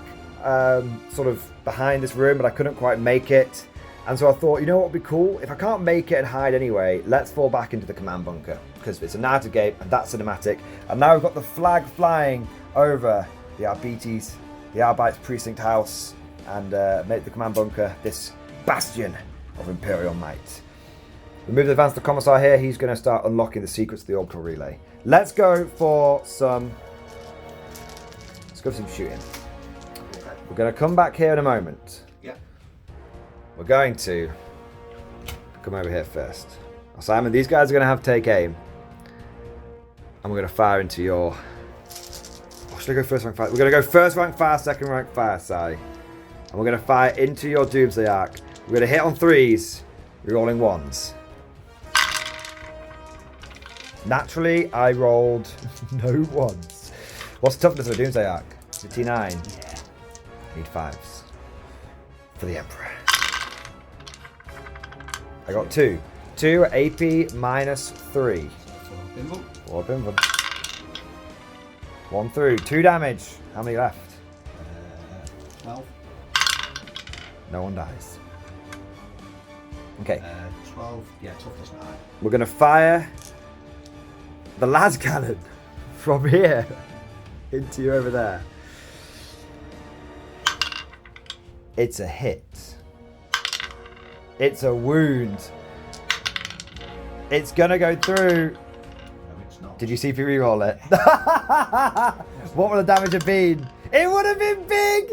sort of behind this room, but I couldn't quite make it. And so I thought, you know what would be cool? If I can't make it and hide anyway, let's fall back into the command bunker, because it's a narrative game and that's cinematic. And now we've got the flag flying over the Arbites, the Arbites Precinct House, and make the command bunker this bastion of Imperial might. We move the advance to Commissar here. He's going to start unlocking the secrets of the orbital relay. Let's go for some shooting. We're going to come back here in a moment. Yeah. We're going to come over here first. Now, Simon, these guys are going to have to take aim. And we're going to fire into your... Oh, should I go first rank fire? We're going to go first rank fire, second rank fire, sorry. And we're going to fire into your Doomsday Ark. We're going to hit on 3s, rolling 1s. Naturally, I rolled no 1s. What's the toughness of a Doomsday Ark? Is it T9? Yeah. Need 5s. For the Emperor. I got 2. 2 AP minus 3. 4 Bimble. 1 through. 2 damage. How many left? 12. No one dies. Okay. 12. Yeah, toughness 9. We're going to fire the las cannon from here into you over there. It's a hit. It's a wound. It's going to go through. No, it's not. Did you see if you reroll it? What would the damage have been? It would have been big!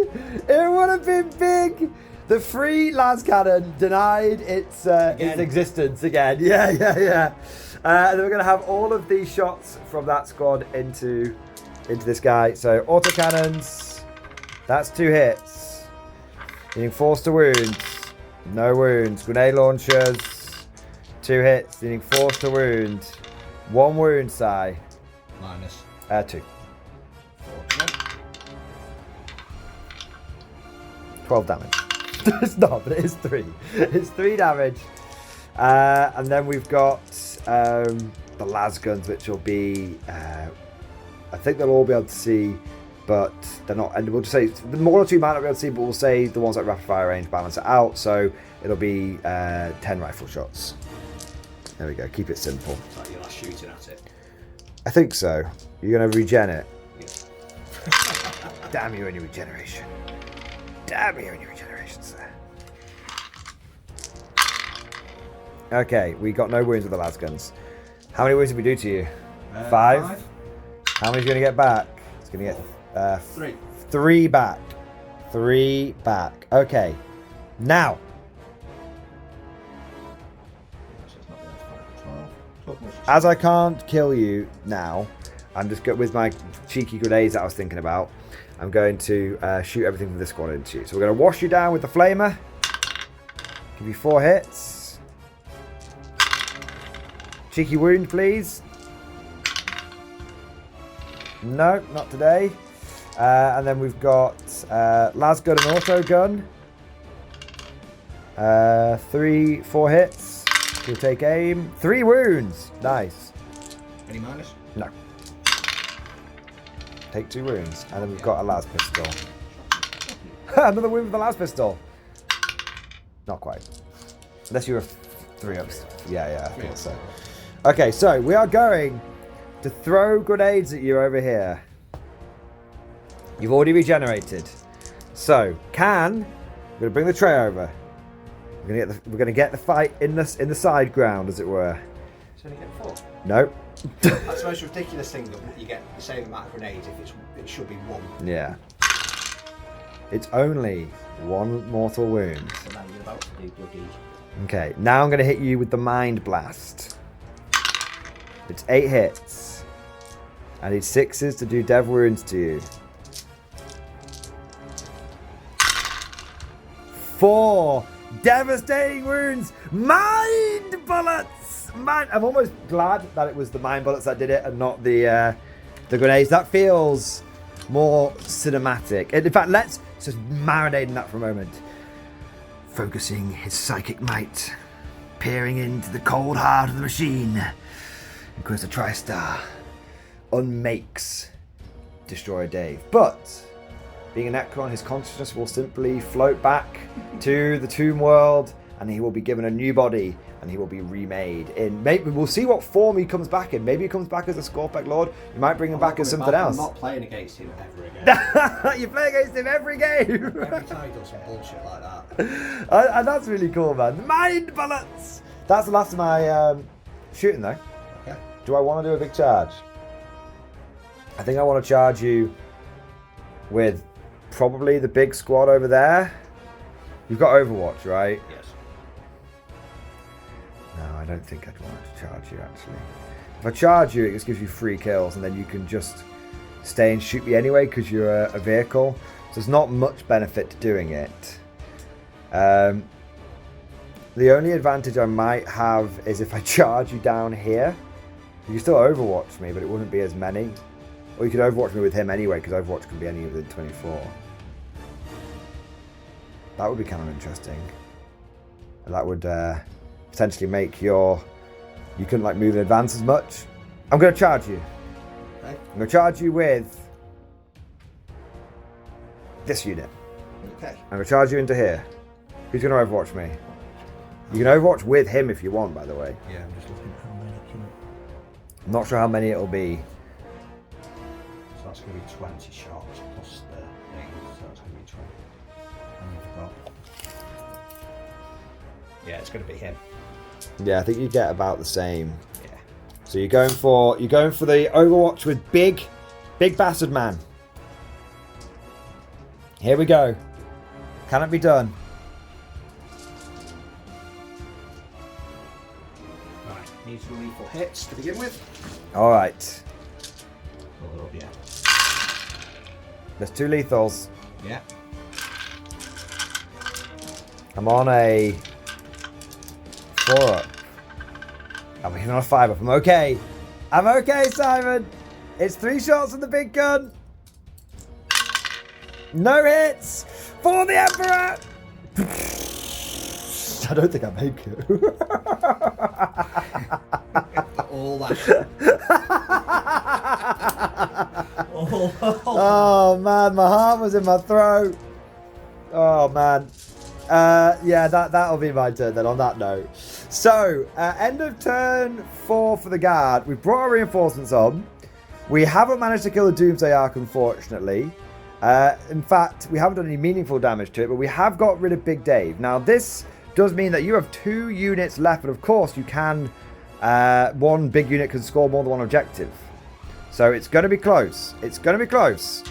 It would have been big! The free las cannon denied its existence again. Yeah. And then we're going to have all of these shots from that squad into this guy. So autocannons, that's 2 hits. Needing force to wounds, no wounds. Grenade launchers, 2 hits. Needing force to wound, 1 wound. Sai. Minus. 2. 12 damage. It's not, but it is 3. It's 3 damage. And then we've got the las guns, which will be, I think they'll all be able to see, but they're not. And we'll just say the one or 2 might not be able to see, but we'll say the ones at rapid fire range balance it out. So it'll be 10 rifle shots. There we go. Keep it simple. Is that your last shooting at it? I think so. You're going to regen it. Yeah. Damn you and your regeneration. Damn you and your regeneration, sir. Okay, we got no wounds with the las guns. How many wounds did we do to you? 5? How many is going to get back? It's going to get 3. 3 back. 3 back. Okay. Now. As I can't kill you now, I'm just with my cheeky grenades that I was thinking about. I'm going to shoot everything from this squad into you. So we're going to wash you down with the flamer. Give you 4 hits. Cheeky wound, please. No, not today. And then we've got las gun and auto gun. 4 hits. You'll take aim. 3 wounds. Nice. Any minus? No. Take 2 wounds. And then we've got a las pistol. Another wound with the las pistol. Not quite. Unless you were 3 ups. Yeah, I thought so. Okay, so we are going to throw grenades at you over here. You've already regenerated. So, we're going to bring the tray over. We're going to get the fight in the side ground, as it were. So you get 4? No. That's the most ridiculous thing, that you get the same amount of grenades if it should be 1. Yeah. It's only 1 mortal wound. So now you're about to do bloody Okay, now I'm going to hit you with the Mind Blast. It's 8 hits. I need 6s to do dev wounds to you. 4 devastating wounds. Mind bullets. I'm almost glad that it was the mind bullets that did it and not the grenades. That feels more cinematic. In fact, let's just marinate in that for a moment. Focusing his psychic might, peering into the cold heart of the machine. Of course, the TriStar unmakes Destroyer Dave. But being a Necron, his consciousness will simply float back to the tomb world, and he will be given a new body, and he will be remade. Maybe we'll see what form he comes back in. Maybe he comes back as a SKWAAARKS Lord. You might bring him back as something else. I'm not playing against him ever again. You play against him every game. Every time he does some bullshit like that. And that's really cool, man. Mind bullets. That's the last of my shooting, though. Okay. Do I want to do a big charge? I think I want to charge you with probably the big squad over there. You've got Overwatch, right? Yes. No, I don't think I'd want to charge you, actually. If I charge you, it just gives you 3 kills, and then you can just stay and shoot me anyway because you're a vehicle. So there's not much benefit to doing it. The only advantage I might have is if I charge you down here. You can still Overwatch me, but it wouldn't be as many. Or you could Overwatch me with him anyway, because Overwatch can be any within 24. That would be kind of interesting. That would potentially make you couldn't like move in advance as much. I'm going to charge you. Okay. I'm going to charge you with this unit. Okay. I'm going to charge you into here. Who's going to Overwatch me? You can Overwatch with him if you want, by the way. Yeah, I'm just looking at how many can... I'm not sure how many it'll be. So that's going to be 20 shots plus the thing, so that's going to be 20. And we've got... Yeah, it's going to be him. Yeah, I think you get about the same. Yeah. So you're going for the Overwatch with big bastard man. Here we go. Can it be done? Right, needs some lethal hits to begin with. All right. Hold it up, yeah. There's 2 lethals. Yeah. I'm on a 4 up. I'm even on a 5 up. I'm okay. I'm okay, Simon. It's 3 shots from the big gun. No hits for the Emperor. I don't think I make it. All that. Oh man, my heart was in my throat. Oh man. Yeah, that'll be my turn then on that note. So, end of turn 4 for the guard. We've brought our reinforcements on. We haven't managed to kill the Doomsday Ark, unfortunately. In fact, we haven't done any meaningful damage to it, but we have got rid of Big Dave. Now, this does mean that you have 2 units left, but of course you can... one big unit can score more than 1 objective. So it's going to be close. It's going to be close.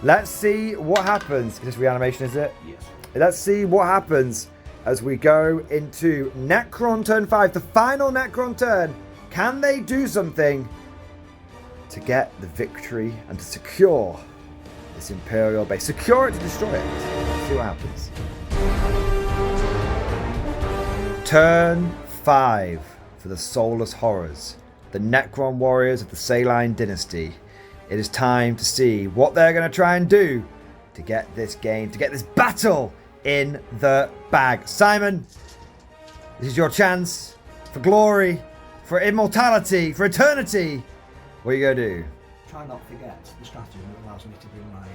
Let's see what happens. Is this reanimation, is it? Yes. Let's see what happens as we go into Necron turn 5, the final Necron turn. Can they do something to get the victory and to secure this Imperial base? Secure it to destroy it. Let's see what happens. Turn 5 for the Soulless Horrors, the Necron warriors of the Saline Dynasty. It is time to see what they're going to try and do to get this game, to get this battle in the bag. Simon, this is your chance for glory, for immortality, for eternity. What are you going to do? Try not to forget the strategy that allows me to bring my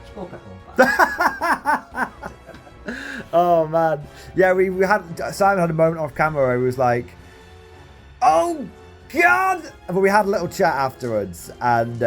skull pepper back. Oh man, yeah, we had Simon had a moment off camera where he was like, "Oh God!" But we had a little chat afterwards, and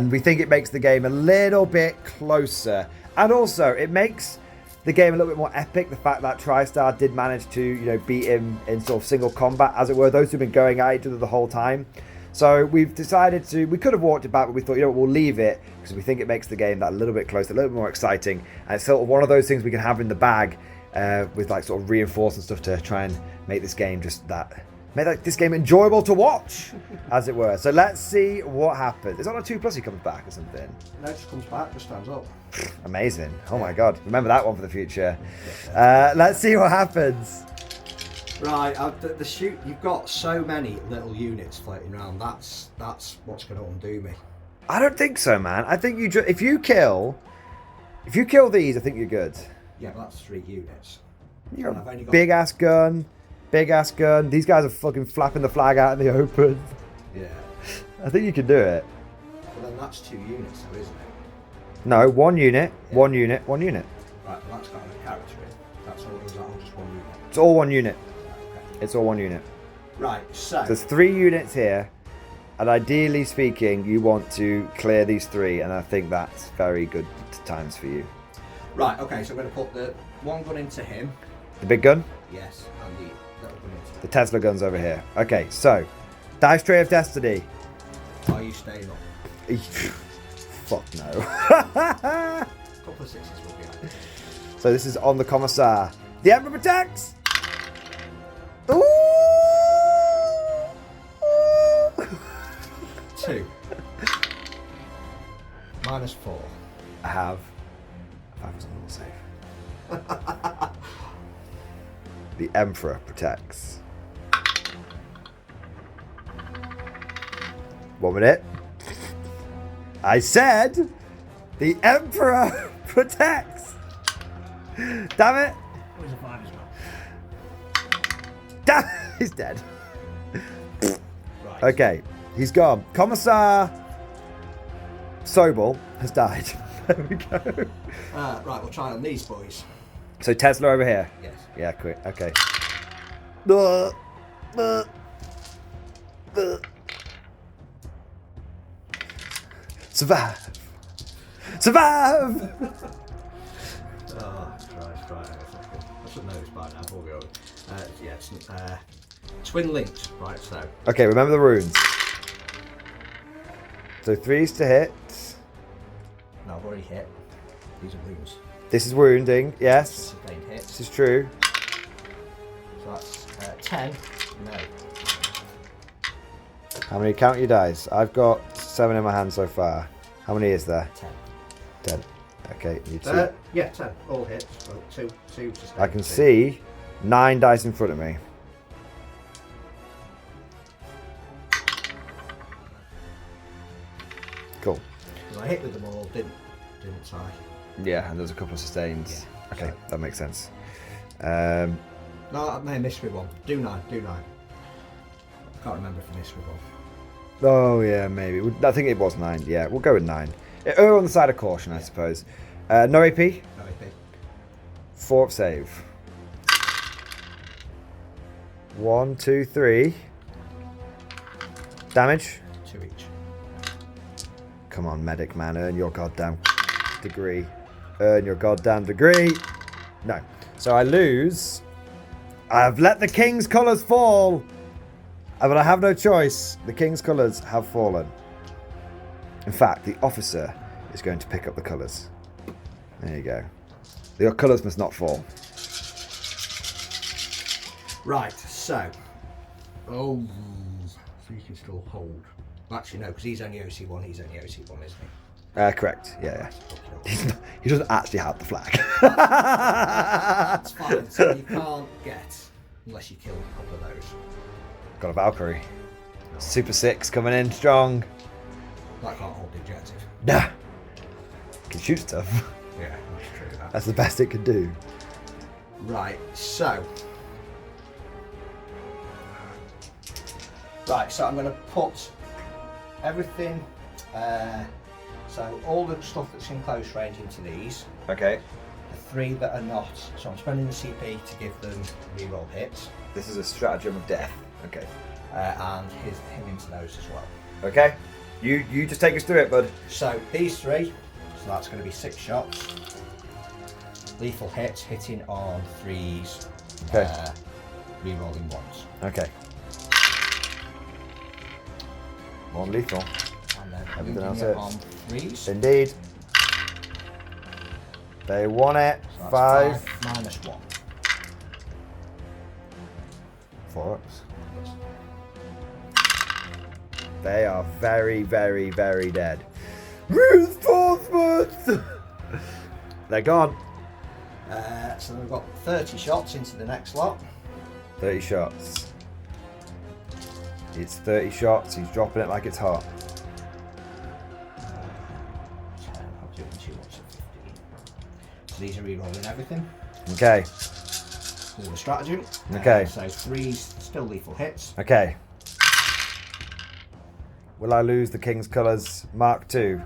we think it makes the game a little bit closer, and also it makes the game a little bit more epic. The fact that TriStar did manage to beat him in sort of single combat, as it were. Those who've been going at each other the whole time. So we've decided we could have walked it back, but we thought, we'll leave it because we think it makes the game that a little bit closer, a little bit more exciting. And it's sort of one of those things we can have in the bag with like sort of reinforcing stuff to try and make this game this game enjoyable to watch, as it were. So let's see what happens. It's on a 2+ he comes back or something. No, it just comes back, just stands up. Amazing. Oh my god. Remember that one for the future. Let's see what happens. Right, the shoot. You've got so many little units floating around. That's what's going to undo me. I don't think so, man. I think if you kill these, I think you're good. Yeah, but that's 3 units. You got a big ass gun. These guys are fucking flapping the flag out in the open. Yeah. I think you can do it. But then that's 2 units, though, isn't it? No, 1 unit, Yeah. 1 unit, 1 unit. Right, well, that's got a character in. That's all. Is that all just 1 unit? It's all 1 unit. Okay. It's all 1 unit. Right. So. There's 3 units here, and ideally speaking, you want to clear these 3, and I think that's very good times for you. Right. Okay. So I'm going to put the 1 gun into him. The big gun? Yes, and the little gun into The Tesla gun's over here. Okay, so Dice Tray of Destiny. Are you staying up? Fuck no. A couple of 6s will be out. So this is on the Commissar. The Emperor protects. Ooh! 2. -4. I have. I was a little safe. The Emperor protects. 1 minute. I said the Emperor protects. Damn it. Where's a 5 as well? Damn, he's dead. Right. Okay, he's gone. Commissar Sobel has died. There we go. Right, we'll try on these boys. So Tesla over here. Yes. Yeah, quick. Okay. Survive. Survive. Oh, Christ, right. I should know this by now before we go. Yes. Twin links. Right, so. Okay, remember the runes. So 3s to hit. No, I've already hit. These are wounds. This is wounding. Yes. Sustained hit. This is true. So that's 10. No. How many count your dice? I've got 7 in my hand so far. How many is there? 10. 10. Okay, you 2. Yeah, 10. All hits. Well, 2 sustained. I can see 9 dice in front of me. Cool. I hit with them all, didn't I? Yeah, and there's a couple of sustains. Yeah, Okay, so- that makes sense. No, I may have missed with one. Do 9. I can't remember if I missed with one. Oh yeah, maybe. I think it was 9. Yeah, we'll go with 9. Err on the side of caution, I suppose. No AP. No AP. 4 up save. 1, 2, 3. Damage. 2 each. Come on, medic man, earn your goddamn degree. Earn your goddamn degree. No. So I lose. I've let the king's colours fall. But I have no choice. The king's colours have fallen. In fact, the officer is going to pick up the colours. There you go. Your colours must not fall. Right, so. Oh. So you can still hold. Well, actually, no, because he's only OC1. He's only OC1, isn't he? Correct. Yeah. He doesn't actually have the flag. That's fine. So you can't get unless you kill a couple of those. Got a Valkyrie. Super 6 coming in strong. That can't hold the objective. Nah. Can shoot stuff. Yeah, that's true. That's the best it can do. Right, so. Right, so I'm going to put everything. So all the stuff that's in close range into these. Okay. The 3 that are not. So I'm spending the CP to give them reroll hits. This is a stratagem of death. Okay. And him into those as well. Okay. You just take us through it, bud. So these 3, so that's going to be 6 shots. Lethal hits, hitting on 3s. Okay. Rerolling 1s. Okay. One lethal. And then Everything else moving it hits. on 3s. Indeed. They won it. So that's 5. -1. 4-ups. They are very, very, very dead. Reinforcements! They're gone. So then we've got 30 shots into the next lot. 30 shots. It's 30 shots. He's dropping it like it's hot. 10, I'll do 2 lots of 15. So these are re-rolling everything. Okay. All the stratagem. Okay. So 3's still lethal hits. Okay. Will I lose the King's Colours Mark II?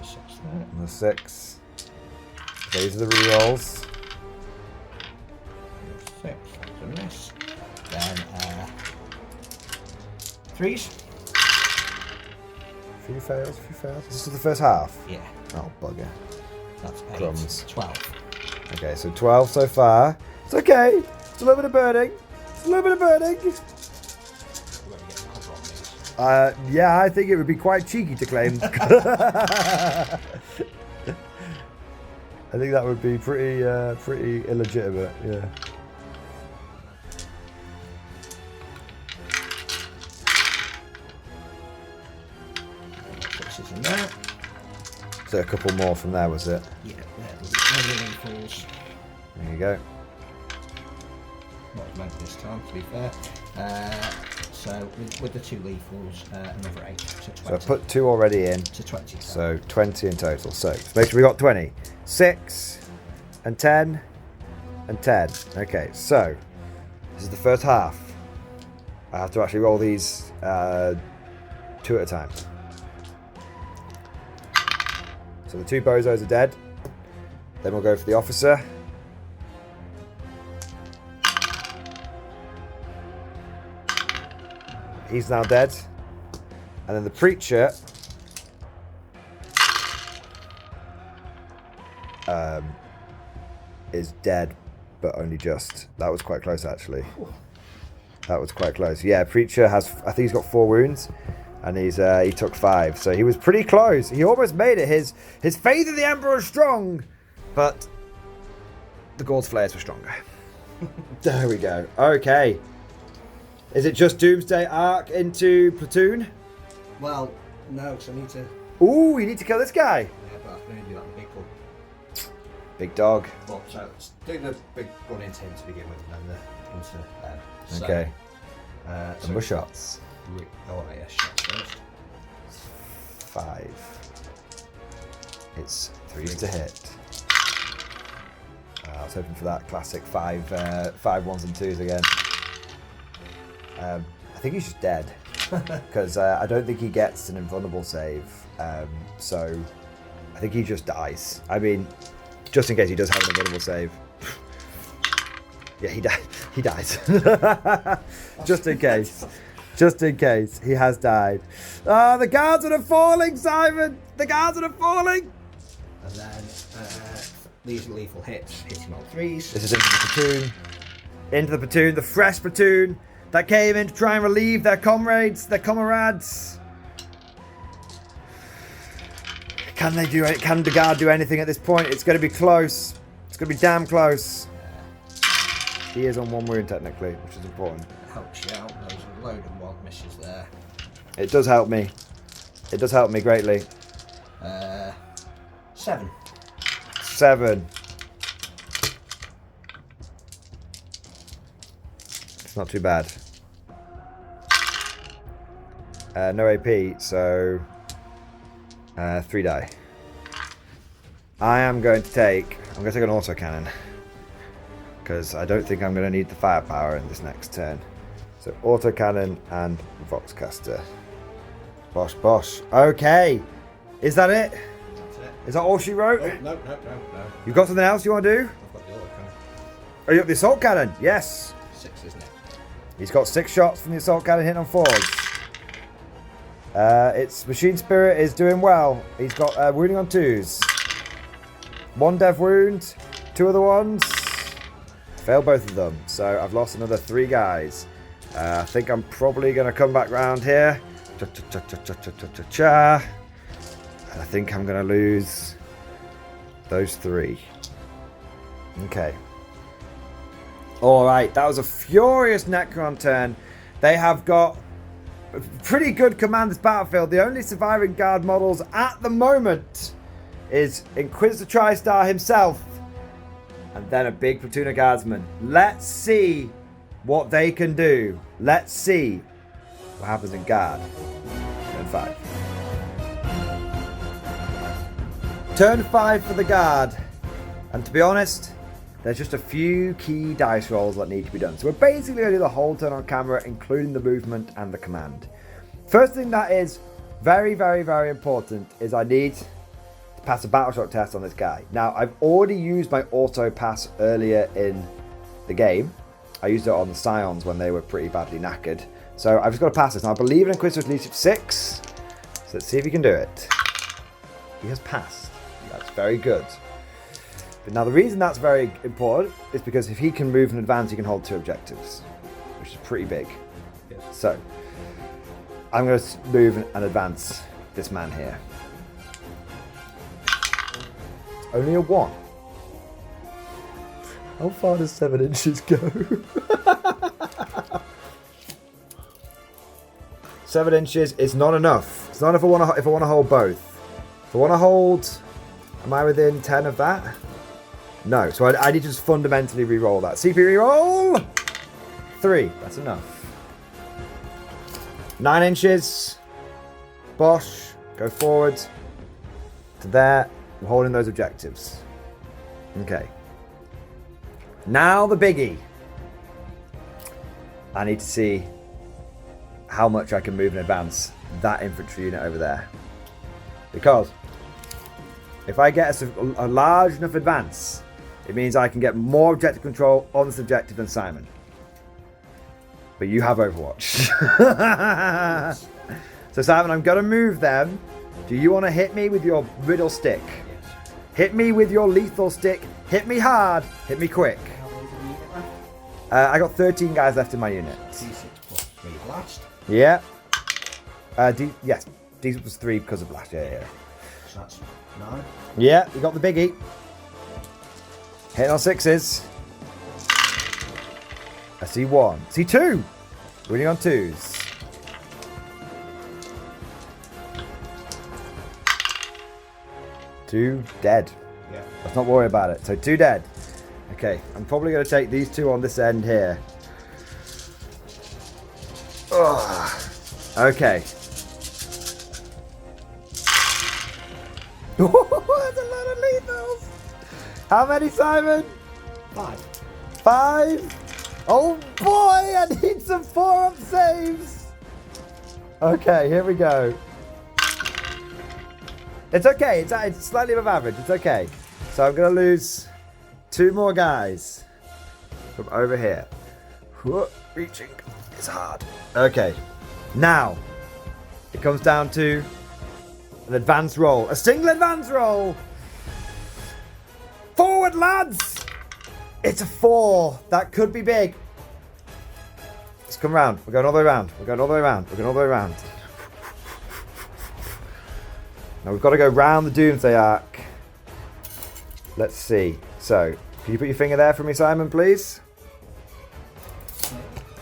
6 there. And the 6. These are the rerolls. 6, that's a miss. Then 3's. Few fails, few fails. This is the first half? Yeah. Oh, bugger. That's 8. Crumbs. 12. Okay, so 12 so far. It's okay. It's a little bit of burning. It's a little bit of burning. We're going to get a couple on these. Yeah, I think it would be quite cheeky to claim. I think that would be pretty illegitimate, yeah. Sixes in there. So a couple more from there, was it? Yeah, there falls. There you go. Not as many this time, to be fair. So with the 2 lethals, another 8 to 20. So I put 2 already in. To 20. So 20 in total. So make sure we got 20. 6 and 10 and 10. Okay, so this is the first half. I have to actually roll these 2 at a time. So the 2 bozos are dead. Then we'll go for the officer. He's now dead. And then the preacher is dead, but only just. That was quite close, actually. That was quite close. Yeah, preacher has, I think he's got 4 wounds, and he took 5. So he was pretty close. He almost made it. His faith in the Emperor is strong, but the Gauld's flares were stronger. There we go. Okay. Is it just Doomsday Arc into Platoon? Well, no, because I need to. Ooh, you need to kill this guy. Yeah, but I can only do that in big gun. Big dog. Well, so let's do the big gun into him to begin with, and then the into them. So, Okay. so Number shots. Oh, yeah, shots first. 5. It's 3s to hit. I was hoping for that classic 5 1s and 2s again. I think he's just dead because I don't think he gets an invulnerable save. So I think he just dies. I mean, just in case he does have an invulnerable save. Yeah, he dies. Just in case. Just in case. He has died. Oh, the guards are falling, Simon! The guards are falling! And then these are lethal hits, hitting on 3s. This is into the platoon. Into the platoon, the fresh platoon that came in to try and relieve their comrades, their comrades. Can they do it? Can the guard do anything at this point? It's going to be close. It's going to be damn close. He is on 1 wound technically, which is important. Helps you out. Those are a load of wild misses there. It does help me. It does help me greatly. 7. 7. It's not too bad. No AP, so 3 die. I'm going to take an autocannon because I don't think I'm going to need the firepower in this next turn. So autocannon and Voxcaster. Bosh bosh. Okay. Is that it? That's it. Is that all she wrote? Oh, no. You've got something else you want to do? I've got the other cannon. Oh, you got the assault cannon? Yes. 6, isn't it? He's got 6 shots from the assault cannon hitting on 4s. Its machine spirit is doing well. He's got wounding on 2s. 1 dev wound, 2 other ones. Failed both of them. So I've lost another 3 guys. I think I'm probably going to come back round here. Cha-cha-cha-cha-cha-cha-cha. And I think I'm going to lose those 3. Okay. Alright, that was a furious Necron turn. They have got pretty good command this battlefield. The only surviving guard models at the moment is Inquisitor TriStar himself, and then a big platoon of guardsmen. Let's see what they can do. Let's see what happens in guard. Turn 5. Turn 5 for the guard. And to be honest, there's just a few key dice rolls that need to be done. So we're basically going to do the whole turn on camera, including the movement and the command. First thing that is very, very, very important is I need to pass a battle shock test on this guy. Now, I've already used my auto pass earlier in the game. I used it on the Scions when they were pretty badly knackered. So I've just got to pass this. Now, I believe in Inquisitor's Leadership 6. So let's see if he can do it. He has passed. That's very good. But now the reason that's very important is because if he can move and advance, he can hold 2 objectives, which is pretty big. Yes. So I'm going to move and advance this man here. Only a 1. How far does 7 inches go? 7 inches is not enough. It's not if I want to hold both. If I want to hold, am I within 10 of that? No. So I need to just fundamentally re-roll that. CP re-roll. 3. That's enough. 9 inches. Bosh. Go forward to there. I'm holding those objectives. Okay. Now the biggie. I need to see how much I can move and advance that infantry unit over there. Because if I get a large enough advance, it means I can get more objective control on this objective than Simon. But you have Overwatch. So Simon, I'm going to move them. Do you want to hit me with your riddle stick? Yes. Hit me with your lethal stick. Hit me hard. Hit me quick. How many did you get left? I got 13 guys left in my unit. D6 plus 3 blast. Yeah. Yes. D6 was 3 because of blast. Yeah. So that's 9. Yeah, we got the biggie. Hitting on 6s. I see 1. See 2. Winning on 2s. Two dead. Yeah. Let's not worry about it. So 2 dead. Okay, I'm probably going to take these 2 on this end here. Ugh. Okay. That's a lot of lethals. How many, Simon? 5. 5? Oh boy, I need some 4-up saves. Okay, here we go. It's okay, it's slightly above average, it's okay. So I'm going to lose 2 more guys from over here. Reaching is hard. Okay, now it comes down to an advance roll. A single advance roll. Forward, lads. It's a 4. That could be big. Let's come round. We're going all the way around. We're going all the way around. We're going all the way around. Now we've got to go round the Doomsday Arc. Let's see. So, can you put your finger there for me, Simon, please?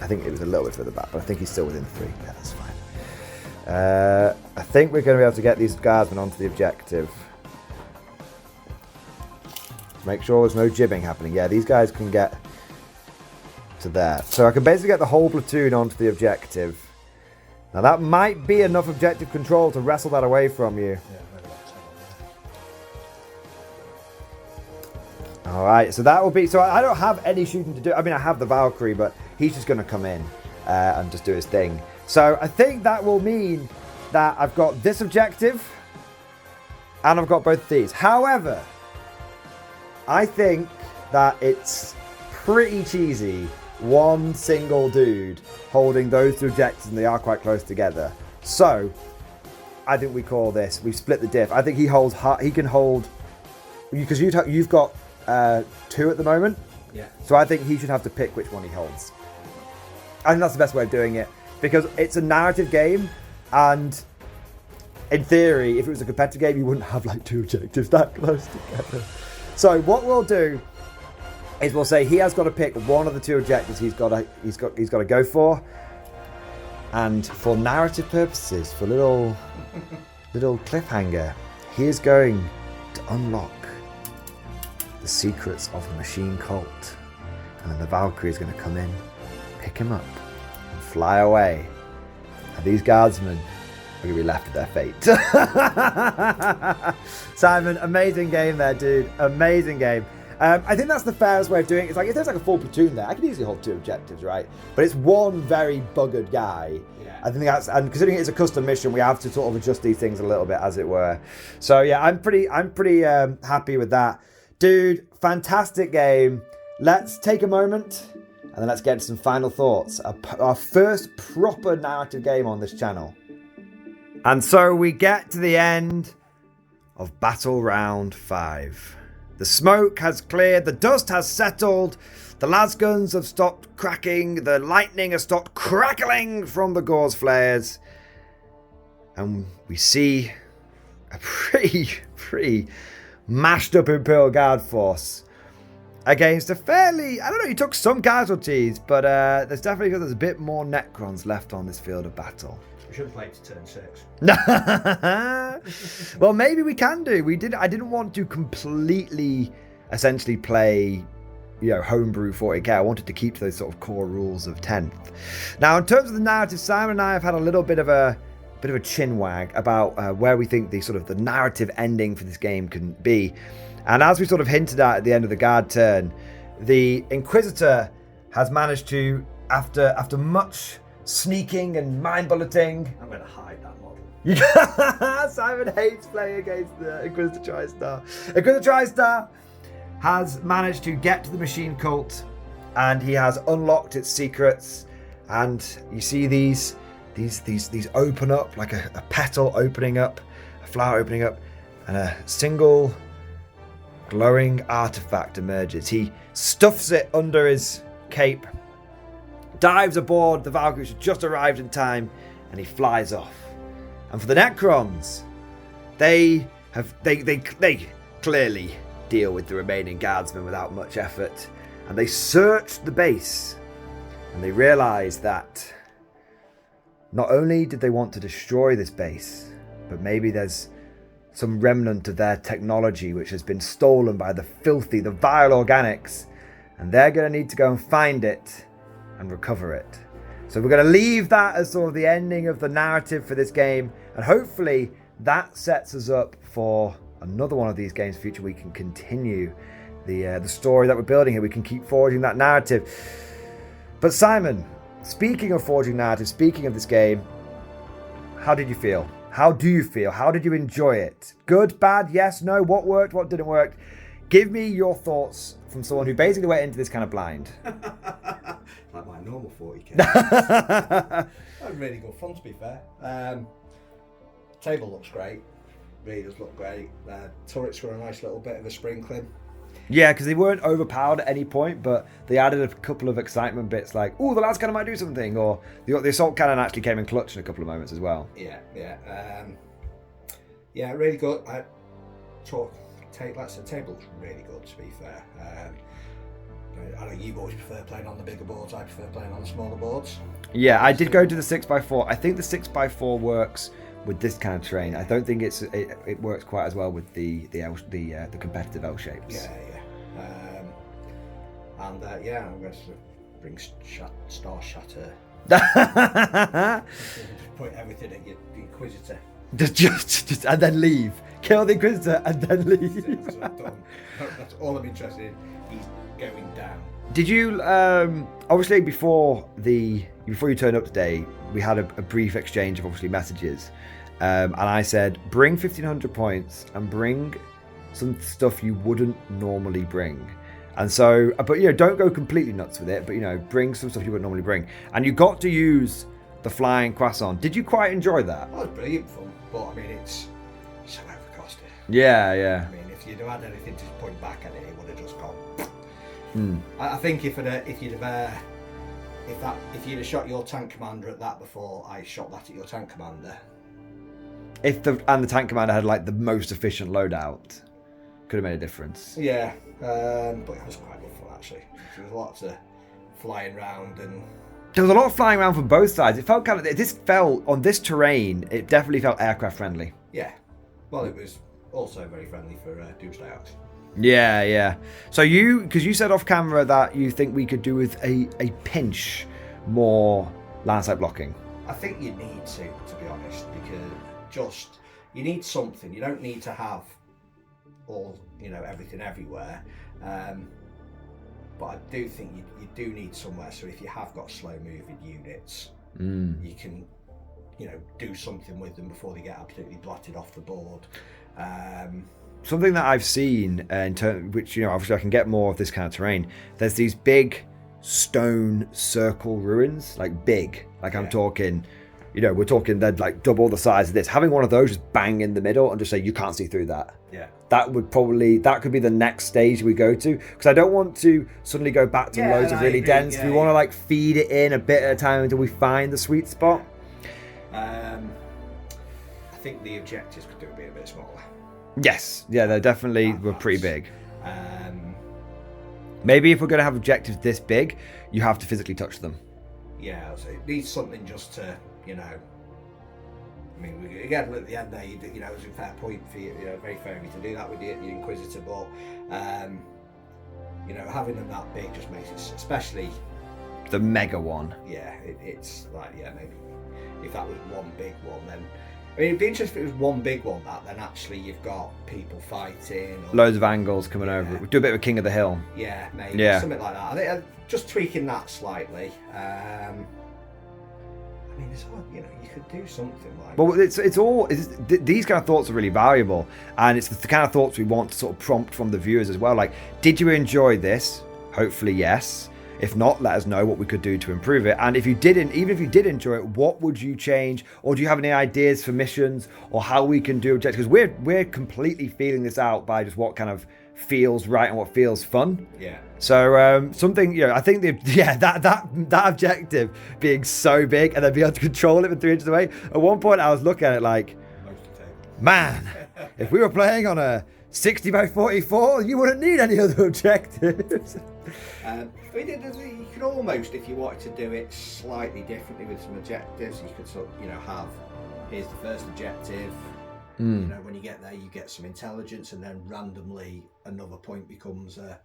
I think it was a little bit further back, but I think he's still within 3. Yeah, that's fine. I think we're going to be able to get these guardsmen onto the objective. Make sure there's no jibbing happening. Yeah, these guys can get to there. So I can basically get the whole platoon onto the objective. Now that might be enough objective control to wrestle that away from you. Alright, so that will be... So I don't have any shooting to do. I mean, I have the Valkyrie, but he's just going to come in and just do his thing. So I think that will mean that I've got this objective and I've got both these. However, I think that it's pretty cheesy. One single dude holding those 2 objectives and they are quite close together. So I think we call this, we split the diff. I think he holds, he can hold, because you've got 2 at the moment. Yeah. So I think he should have to pick which one he holds. I think that's the best way of doing it, because it's a narrative game, and in theory, if it was a competitive game, you wouldn't have like 2 objectives that close together. So what we'll do is we'll say he has got to pick one of the 2 objectives he's got to go for. And for narrative purposes, for little cliffhanger, he is going to unlock the secrets of the machine cult. And then the Valkyrie is going to come in, pick him up, and fly away. And these guardsmen are going to be left to their fate. Simon, amazing game there, dude. Amazing game. I think that's the fairest way of doing it. It's like, if there's like a full platoon there, I could easily hold 2 objectives, right? But it's one very buggered guy. Yeah. I think that's, and considering it's a custom mission, we have to sort of adjust these things a little bit, as it were. So yeah, I'm pretty happy with that. Dude, fantastic game. Let's take a moment and then let's get into some final thoughts. Our first proper narrative game on this channel. And so we get to the end of Battle Round 5. The smoke has cleared, the dust has settled, the lasguns have stopped cracking, the lightning has stopped crackling from the gauze flares. And we see a pretty mashed up Imperial Guard force against a fairly, I don't know, he took some casualties, but there's a bit more Necrons left on this field of battle. We should have played to turn 6. Well, maybe we can do. I didn't want to completely, essentially play, homebrew 40k. I wanted to keep to those sort of core rules of 10th. Now, in terms of the narrative, Simon and I have had a little bit of a chin wag about where we think the narrative ending for this game can be. And as we sort of hinted at the end of the guard turn, the Inquisitor has managed to, after much sneaking and mind bulleting. I'm going to hide that model. Simon hates playing against the Inquisitor TriStar. Inquisitor TriStar has managed to get to the machine cult, and he has unlocked its secrets. And you see these open up like a petal opening up, a flower opening up, and a single glowing artifact emerges. He stuffs it under his cape, dives aboard the Valkyrie, which has just arrived in time, and he flies off. And for the Necrons, they clearly deal with the remaining guardsmen without much effort, and they search the base, and they realize that not only did they want to destroy this base, but maybe there's some remnant of their technology which has been stolen by the vile organics, and they're going to need to go and find it and recover it. So we're going to leave that as sort of the ending of the narrative for this game, and hopefully that sets us up for another one of these games in the future. We can continue the story that we're building here. We can keep forging that narrative. But Simon, speaking of forging narrative, speaking of this game, how did you feel? How do you feel? How did you enjoy it? Good, bad, yes, no? What worked, what didn't work? Give me your thoughts from someone who basically went into this kind of blind. Like my normal 40k. That was really good fun, to be fair. Table looks great. Really does look great. Turrets were a nice little bit of a sprinkling. Yeah, because they weren't overpowered at any point, but they added a couple of excitement bits like, oh, the last cannon might do something, or the assault cannon actually came in clutch in a couple of moments as well. Yeah. Really good. Table's really good, to be fair. I know you always prefer playing on the bigger boards. I prefer playing on the smaller boards. Yeah, I did go to the 6x4. I think the 6x4 works with this kind of terrain. I don't think it works quite as well with the competitive L shapes. I'm going to bring Star Shatter. Just point everything at your Inquisitor. Just and then leave. Kill the Inquisitor and then leave. That's all I'm interested in. He's going down. Did you obviously before you turned up today, we had a brief exchange of obviously messages, and I said bring 1,500 points and bring some stuff you wouldn't normally bring. And so, but don't go completely nuts with it, but bring some stuff you wouldn't normally bring. And you got to use the flying croissant. Did you quite enjoy that? Oh, it was brilliant fun, but I mean it's so overcosted. Yeah. I mean, if you'd have had anything to point back at it would have just gone. I think if you'd have shot your tank commander at that before I shot that at your tank commander. And the tank commander had like the most efficient loadout. could have made a difference. Yeah, but it was quite good fun actually. There was lots of flying around and. There was a lot of flying around from both sides. It felt kind of, this felt, on this terrain, it definitely felt aircraft friendly. Yeah. Well, it was also very friendly for Doomsday Arks. Yeah, yeah. So because you said off camera that you think we could do with a pinch more landside blocking. I think you need to be honest, because you need something. You don't need to have all, everything everywhere. But I do think you do need somewhere, so if you have got slow moving units, you can, do something with them before they get absolutely blotted off the board. Something that I've seen, which, obviously I can get more of this kind of terrain, there's these big stone circle ruins, like big, like I'm talking, we're talking they're like double the size of this. Having one of those just bang in the middle and just say, you can't see through that. Yeah. That could be the next stage we go to, because I don't want to suddenly go back to loads of really dense. We want to like feed it in a bit at a time until we find the sweet spot. I think the objectives could do be a bit smaller. Yes, yeah, they definitely were pretty big. Maybe if we're going to have objectives this big, you have to physically touch them. Yeah, so it needs something just to, I mean, again, at the end there, it was a fair point for you, very fair of you to do that with the Inquisitor, but, having them that big just makes it, especially... The mega one. Yeah, it's like, maybe if that was one big one, then... I mean, it'd be interesting if it was one big one, then actually you've got people fighting. Or, loads of angles coming over. We do a bit of a King of the Hill. Yeah, maybe. Yeah. Something like that. I think just tweaking that slightly. I mean, it's hard, you could do something like. Well, these kind of thoughts are really valuable, and it's the kind of thoughts we want to sort of prompt from the viewers as well. Like, did you enjoy this? Hopefully, yes. If not, let us know what we could do to improve it. And if you didn't, even if you did enjoy it, what would you change? Or do you have any ideas for missions or how we can do objectives? Because we're completely feeling this out by just what kind of feels right and what feels fun. Yeah. So something, I think that objective being so big and then being able to control it from 3 inches away. At one point, I was looking at it like, man, if we were playing on a 60 by 44, you wouldn't need any other objectives. You could almost, if you wanted to do it slightly differently with some objectives, you could sort of, have, here's the first objective. When you get there, you get some intelligence, and then randomly another point becomes the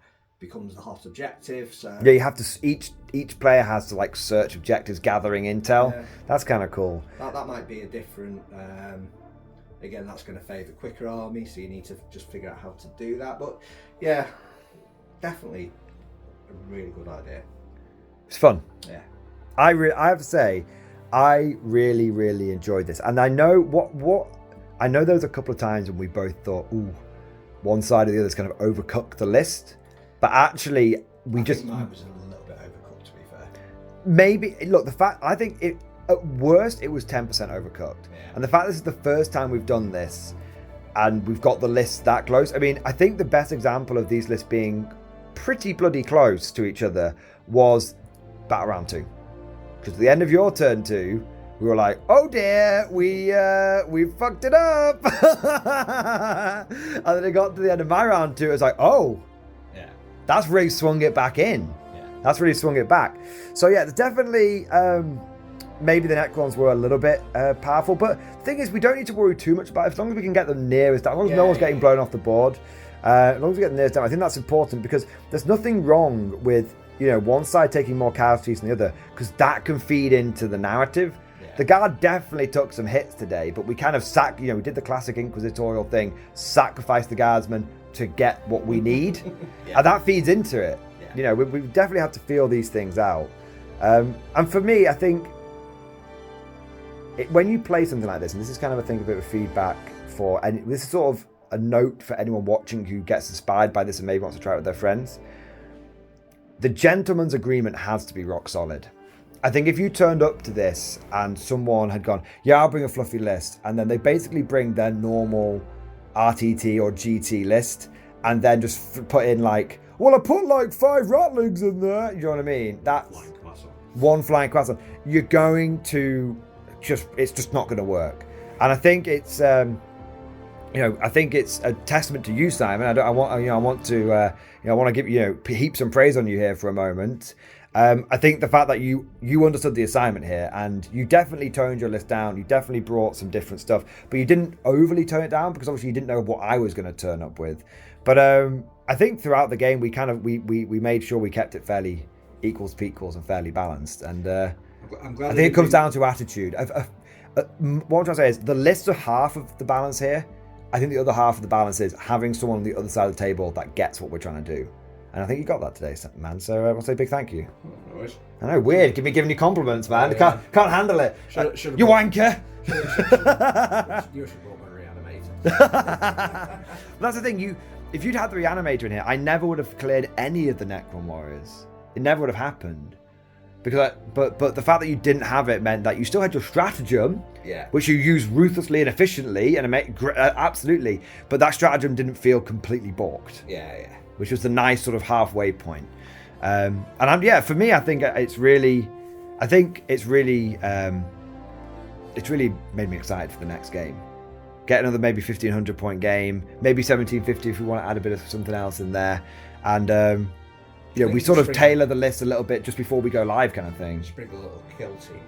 hot objective. So yeah, you have to each player has to like search objectives, gathering intel. Yeah. That's kind of cool. That might be a different. Again, that's going to favour quicker army, so you need to just figure out how to do that. But yeah, definitely a really good idea. It's fun. Yeah. I have to say, I really, really enjoyed this. And I know I know there was a couple of times when we both thought, ooh, one side or the other's kind of overcooked the list. But actually, I think mine was a little bit overcooked, to be fair. Maybe, look, I think at worst, it was 10% overcooked. Yeah. And the fact this is the first time we've done this, and we've got the list that close. I mean, I think the best example of these lists being pretty bloody close to each other was Battle Round 2. Because at the end of your turn 2, we were like, oh dear, we fucked it up. And then it got to the end of my round 2, it was like, oh, yeah, that's really swung it back in. Yeah. That's really swung it back. So yeah, there's definitely, maybe the Necrons were a little bit powerful, but the thing is, we don't need to worry too much about it. As long as we can get them nearest down, as long as no one's getting blown off the board, as long as we get them nearest down, I think that's important, because there's nothing wrong with, one side taking more casualties than the other, because that can feed into the narrative. Yeah. The Guard definitely took some hits today, but we kind of we did the classic Inquisitorial thing, sacrifice the Guardsmen to get what we need, yeah. And that feeds into it. Yeah. We definitely have to feel these things out. And for me, I think, when you play something like this, and this is kind of a bit of feedback and this is sort of a note for anyone watching who gets inspired by this and maybe wants to try it with their friends, the gentleman's agreement has to be rock solid. I think if you turned up to this and someone had gone, yeah, I'll bring a fluffy list, and then they basically bring their normal RTT or GT list, and then just put in like, well, I put like 5 Ratlings in there, you know what I mean? That's one flying quasar. You're going to it's just not going to work. And I think it's I think it's a testament to you, Simon. I want to give heaps of praise on you here for a moment. I think the fact that you understood the assignment here, and you definitely toned your list down. You definitely brought some different stuff, but you didn't overly tone it down because obviously you didn't know what I was going to turn up with. But I think throughout the game we made sure we kept it fairly equals to equals and fairly balanced. And I'm glad I think it comes down to attitude. What I'm trying to say is the lists are half of the balance here. I think the other half of the balance is having someone on the other side of the table that gets what we're trying to do. And I think you got that today, man. So I want to say a big thank you. No worries. I know, weird. Giving you compliments, man. Yeah. Can't handle it. You wanker. You should brought my reanimator. That's the thing. If you'd had the reanimator in here, I never would have cleared any of the Necron warriors. It never would have happened. Because, but the fact that you didn't have it meant that you still had your stratagem, which you used ruthlessly and efficiently, and absolutely. But that stratagem didn't feel completely balked. Yeah. Which was the nice sort of halfway point. For me, I think it's really made me excited for the next game. Get another maybe 1500 point game, maybe 1750 if we want to add a bit of something else in there, and we sort of tailor the list a little bit just before we go live, kind of thing. Sprinkle a little kill team.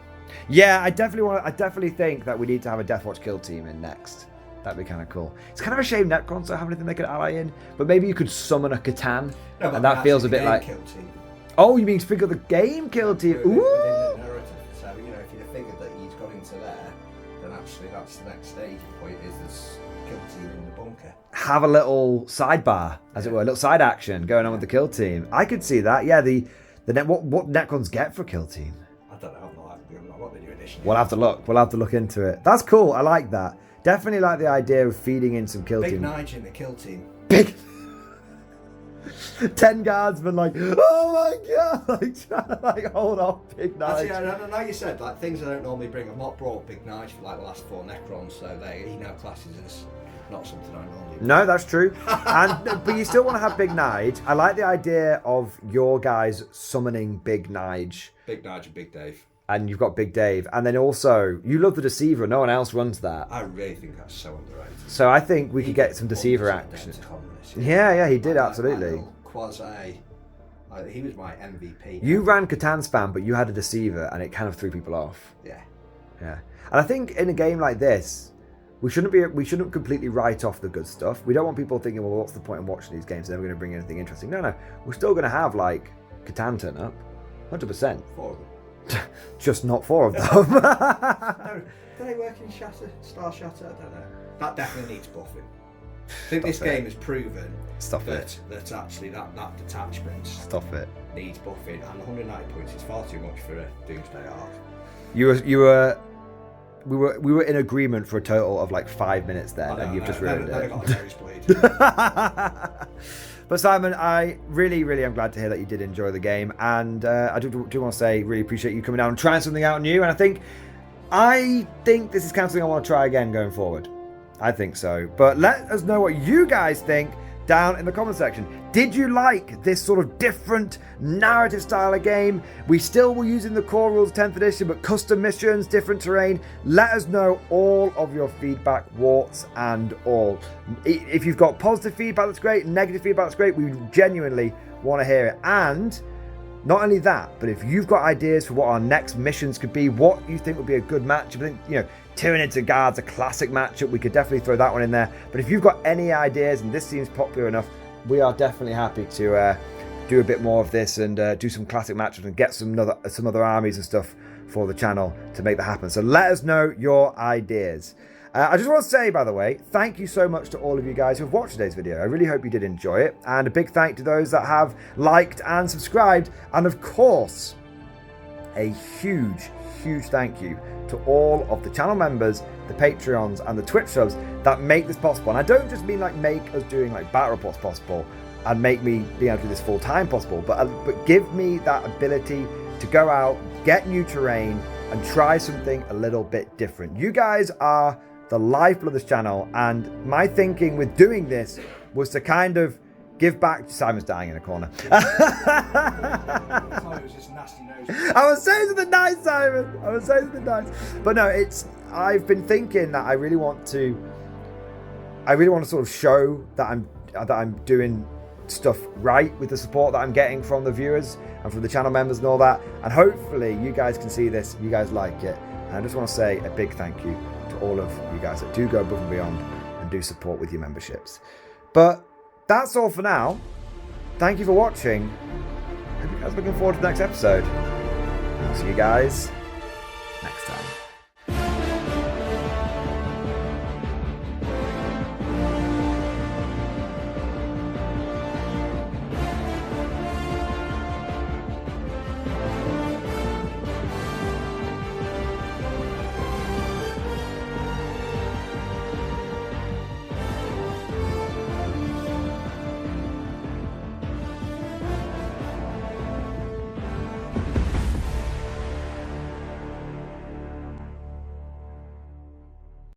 Yeah, I definitely think that we need to have a Deathwatch kill team in next. That'd be kind of cool. It's kind of a shame Necrons don't have anything they could ally in, but maybe you could summon a Catan, and that feels a bit like. Kill team. Oh, you mean sprinkle the game kill team? Ooh. Within the narrative. So if you figured that he's got into there, then actually that's the next stage point is this kill team in the bunker. Have a little sidebar, as it were, a little side action going on with the kill team. I could see that. Yeah, what Necrons get for kill team? I don't know. I'm not the new edition. We'll have to look. We'll have to look into it. That's cool. I like that. Definitely like the idea of feeding in some kill team. Big Nige in the kill team. Big 10 guardsmen oh my god, trying to hold off Big Nige. I know you said things I don't normally bring. I've not brought Big Nige for the last 4 Necrons, so he now classes as not something I normally bring. No, that's true. But you still want to have Big Nige. I like the idea of your guys summoning Big Nige. Big Nige and Big Dave. And you've got Big Dave. And then also, you love the Deceiver. No one else runs that. I really think that's so underrated. So I think we could get some Deceiver action. Yeah, he did, absolutely. Quasi. He was my MVP. You ran Catan spam, but you had a Deceiver, and it kind of threw people off. Yeah. And I think in a game like this, we shouldn't completely write off the good stuff. We don't want people thinking, well, what's the point in watching these games? They're never going to bring anything interesting. No. We're still going to have, Catan turn up. 100%. 4 of them. Just not 4 of them. No, do they work in Star Shatter? I don't know. That definitely needs buffing. I think this game has proven that actually that detachment needs buffing, and 190 points is far too much for a Doomsday arc. We were in agreement for a total of 5 minutes there, and you've just ruined it. Got a nosebleed. But Simon, I really, really am glad to hear that you did enjoy the game, and I do want to say, really appreciate you coming down and trying something out new. And I think this is kind of something I want to try again going forward. I think so. But let us know what you guys think down in the comment section. Did you like this sort of different narrative style of game? We still were using the core rules 10th edition, but custom missions, different terrain. Let us know all of your feedback, warts and all. If you've got positive feedback, that's great. Negative feedback, that's great. We genuinely want to hear it. And not only that, but if you've got ideas for what our next missions could be, what you think would be a good match, I think, Tyranid Guard's a classic matchup. We could definitely throw that one in there. But if you've got any ideas and this seems popular enough, we are definitely happy to do a bit more of this and do some classic matchups and get some other armies and stuff for the channel to make that happen. So let us know your ideas. I just want to say, by the way, thank you so much to all of you guys who have watched today's video. I really hope you did enjoy it. And a big thank to those that have liked and subscribed. And of course, a huge thank you to all of the channel members, the Patreons and the Twitch subs that make this possible. And I don't just mean make us doing battle reports possible and make me being able to do this full time possible, but give me that ability to go out, get new terrain and try something a little bit different. You guys are the lifeblood of this channel, and my thinking with doing this was to kind of give back. Simon's dying in a corner. I was saying something nice, Simon. I was saying something nice. But no, I've been thinking that I really want to I really want to sort of show that I'm doing stuff right with the support that I'm getting from the viewers and from the channel members and all that. And hopefully you guys can see this, you guys like it. And I just want to say a big thank you to all of you guys that do go above and beyond and do support with your memberships. But that's all for now. Thank you for watching. Hope you guys are looking forward to the next episode. I'll see you guys next time.